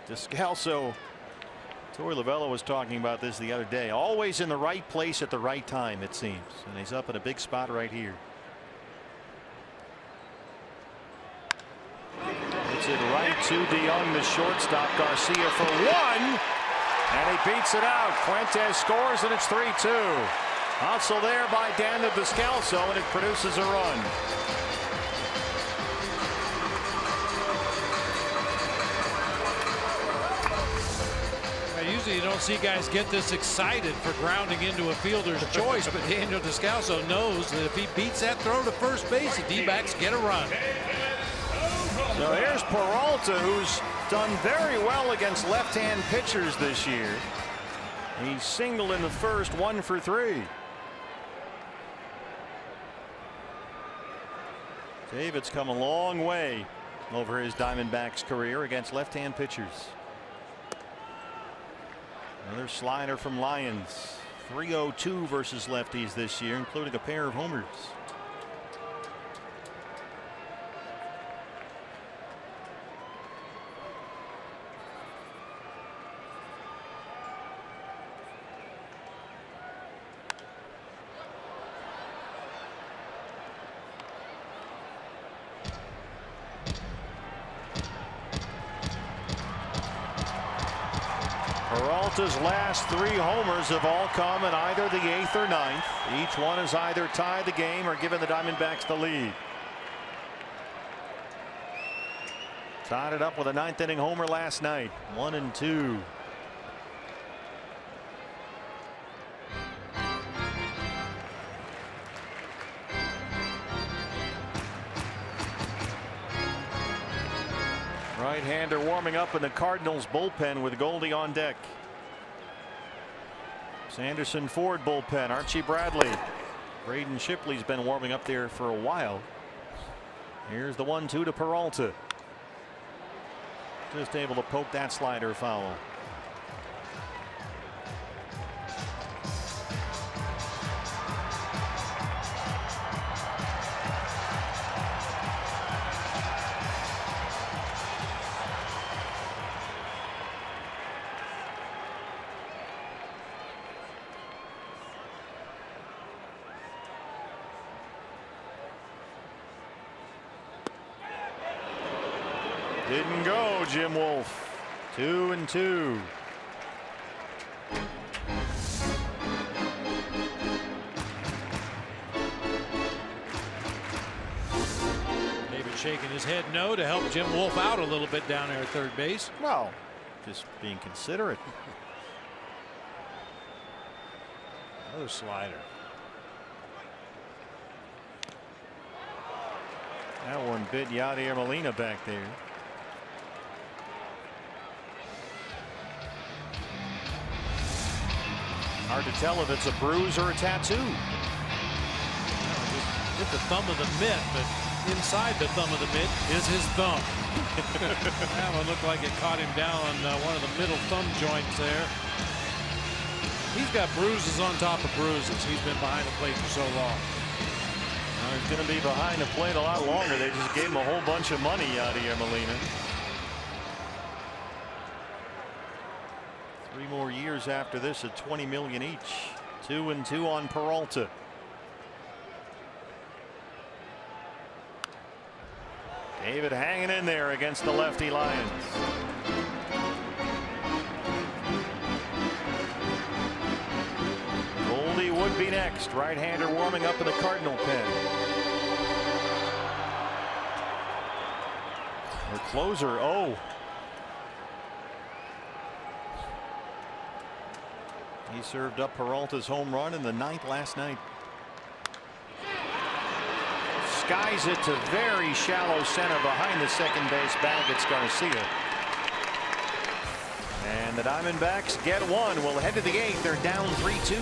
Descalso, Torey Lovullo was talking about this the other day. Always in the right place at the right time, it seems, and he's up in a big spot right here. It's it right to DeYoung, the shortstop. Garcia for 1, and he beats it out. Fuentes scores, and it's 3-2. Hustle there by Daniel Descalso, and it produces a run. Usually you don't see guys get this excited for grounding into a fielder's choice, but Daniel Descalso knows that if he beats that throw to first base, the D-backs get a run. So here's Peralta, who's done very well against left-hand pitchers this year. He singled in the first, 1 for 3. David's come a long way over his Diamondbacks career against left-hand pitchers. Another slider from Lyons. 302 versus lefties this year, including a pair of homers. Peralta's last 3 homers have all come in either the 8th or 9th. Each one has either tied the game or given the Diamondbacks the lead. Tied it up with a 9th inning homer last night. 1-2. Right-hander warming up in the Cardinals bullpen with Goldie on deck. Sanderson Ford bullpen. Archie Bradley. Braden Shipley's been warming up there for a while. Here's the 1-2 to Peralta. Just able to poke that slider foul. Didn't go, Jim Wolf. 2-2. David shaking his head no to help Jim Wolf out a little bit down there at third base. Well, just being considerate. Another slider. That one bit Yadier Molina back there. Hard to tell if it's a bruise or a tattoo. Just hit the thumb of the mitt, but inside the thumb of the mitt is his thumb. That one looked like it caught him down on one of the middle thumb joints there. He's got bruises on top of bruises. He's been behind the plate for so long. He's going to be behind the plate a lot longer. They just gave him a whole bunch of money, Yadier Molina. 3 more years after this at $20 million each. 2-2 on Peralta. David hanging in there against the lefty Lions. Goldie would be next. Right-hander warming up in the Cardinal pen. Their closer, oh. He served up Peralta's home run in the 9th last night. Skies it to very shallow center behind the second base bag. It's Garcia. And the Diamondbacks get one. We'll head to the 8th. They're down 3-2.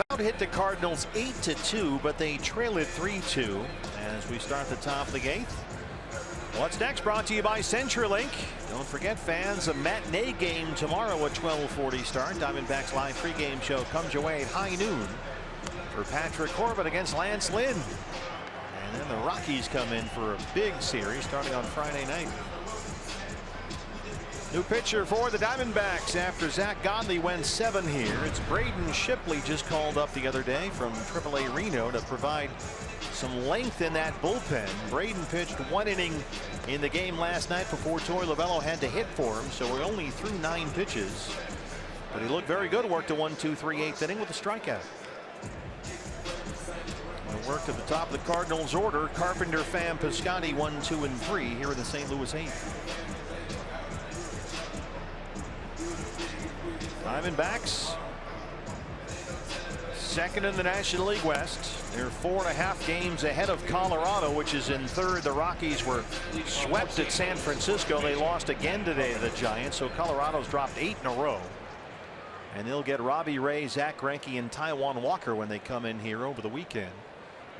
About hit the Cardinals 8-2, but they trail it 3-2 as we start the top of the 8th. What's next? Brought to you by CenturyLink. Don't forget, fans, a matinee game tomorrow at 12:40 start. Diamondbacks live pregame show comes your way at high noon for Patrick Corbin against Lance Lynn. And then the Rockies come in for a big series starting on Friday night. New pitcher for the Diamondbacks after Zach Godley went 7 here. It's Braden Shipley, just called up the other day from AAA Reno to provide some length in that bullpen. Braden pitched 1 inning in the game last night before Torey Lovullo had to hit for him, so we only threw 9 pitches. But he looked very good. Worked a 1-2-3 8th inning with a strikeout. And worked at the top of the Cardinals order. Carpenter, Pham, Piscotty 1, 2, and 3 here in the St. Louis 8th. Diamondbacks second in the National League West. They're 4.5 games ahead of Colorado, which is in 3rd. The Rockies were swept at San Francisco. They lost again today to the Giants, so Colorado's dropped 8 in a row. And they'll get Robbie Ray, Zach Greinke, and Taijuan Walker when they come in here over the weekend.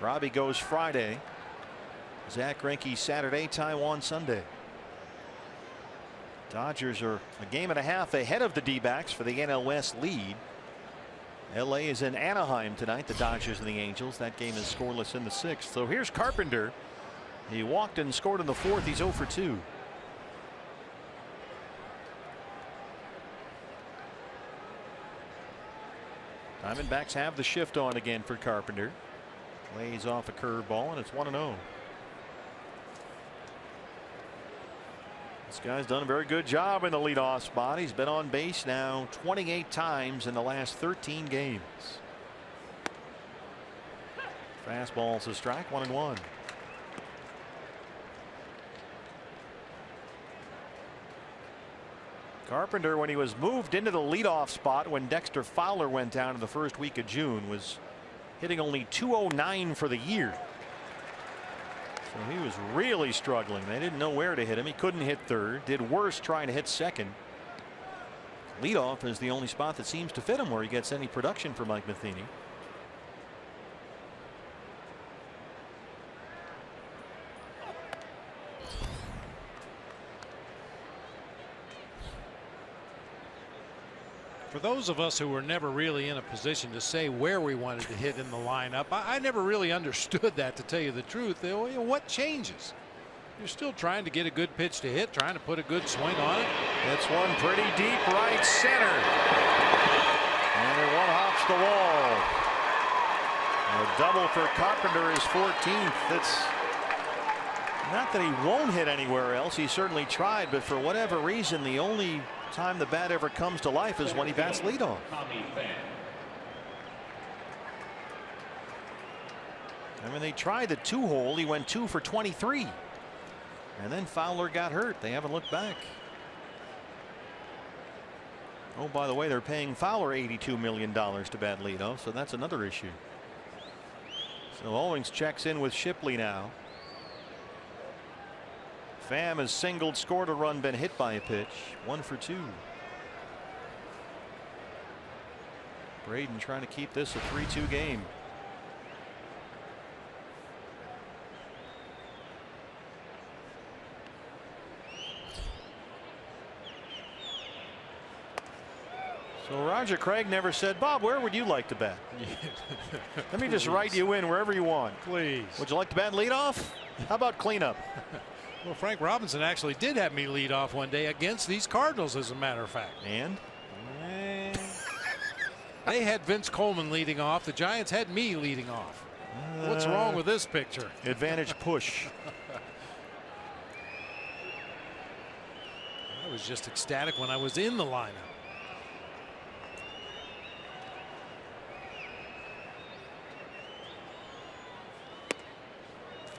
Robbie goes Friday, Zach Greinke Saturday, Taijuan Sunday. Dodgers are a game and a half ahead of the D-backs for the NL West lead. LA is in Anaheim tonight, the Dodgers and the Angels. That game is scoreless in the 6th. So here's Carpenter. He walked and scored in the 4th. He's 0 for 2. Diamondbacks have the shift on again for Carpenter. Lays off a curveball, and it's 1-0. This guy's done a very good job in the leadoff spot. He's been on base now 28 times in the last 13 games. Fastball's a strike, 1-1. Carpenter, when he was moved into the leadoff spot when Dexter Fowler went down in the first week of June, was hitting only .209 for the year. So he was really struggling. They didn't know where to hit him. He couldn't hit 3rd. Did worse trying to hit 2nd. Leadoff is the only spot that seems to fit him where he gets any production for Mike Matheny. For those of us who were never really in a position to say where we wanted to hit in the lineup, I never really understood that, to tell you the truth. What changes? You're still trying to get a good pitch to hit, trying to put a good swing on it. It's one pretty deep right center. And it one-hops the wall. A double for Carpenter is 14th. It's not that he won't hit anywhere else. He certainly tried, but for whatever reason, the only time the bat ever comes to life is when he bats leadoff. I mean, they tried the 2-hole. He went 2 for 23. And then Fowler got hurt. They haven't looked back. Oh, by the way, they're paying Fowler $82 million to bat leadoff, so that's another issue. So Owings checks in with Shipley now. Pham has singled, scored a run, been hit by a pitch. 1 for 2. Braden trying to keep this a 3-2 game. So Roger Craig never said, Bob, where would you like to bat? Let me just write you in wherever you want. Please. Would you like to bat leadoff? How about cleanup? Well, Frank Robinson actually did have me lead off one day against these Cardinals, as a matter of fact. And? They had Vince Coleman leading off. The Giants had me leading off. What's wrong with this picture? Advantage push. I was just ecstatic when I was in the lineup.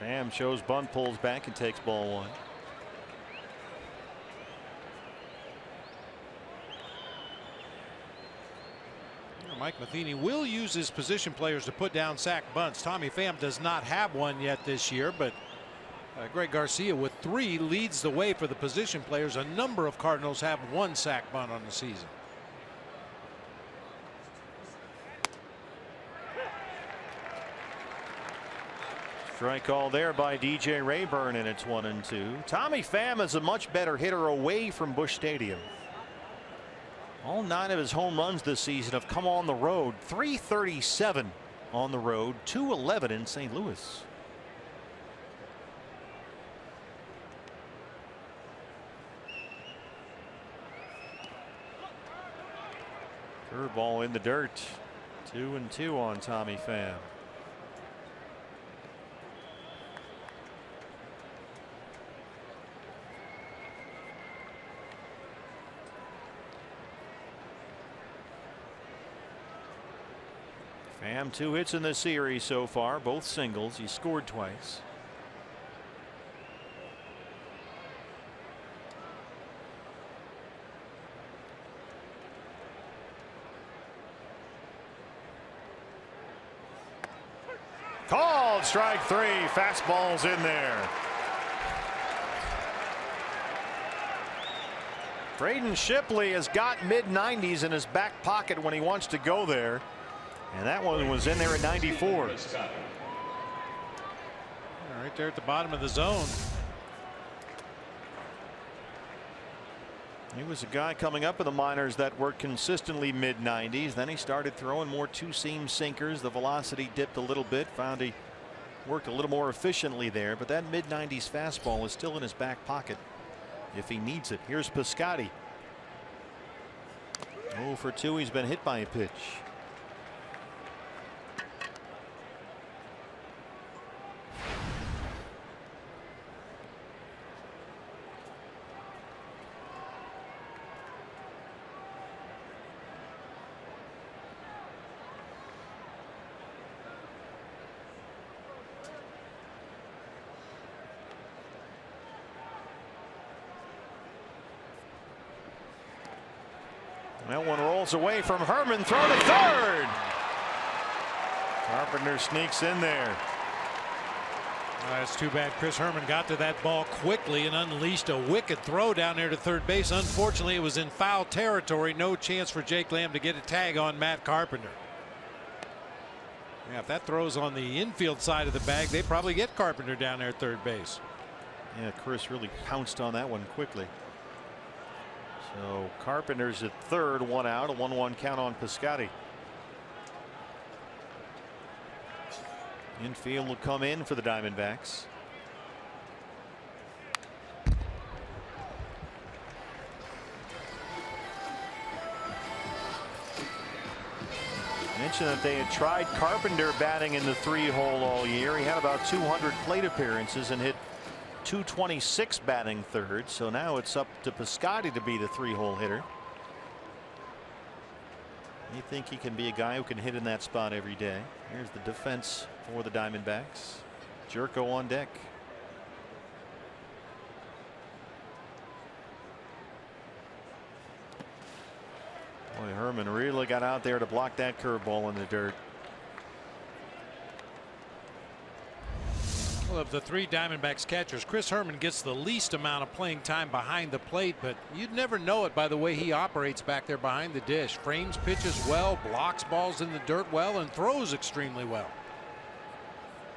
Pham shows bunt, pulls back, and takes ball 1. Mike Matheny will use his position players to put down sac bunts. Tommy Pham does not have one yet this year, but Greg Garcia with 3 leads the way for the position players. A number of Cardinals have 1 sac bunt on the season. Strike call there by DJ Rayburn, and it's 1-2. Tommy Pham is a much better hitter away from Busch Stadium. All 9 of his home runs this season have come on the road. 337 on the road, 211 in St. Louis. Curveball in the dirt. 2-2 on Tommy Pham. Pham 2 hits in the series so far, both singles. He scored twice. Called strike 3. Fastball's in there. Braden Shipley has got mid-90s in his back pocket when he wants to go there. And that one was in there at 94. Right there at the bottom of the zone. He was a guy coming up in the minors that were consistently mid-90s. Then he started throwing more two-seam sinkers. The velocity dipped a little bit. Found he worked a little more efficiently there. But that mid-90s fastball is still in his back pocket if he needs it. Here's Piscotty. 0 for 2. He's been hit by a pitch. That one rolls away from Herman. Throw to third. Carpenter sneaks in there. That's too bad. Chris Herman got to that ball quickly and unleashed a wicked throw down there to third base. Unfortunately, it was in foul territory. No chance for Jake Lamb to get a tag on Matt Carpenter. Yeah, if that throws on the infield side of the bag, they probably get Carpenter down there at third base. Yeah, Chris really pounced on that one quickly. So Carpenter's at third, 1 out, a 1-1 count on Piscotty. Infield will come in for the Diamondbacks. Mentioned that they had tried Carpenter batting in the 3-hole all year. He had about 200 plate appearances and hit .226 batting third. So now it's up to Piscotty to be the 3-hole hitter. You think he can be a guy who can hit in that spot every day. Here's the defense for the Diamondbacks. Jerko on deck. Boy, Herman really got out there to block that curveball in the dirt. Well, of the 3 Diamondbacks catchers, Chris Herman gets the least amount of playing time behind the plate, but you'd never know it by the way he operates back there behind the dish. Frames pitches well, blocks balls in the dirt well, and throws extremely well.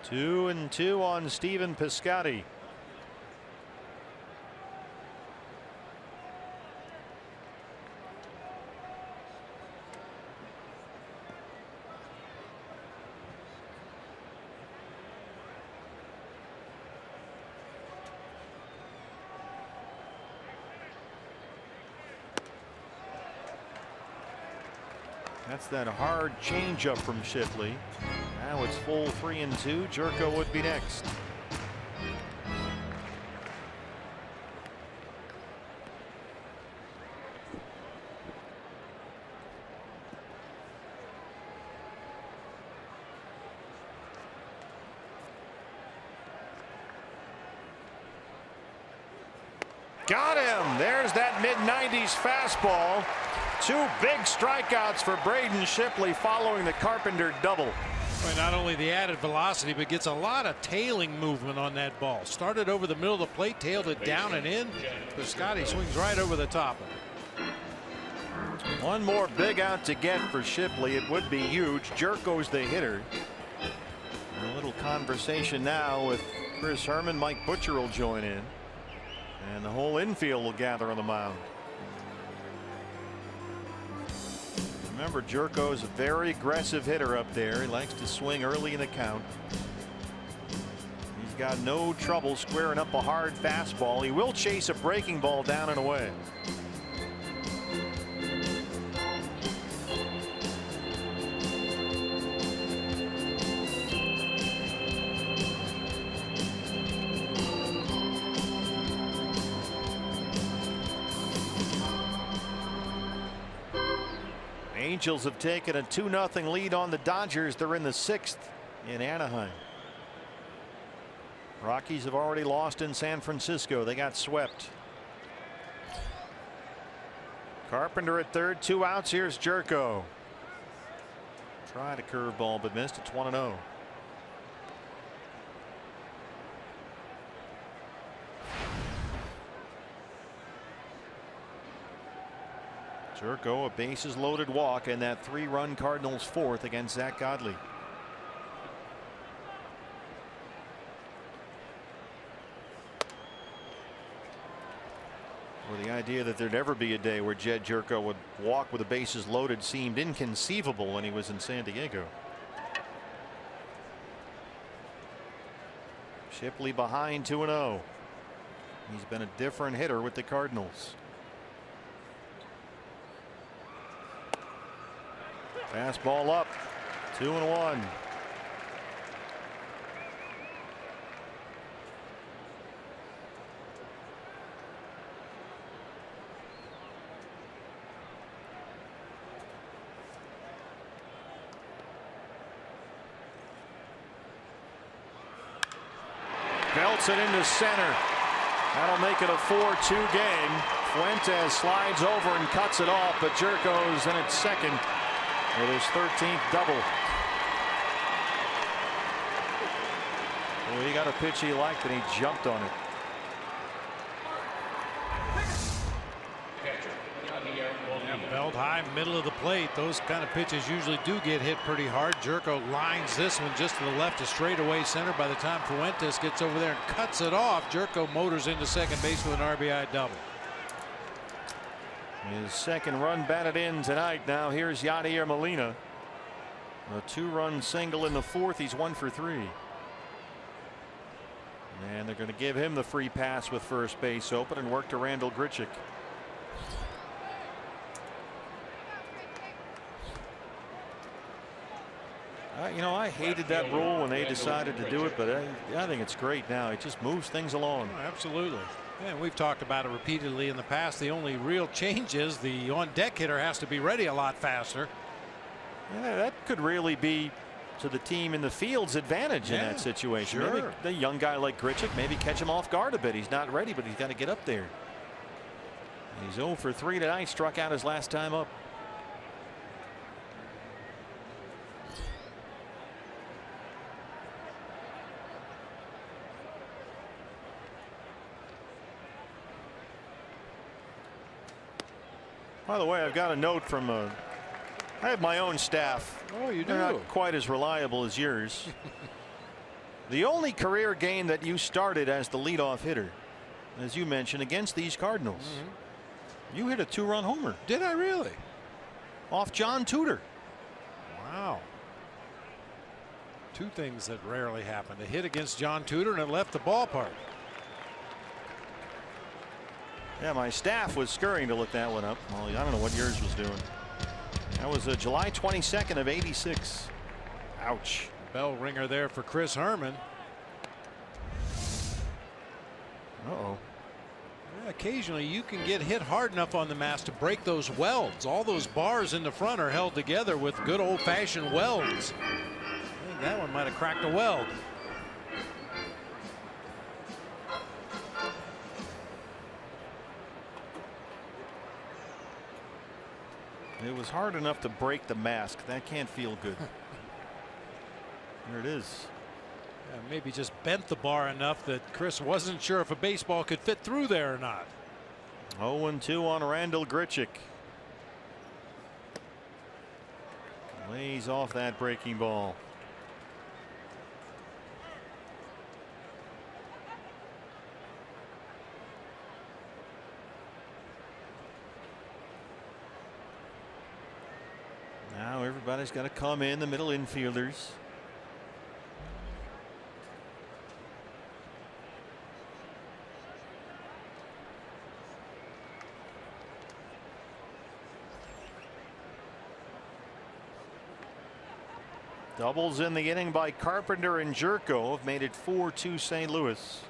2-2 on Stephen Piscotty. That's that hard changeup from Shipley. Now it's full 3-2. Jerko would be next. Got him. There's that mid-90s fastball. 2 big strikeouts for Braden Shipley following the Carpenter double. Well, not only the added velocity, but gets a lot of tailing movement on that ball. Started over the middle of the plate, tailed it down and in. Piscotty swings right over the top of it. One more big out to get for Shipley. It would be huge. Jerko's the hitter. A little conversation now with Chris Herman. Mike Butcher will join in, and the whole infield will gather on the mound. Remember, Jerko's a very aggressive hitter up there. He likes to swing early in the count. He's got no trouble squaring up a hard fastball. He will chase a breaking ball down and away. Angels have taken a 2-0 lead on the Dodgers. They're in the 6th in Anaheim. Rockies have already lost in San Francisco. They got swept. Carpenter at third, 2 outs. Here's Jerko. Tried a curveball but missed. It's 1-0. Jerko, a bases loaded walk, and that 3-run Cardinals 4th against Zach Godley. Well, the idea that there'd ever be a day where Jed Jerko would walk with the bases loaded seemed inconceivable when he was in San Diego. Shipley behind 2-0. He's been a different hitter with the Cardinals. Fastball up, 2-1. Belts it into center. That'll make it a 4-2 game. Fuentes slides over and cuts it off, but Jerko's in at second with his 13th double. Well, he got a pitch he liked and he jumped on it. Belt high, middle of the plate. Those kind of pitches usually do get hit pretty hard. Jerko lines this one just to the left of straightaway center. By the time Fuentes gets over there and cuts it off, Jerko motors into second base with an RBI double. His second run batted in tonight. Now here's Yadier Molina. A 2-run single in the 4th. He's 1 for 3. And they're going to give him the free pass with first base open and work to Randal Grichuk. You know, I hated that rule when they decided to do it, but I think it's great now. It just moves things along. Oh, absolutely. And we've talked about it repeatedly in the past. The only real change is the on-deck hitter has to be ready a lot faster. Yeah, that could really be to the team in the field's advantage in that situation. Sure. Maybe the young guy like Grichuk, maybe catch him off guard a bit. He's not ready, but he's got to get up there. He's 0 for 3 tonight. Struck out his last time up. By the way, I've got a note from I have my own staff. Oh, you do? They're not quite as reliable as yours. The only career game that you started as the leadoff hitter, as you mentioned, against these Cardinals. You hit a 2-run homer. Did I really? Off John Tudor. Wow. 2 things that rarely happen. A hit against John Tudor and it left the ballpark. Yeah, my staff was scurrying to look that one up. Well, I don't know what yours was doing. That was July 22nd of '86. Ouch. Bell ringer there for Chris Herman. Uh-oh. Yeah, occasionally you can get hit hard enough on the mast to break those welds. All those bars in the front are held together with good old-fashioned welds. I think that one might have cracked a weld. It was hard enough to break the mask. That can't feel good. There it is. Yeah, maybe just bent the bar enough that Chris wasn't sure if a baseball could fit through there or not. 0-2 on Randal Grichuk. Lays off that breaking ball. Everybody's got to come in, the middle infielders. Doubles in the inning by Carpenter and Jerko have made it 4-2 St. Louis.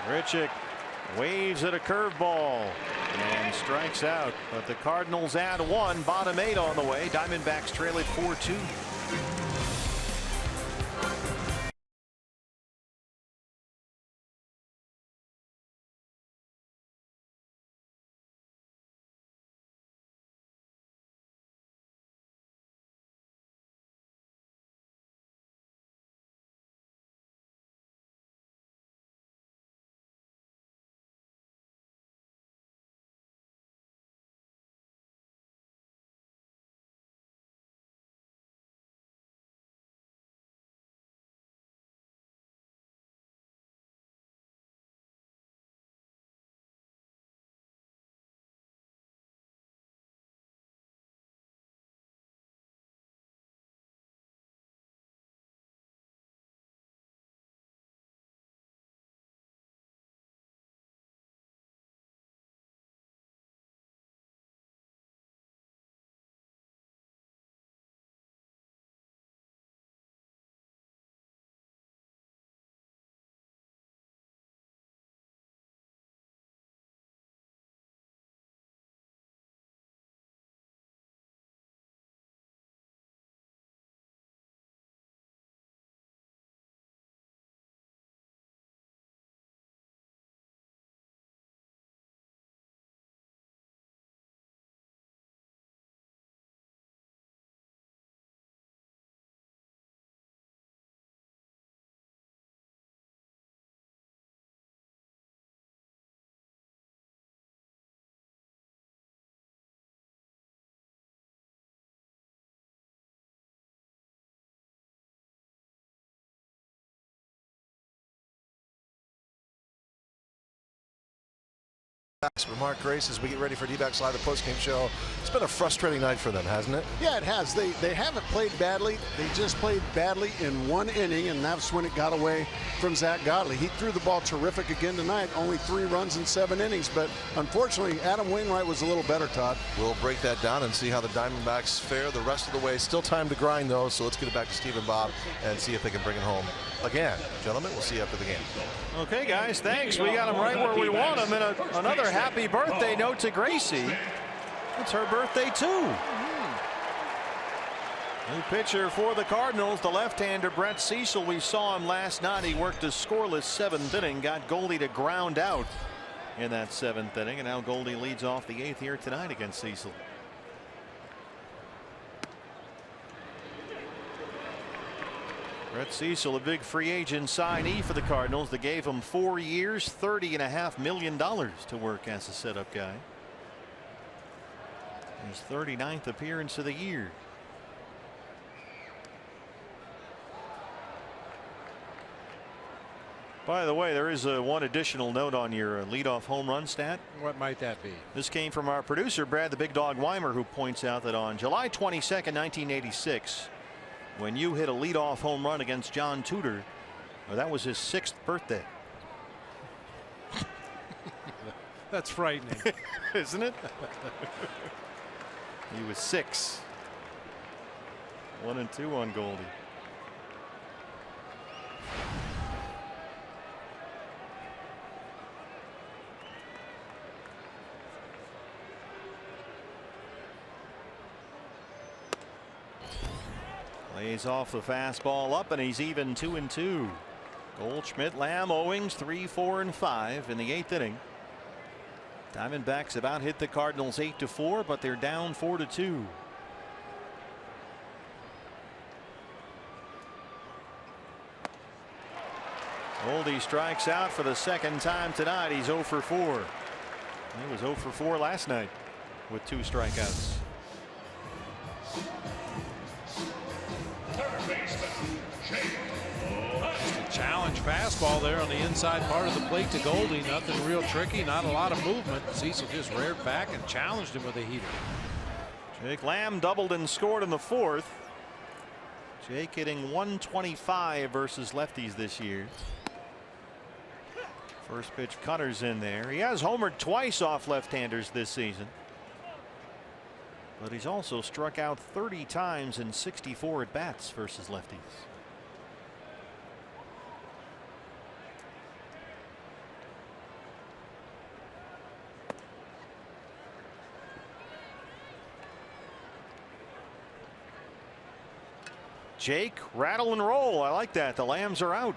Richick waves at a curveball and strikes out, but the Cardinals add one, bottom 8 on the way. Diamondbacks trail it 4-2. With Mark Grace as we get ready for D-Backs Live, the postgame show. It's been a frustrating night for them, hasn't it? Yeah, it has. They haven't played badly. They just played badly in one inning, and that's when it got away from Zach Godley. He threw the ball terrific again tonight, only 3 runs in 7 innings, but unfortunately, Adam Wainwright was a little better, Todd. We'll break that down and see how the Diamondbacks fare the rest of the way. Still time to grind, though, so let's get it back to Steve and Bob and see if they can bring it home again. Gentlemen, we'll see you after the game. Okay, guys, thanks. We got them right where we want them. And another happy birthday note to Gracie. It's her birthday, too. New pitcher for the Cardinals, the left-hander Brett Cecil. We saw him last night. He worked a scoreless 7th inning, got Goldie to ground out in that 7th inning, and now Goldie leads off the 8th here tonight against Cecil. Brett Cecil, a big free agent signee for the Cardinals. They gave him 4 years, $30.5 million to work as a setup guy. His 39th appearance of the year. By the way, there is one additional note on your leadoff home run stat. What might that be? This came from our producer, Brad the Big Dog Weimer, who points out that on July 22nd, 1986, when you hit a leadoff home run against John Tudor, well, that was his 6th birthday. That's frightening. Isn't it? He was 6. 1 and 2 on Goldie. Lays off the fastball up, and he's even 2 and 2. Goldschmidt, Lamb, Owings 3, 4, and 5 in the 8th inning. Diamondbacks about hit the Cardinals 8-4, but they're down 4-2. Goldie strikes out for the 2nd time tonight. He's 0 for 4. He was 0 for 4 last night with 2 strikeouts. Challenge fastball there on the inside part of the plate to Goldie. Nothing real tricky, not a lot of movement. Cecil just reared back and challenged him with a heater. Jake Lamb doubled and scored in the fourth. Jake hitting 125 versus lefties this year. First pitch cutter's in there. He has homered twice off left-handers this season. But he's also struck out 30 times in 64 at-bats versus lefties. Jake, rattle and roll. I like that. The Lambs are out.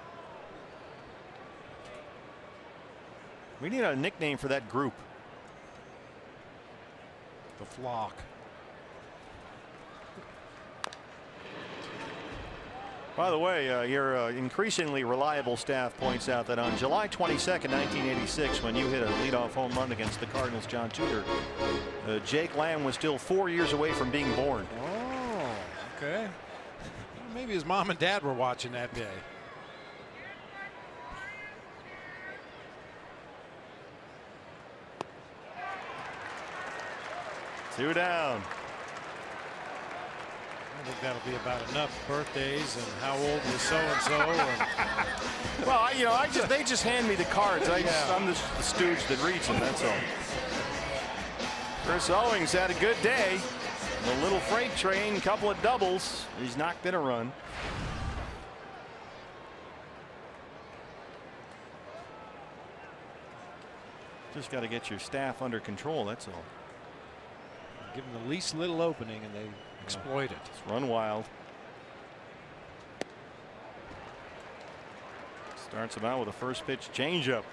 We need a nickname for that group. The flock. By the way, your increasingly reliable staff points out that on July 22nd, 1986, when you hit a leadoff home run against the Cardinals, John Tudor, Jake Lamb was still 4 years away from being born. Oh, okay. Maybe his mom and dad were watching that day. Two down. I think that'll be about enough. Birthdays and how old was so and so. Well, they just hand me the cards. I'm the stooge that reads them. That's all. Chris Owings had a good day. The little freight train, couple of doubles. He's knocked in a run. Just got to get your staff under control. That's all. Give them the least little opening and they exploit it. Just run wild. Starts him out with a first pitch changeup.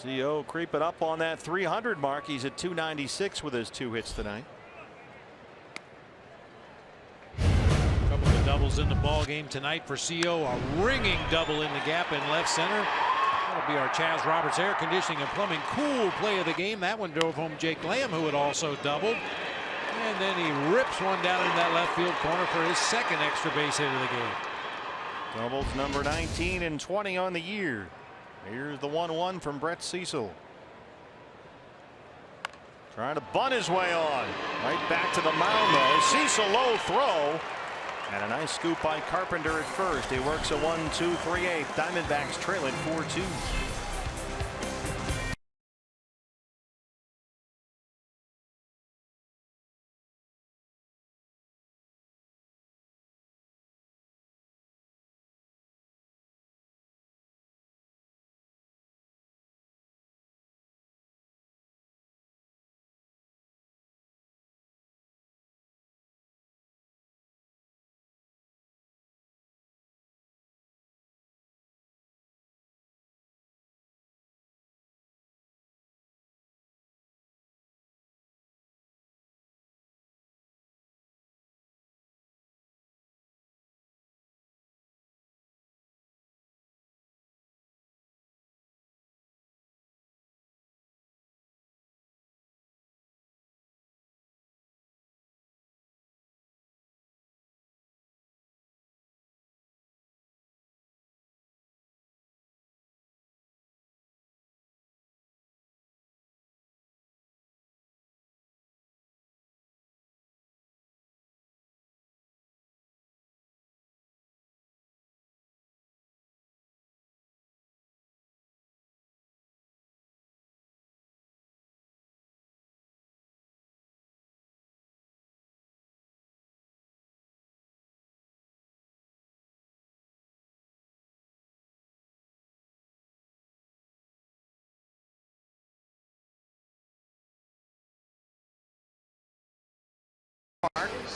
CO creeping up on that 300 mark. He's at 296 with his 2 hits tonight. Couple of doubles in the ball game tonight for CO. A ringing double in the gap in left center. That'll be our Chaz Roberts air conditioning and plumbing cool play of the game. That one drove home Jake Lamb, who had also doubled. And then he rips one down in that left field corner for his second extra base hit of the game. Doubles number 19 and 20 on the year. Here's the 1-1 from Brett Cecil. Trying to bunt his way on. Right back to the mound though. Cecil low throw. And a nice scoop by Carpenter at first. He works a 1-2 3/8. Diamondbacks trail it 4-2.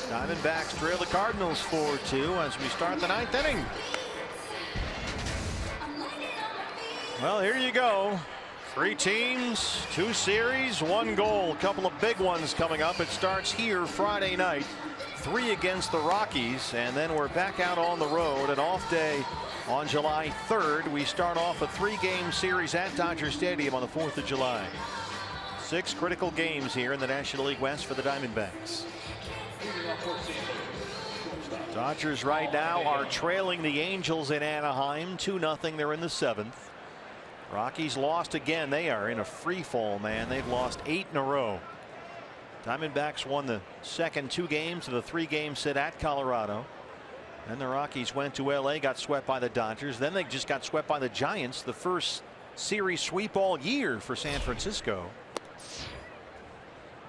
Diamondbacks trail the Cardinals 4-2 as we start the 9th inning. Well, here you go. 3 teams, 2 series, 1 goal. A couple of big ones coming up. It starts here Friday night. 3 against the Rockies, and then we're back out on the road. An off day on July 3rd. We start off a 3-game series at Dodger Stadium on the 4th of July. 6 critical games here in the National League West for the Diamondbacks. Dodgers right now are trailing the Angels in Anaheim 2-0. They're in the 7th. Rockies lost again. They are in a free fall, man. They've lost 8 in a row. Diamondbacks won the second 2 games of the 3-game set at Colorado. Then the Rockies went to LA, got swept by the Dodgers. Then they just got swept by the Giants, the first series sweep all year for San Francisco.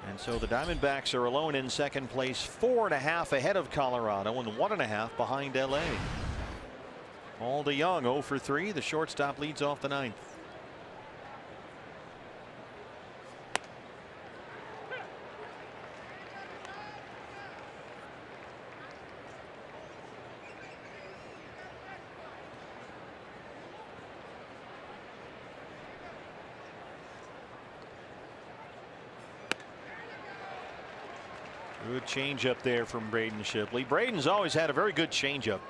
And so the Diamondbacks are alone in second place, 4.5 ahead of Colorado and 1.5 behind LA. All DeYoung 0 for 3. The shortstop leads off the 9th. Good changeup there from Braden Shipley. Braden's always had a very good changeup.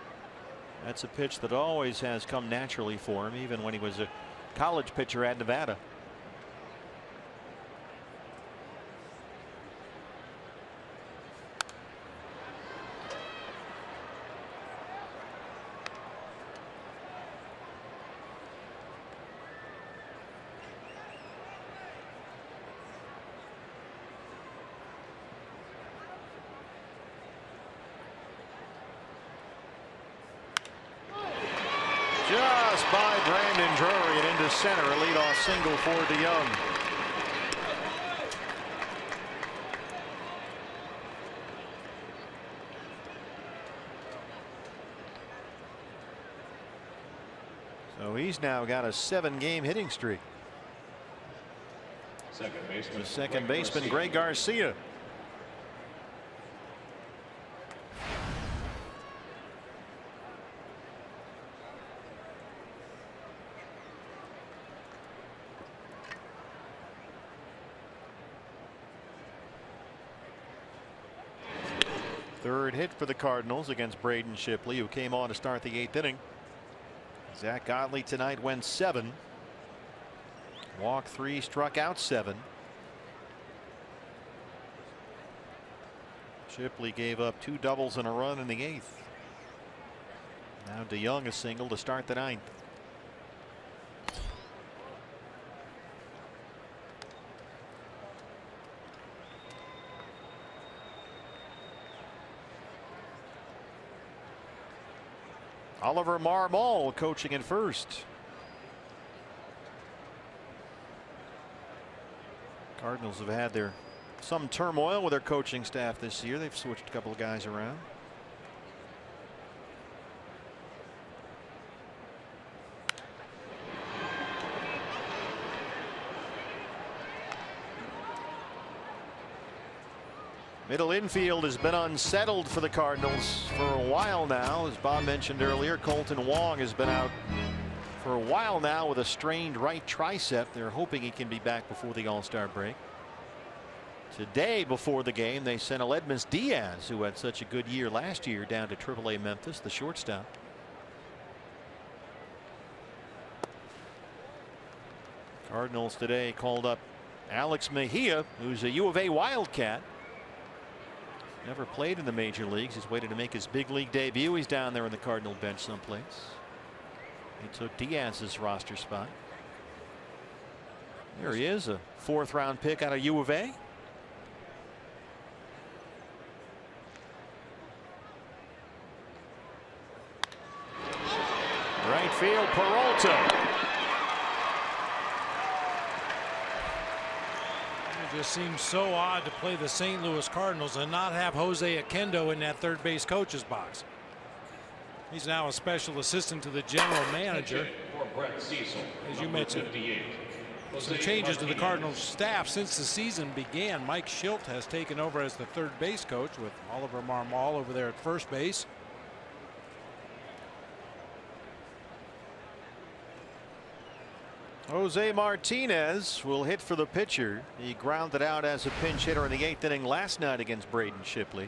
That's a pitch that always has come naturally for him, even when he was a college pitcher at Nevada. Just by Brandon Drury and into center, a leadoff single for DeYoung. So he's now got a 7-game hitting streak. The second baseman, Greg Garcia. Third hit for the Cardinals against Braden Shipley, who came on to start the 8th inning. Zach Godley tonight went 7. Walked 3, struck out 7. Shipley gave up 2 doubles and a run in the 8th. Now DeYoung a single to start the 9th. Oliver Marmol coaching at first. Cardinals have had some turmoil with their coaching staff this year. They've switched a couple of guys around. Middle infield has been unsettled for the Cardinals for a while now. As Bob mentioned earlier, Colton Wong has been out for a while now with a strained right tricep. They're hoping he can be back before the All-Star break. Today, before the game, they sent Aledmus Diaz, who had such a good year last year, down to AAA Memphis, the shortstop. Cardinals today called up Alex Mejia, who's a U of A Wildcat. Never played in the major leagues. He's waited to make his big league debut. He's down there on the Cardinal bench someplace. He took Diaz's roster spot. There he is, a 4th-round pick out of U of A. Right field, Peralta. It just seems so odd to play the St. Louis Cardinals and not have Jose Oquendo in that third base coach's box. He's now a special assistant to the general manager. As you mentioned, some changes to the Cardinals staff since the season began. Mike Schilt has taken over as the third base coach with Oliver Marmol over there at first base. Jose Martinez will hit for the pitcher. He grounded out as a pinch hitter in the 8th inning last night against Braden Shipley.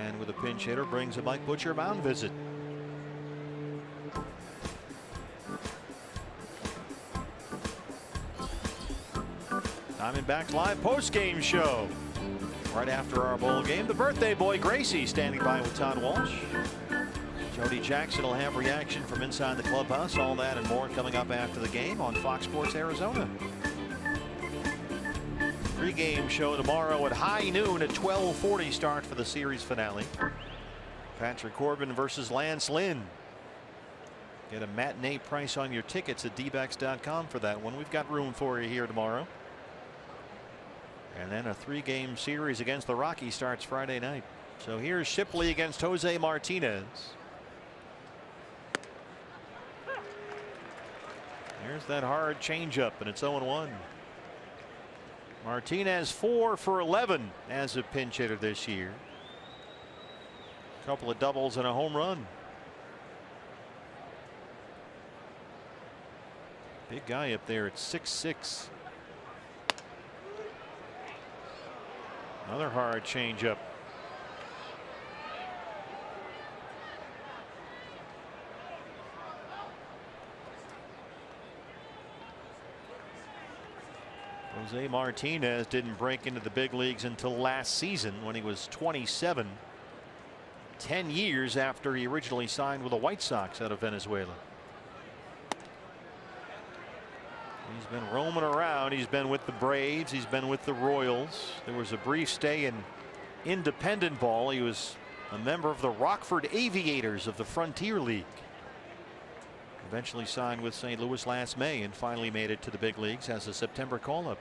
And with a pinch hitter brings a Mike Butcher mound visit. Diamondbacks live post-game show. Right after our bowl game, the birthday boy Gracie standing by with Todd Walsh. Jody Jackson will have reaction from inside the clubhouse. All that and more coming up after the game on Fox Sports Arizona. Pre-game show tomorrow at high noon at 12:40 start for the series finale. Patrick Corbin versus Lance Lynn. Get a matinee price on your tickets at dbacks.com for that one. We've got room for you here tomorrow. And then a 3-game series against the Rockies starts Friday night. So here's Shipley against Jose Martinez. There's that hard changeup, and it's 0-1. Martinez 4 for 11 as a pinch hitter this year. A couple of doubles and a home run. Big guy up there at 6'6". Another hard changeup. Jose Martinez didn't break into the big leagues until last season when he was 27. 10 years after he originally signed with the White Sox out of Venezuela. He's been roaming around. He's been with the Braves. He's been with the Royals. There was a brief stay in independent ball. He was a member of the Rockford Aviators of the Frontier League. Eventually signed with St. Louis last May and finally made it to the big leagues as a September call-up.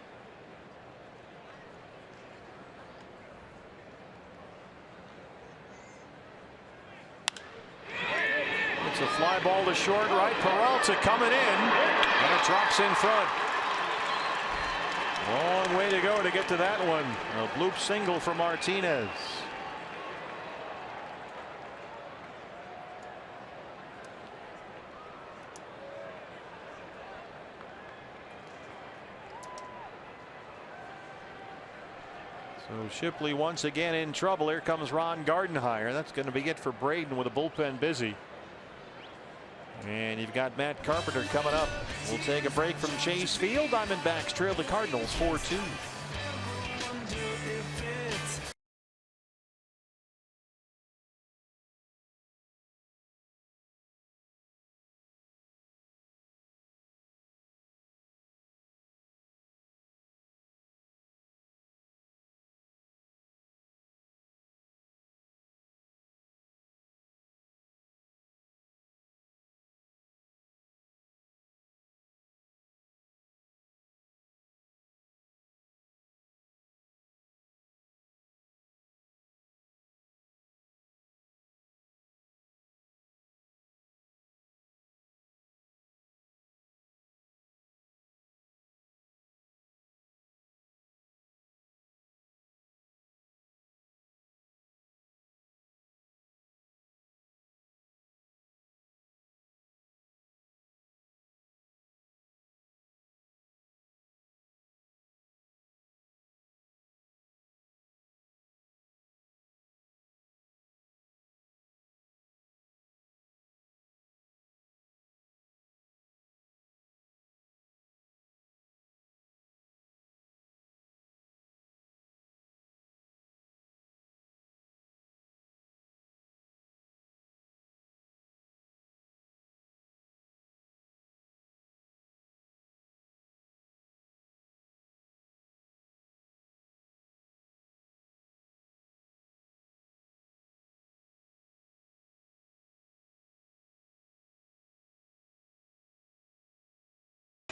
It's a fly ball to short right. Peralta coming in. And it drops in front. Long way to go to get to that one. A bloop single for Martinez. So Shipley once again in trouble. Here comes Ron Gardenhire. That's going to be it for Braden with the bullpen busy. And you've got Matt Carpenter coming up. We'll take a break from Chase Field. Diamondbacks trail the Cardinals 4-2.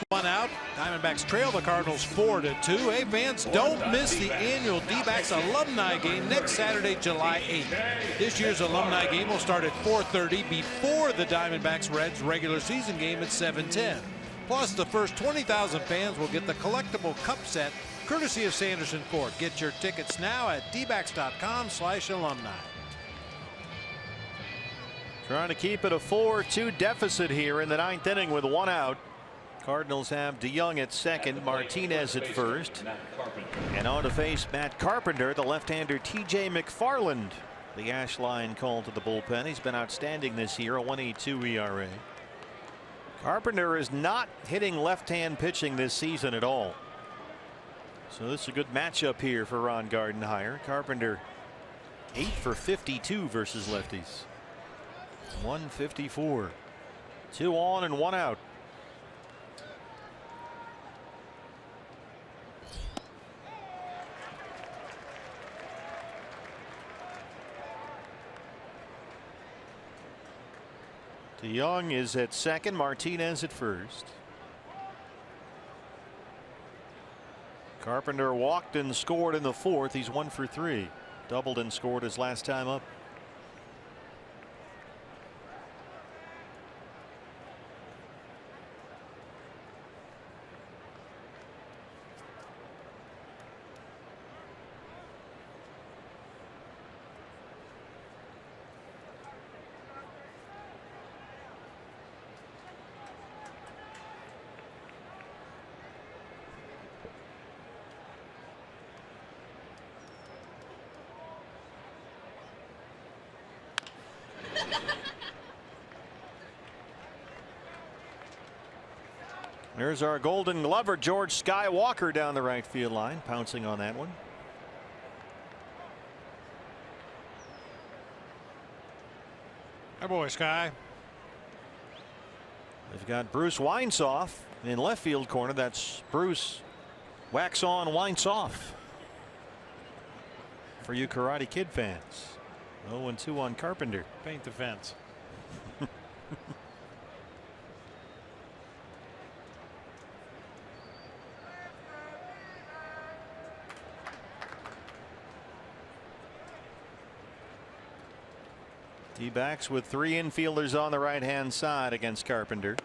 One out. Diamondbacks trail the Cardinals 4-2. Hey, fans, don't miss the annual D-backs alumni game next Saturday, July 8th. This year's alumni game will start at 4:30 before the Diamondbacks Reds regular season game at 7:10. Plus, the first 20,000 fans will get the collectible cup set courtesy of Sanderson Ford. Get your tickets now at dbacks.com/alumni. Trying to keep it a 4-2 deficit here in the 9th inning with 1 out. Cardinals have DeYoung at second, Martinez at first, and on to face Matt Carpenter, the left-hander TJ McFarland. The ash line called to the bullpen. He's been outstanding this year, a 1.82 ERA. Carpenter is not hitting left-hand pitching this season at all. So this is a good matchup here for Ron Gardenhire. Carpenter 8 for 52 versus lefties. 154. 2 on and 1 out. DeYoung is at second, Martinez at first. Carpenter walked and scored in the 4th. He's 1 for 3. Doubled and scored his last time up. There's our Golden Glover, George Skywalker, down the right field line, pouncing on that one. Hey, boy, Sky. They've got Bruce Winesoff in left field corner. That's Bruce wax on, winds off. For you Karate Kid fans. 0-2 on Carpenter. Paint the fence. D-backs with 3 infielders on the right-hand side against Carpenter.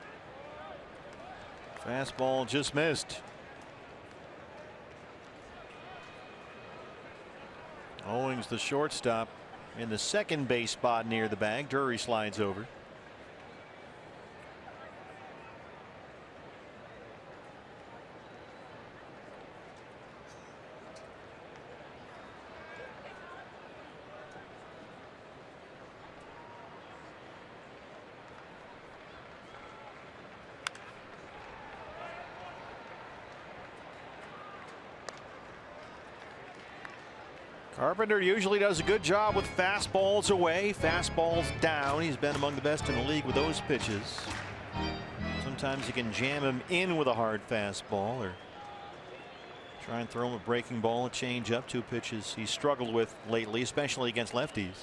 Fastball just missed. Owings, the shortstop, in the second base spot near the bag. Drury slides over. Carpenter usually does a good job with fastballs away, fastballs down. He's been among the best in the league with those pitches. Sometimes you can jam him in with a hard fastball or try and throw him a breaking ball, a change up. 2 pitches he's struggled with lately, especially against lefties.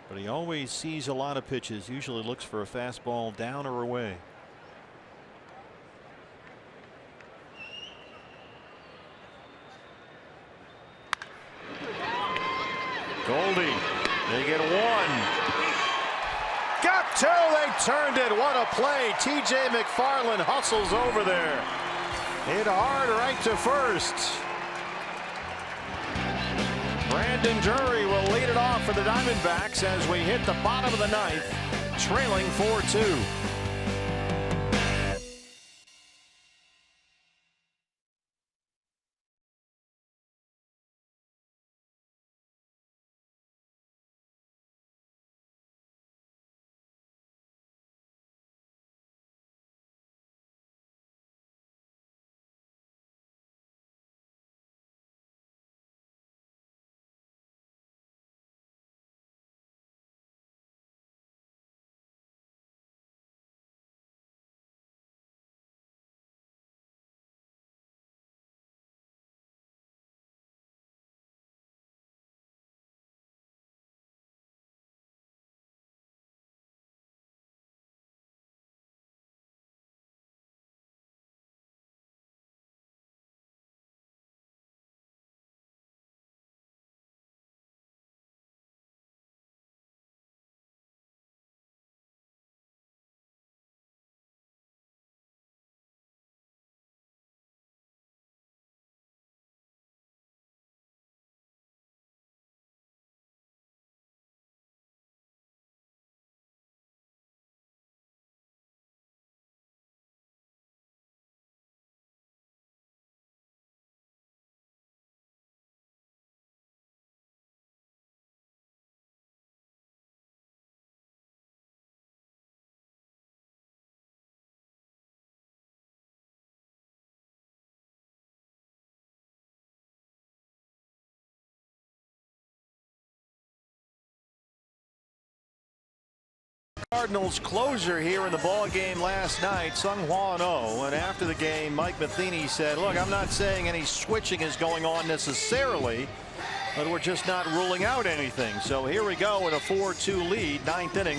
But he always sees a lot of pitches, usually looks for a fastball down or away. Goldie, they get 1. Got 2. They turned it. What a play. TJ McFarland hustles over there. Hit hard right to first. Brandon Drury will lead it off for the Diamondbacks as we hit the bottom of the 9th, trailing 4-2. Cardinals closer here in the ball game last night, Sung-Hwan Oh, and after the game Mike Matheny said, look, I'm not saying any switching is going on necessarily, but we're just not ruling out anything. So here we go with a 4-2 lead, 9th inning,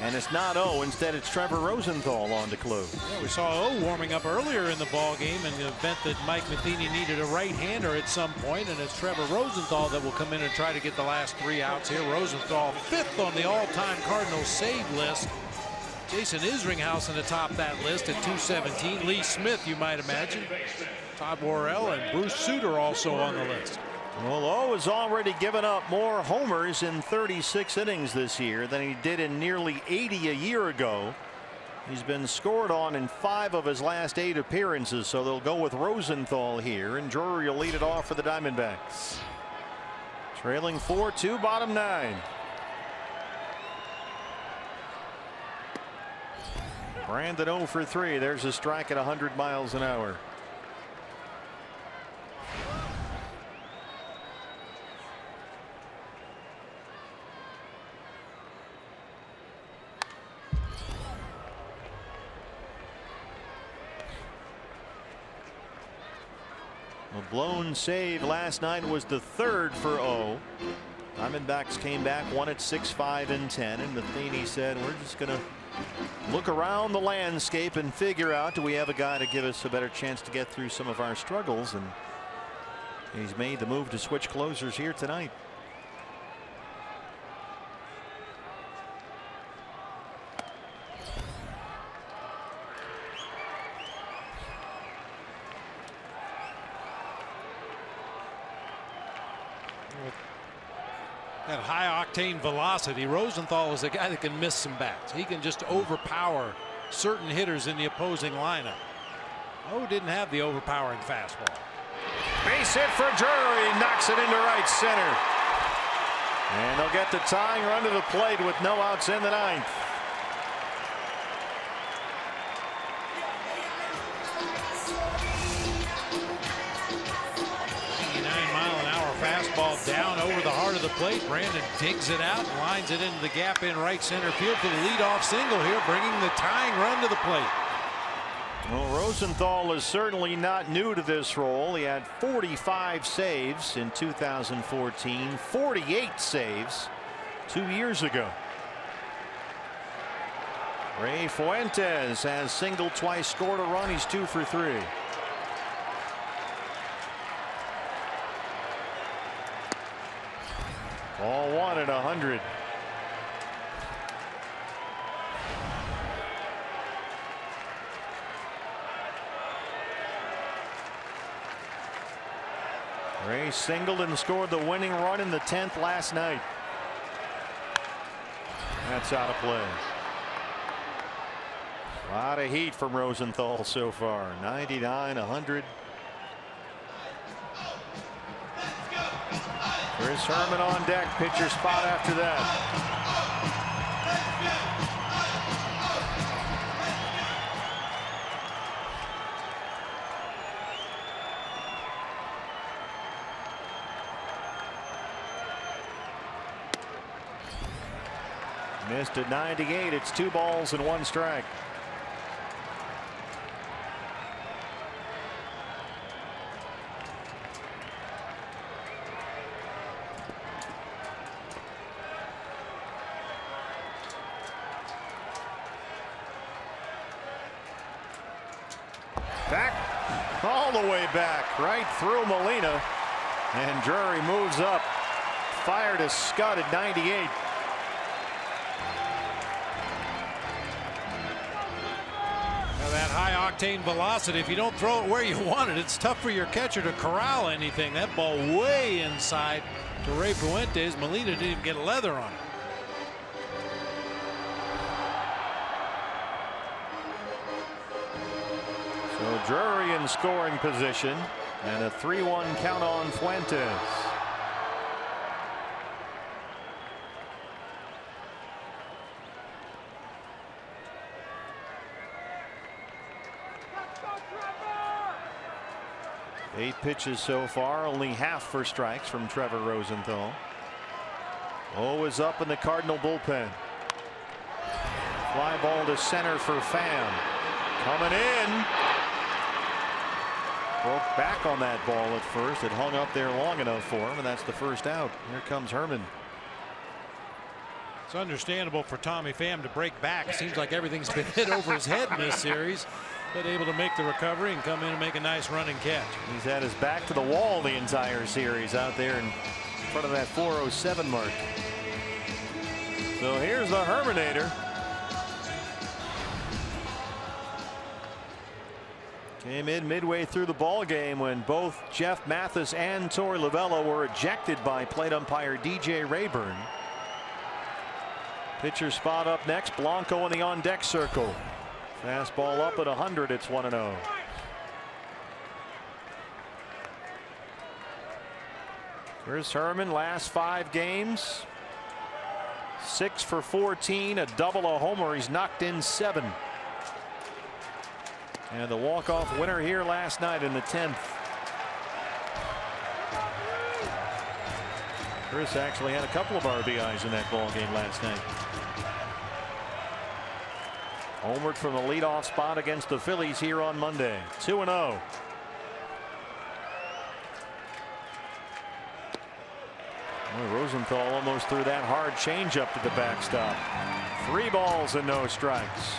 and it's not Oh, instead it's Trevor Rosenthal on to close. Yeah, we saw Oh warming up earlier in the ball game in the event that Mike Matheny needed a right-hander at some point, and it's Trevor Rosenthal that will come in and try to get the last 3 outs here. Rosenthal 5th on the all-time Cardinals save list. Jason Isringhausen atop that list at 217. Lee Smith, you might imagine. Todd Worrell and Bruce Sutter also on the list. Well, Oh has already given up more homers in 36 innings this year than he did in nearly 80 a year ago. He's been scored on in 5 of his last 8 appearances, so they'll go with Rosenthal here, and Drury will lead it off for the Diamondbacks. Trailing 4-2, bottom 9. Brandon 0 for 3. There's a strike at 100 miles an hour. A blown save last night was the 3rd for O. Diamondbacks came back, won at 6-5 and 10, and Matheny said, we're just going to look around the landscape and figure out, do we have a guy to give us a better chance to get through some of our struggles? And he's made the move to switch closers here tonight. That high octane velocity, Rosenthal is a guy that can miss some bats. He can just overpower certain hitters in the opposing lineup. Oh, didn't have the overpowering fastball. Base hit for Drury, knocks it into right center. And they'll get the tying run to the plate with no outs in the 9th. Fastball down over the heart of the plate. Brandon digs it out and lines it into the gap in right center field for the leadoff single here, bringing the tying run to the plate. Well, Rosenthal is certainly not new to this role. He had 45 saves in 2014, 48 saves 2 years ago. Ray Fuentes has singled twice, scored a run. He's 2 for 3. Ball 1 at 100. Ray singled and scored the winning run in the 10th last night. That's out of play. A lot of heat from Rosenthal so far. 99, 100. Chris Herman on deck, pitcher spot after that. Missed at 98. It's 2 balls and 1 strike. Back, all the way back, right through Molina, and Drury moves up, fired a scud at 98. Now that high octane velocity, if you don't throw it where you want it, it's tough for your catcher to corral anything. That ball way inside to Ray Fuentes. Molina didn't even get leather on it. So Drury in scoring position, and a 3-1 count on Fuentes. Eight pitches so far, only half for strikes from Trevor Rosenthal. Oh is up in the Cardinal bullpen. Fly ball to center for Pham. Coming in. Broke back on that ball at first. It hung up there long enough for him, and that's the first out. Here comes Herman. It's understandable for Tommy Pham to break back. It seems like everything's been hit over his head in this series, but able to make the recovery and come in and make a nice running catch. He's had his back to the wall the entire series out there in front of that 407 mark. So here's the Herminator. Came in midway through the ball game when both Jeff Mathis and Torey Lovullo were ejected by plate umpire DJ Rayburn. Pitcher spot up next. Blanco in the on deck circle. Fastball up at 100. It's 1-0. Chris Herman, last 5 games, 6 for 14, a double, a homer. He's knocked in 7. And the walk-off winner here last night in the 10th. Chris actually had a couple of RBIs in that ball game last night. Homered from the leadoff spot against the Phillies here on Monday. 2-0. Rosenthal almost threw that hard changeup to the backstop. 3 balls and no strikes.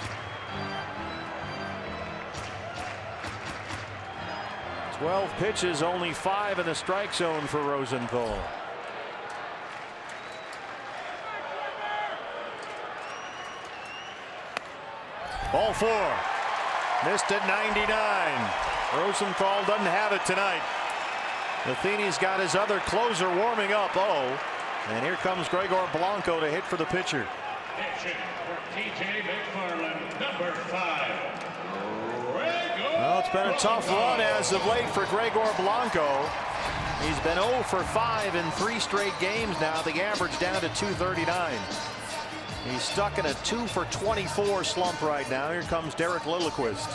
12 pitches, only 5 in the strike zone for Rosenthal. Ball 4. Missed at 99. Rosenthal doesn't have it tonight. Matheny's got his other closer warming up. Oh, and here comes Gregor Blanco to hit for the pitcher. Well, it's been a tough run as of late for Gregor Blanco. He's been 0 for 5 in 3 straight games now. The average down to 239. He's stuck in a 2 for 24 slump right now. Here comes Derek Lilliquist.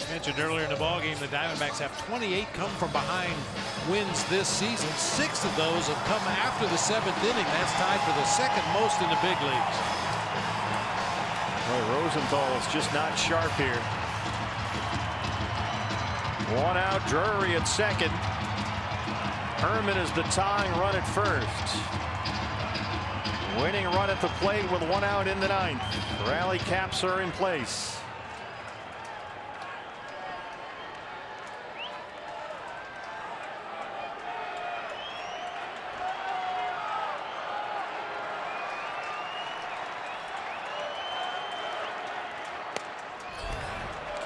Mentioned earlier in the ballgame, the Diamondbacks have 28 come from behind wins this season. 6 of those have come after the 7th inning. That's tied for the 2nd most in the big leagues. Boy, Rosenthal is just not sharp here. 1 out, Drury at 2nd. Herman is the tying run at 1st. Winning run at the plate with 1 out in the 9th. Rally caps are in place.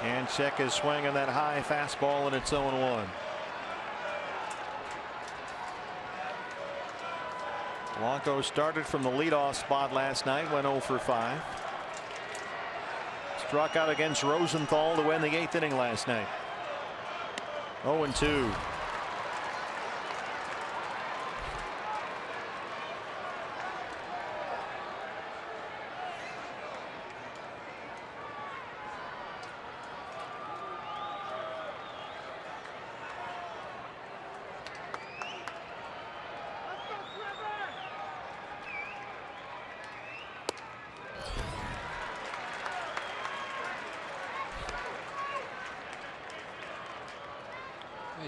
And check his swing on that high fastball, and it's 0-1. Blanco started from the leadoff spot last night, went 0 for 5. Struck out against Rosenthal to win the 8th inning last night. 0-2.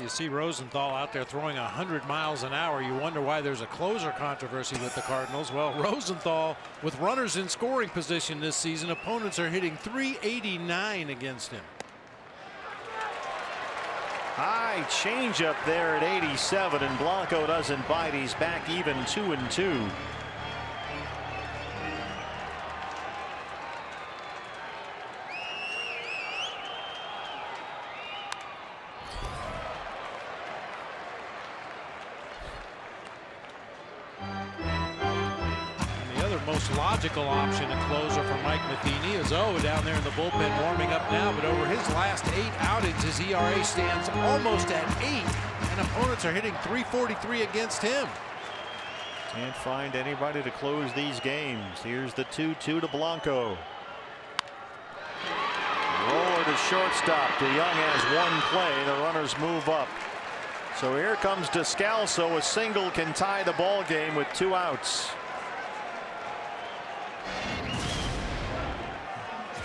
You see Rosenthal out there throwing 100 miles an hour. You wonder why there's a closer controversy with the Cardinals. Well, Rosenthal with runners in scoring position this season, opponents are hitting .389 against him. High changeup there at 87, and Blanco doesn't bite. He's back even 2-2. Most logical option, a closer for Mike Matheny, is down there in the bullpen warming up now, but over his last 8 outings, his ERA stands almost at 8, and opponents are hitting .343 against him. Can't find anybody to close these games. Here's the 2-2 to Blanco. Roller to shortstop. DeYoung has 1 play. The runners move up. So here comes Descalso. A single can tie the ball game with 2 outs.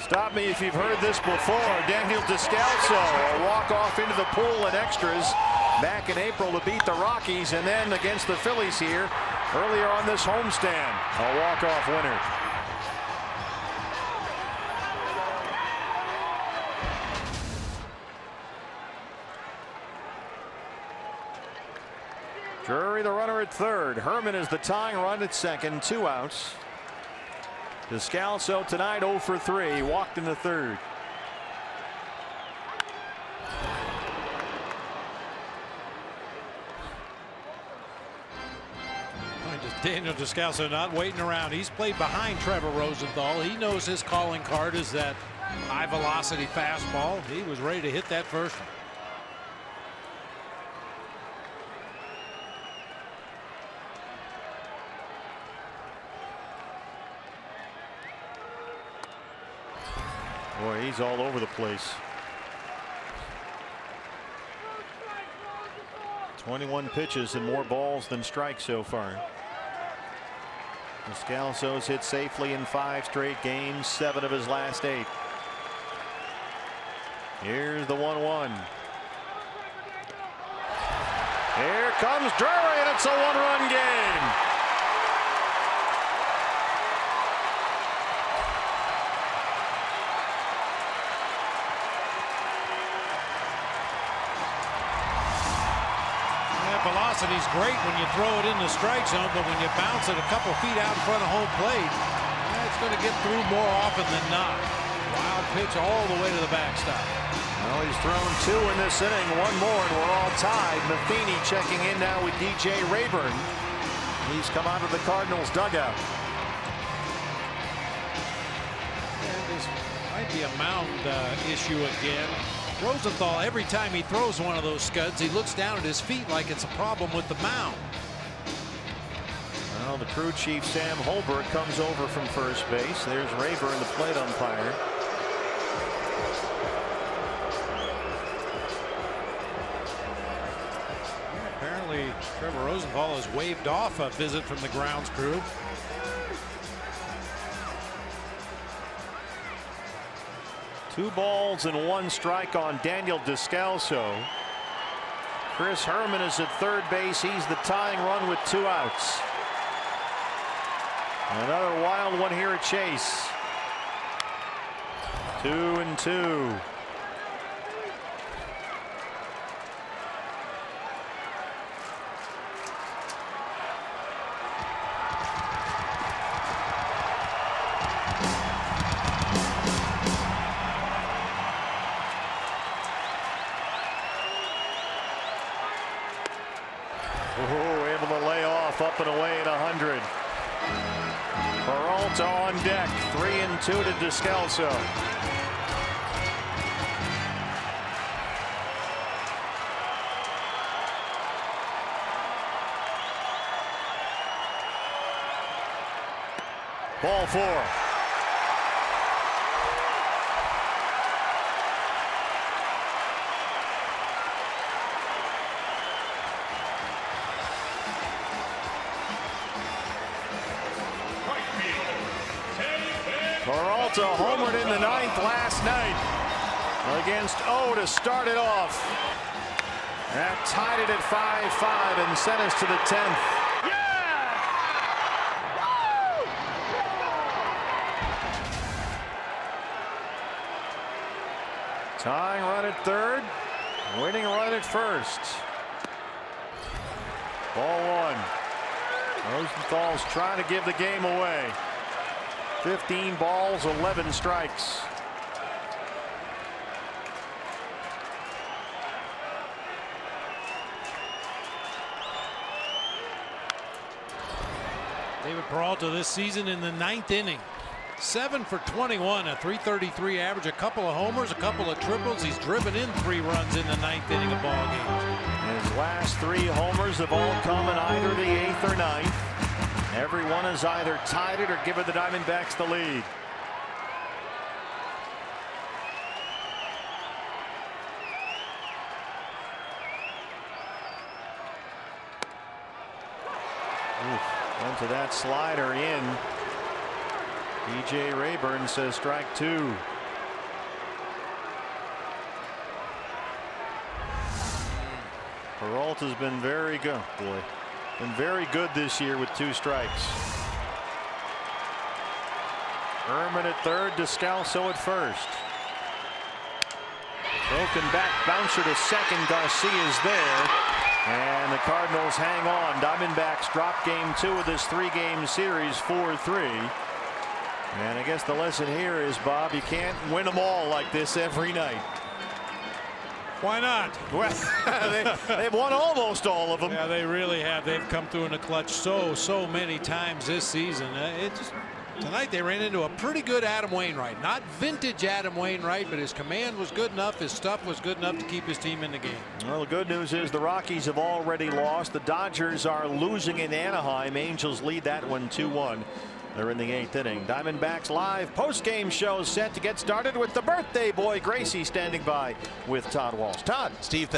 Stop me if you've heard this before. Daniel Descalso, a walk-off into the pool in extras back in April to beat the Rockies, and then against the Phillies here earlier on this homestand, a walk-off winner. Drury, the runner at third. Herman is the tying run at second. 2 outs. Descalso tonight 0 for 3. Walked in the third. Daniel Descalso not waiting around. He's played behind Trevor Rosenthal. He knows his calling card is that high velocity fastball. He was ready to hit that first one. Boy, he's all over the place. 21 pitches and more balls than strikes so far. Descalso's hit safely in 5 straight games, 7 of his last 8. Here's the 1-1. Here comes Drury, and it's a 1-run game. Velocity's great when you throw it in the strike zone, but when you bounce it a couple feet out in front of home plate, it's going to get through more often than not. Wild pitch all the way to the backstop. Well, he's thrown 2 in this inning, 1 more, and we're all tied. Matheny checking in now with DJ Rayburn. He's come out of the Cardinals dugout. And this might be a mound issue again. Rosenthal, every time he throws one of those scuds, he looks down at his feet like it's a problem with the mound. Well, the crew chief Sam Holbert comes over from first base. There's Rayburn, the plate umpire. Apparently Trevor Rosenthal has waved off a visit from the grounds crew. Two balls and 1 strike on Daniel Descalso. Chris Herman is at third base. He's the tying run with 2 outs. Another wild one here at Chase. 2-2. Able to lay off up and away at 100. Peralta on deck. 3-2 to Descalso. Ball 4. Peralta homered in the 9th last night against O to start it off. That tied it at 5-5 and sent us to the 10th. Tying run at third, winning run at first. Ball 1. Rosenthal's trying to give the game away. 15 balls, 11 strikes. David Peralta this season in the 9th inning. 7 for 21, a .333 average, a couple of homers, a couple of triples. He's driven in 3 runs in the 9th inning of ball games. His last 3 homers have all come in either the 8th or 9th. Everyone has either tied it or given the Diamondbacks the lead. Into that slider in. DJ Rayburn says strike 2. Peralta's been very good. Boy, been very good this year with 2 strikes. Ehrman at third, Descalso at first. Broken back bouncer to second. Garcia's there. And the Cardinals hang on. Diamondbacks drop game 2 of this 3-game series 4-3. And I guess the lesson here is, Bob, you can't win them all like this every night. Why not? Well, they've won almost all of them. Yeah, they really have. They've come through in the clutch so many times this season. Tonight they ran into a pretty good Adam Wainwright. Not vintage Adam Wainwright, but his command was good enough. His stuff was good enough to keep his team in the game. Well, the good news is the Rockies have already lost. The Dodgers are losing in Anaheim. Angels lead that one 2-1. They're in the 8th inning. Diamondbacks live post-game show set to get started with the birthday boy Gracie standing by with Todd Walsh. Todd. Steve.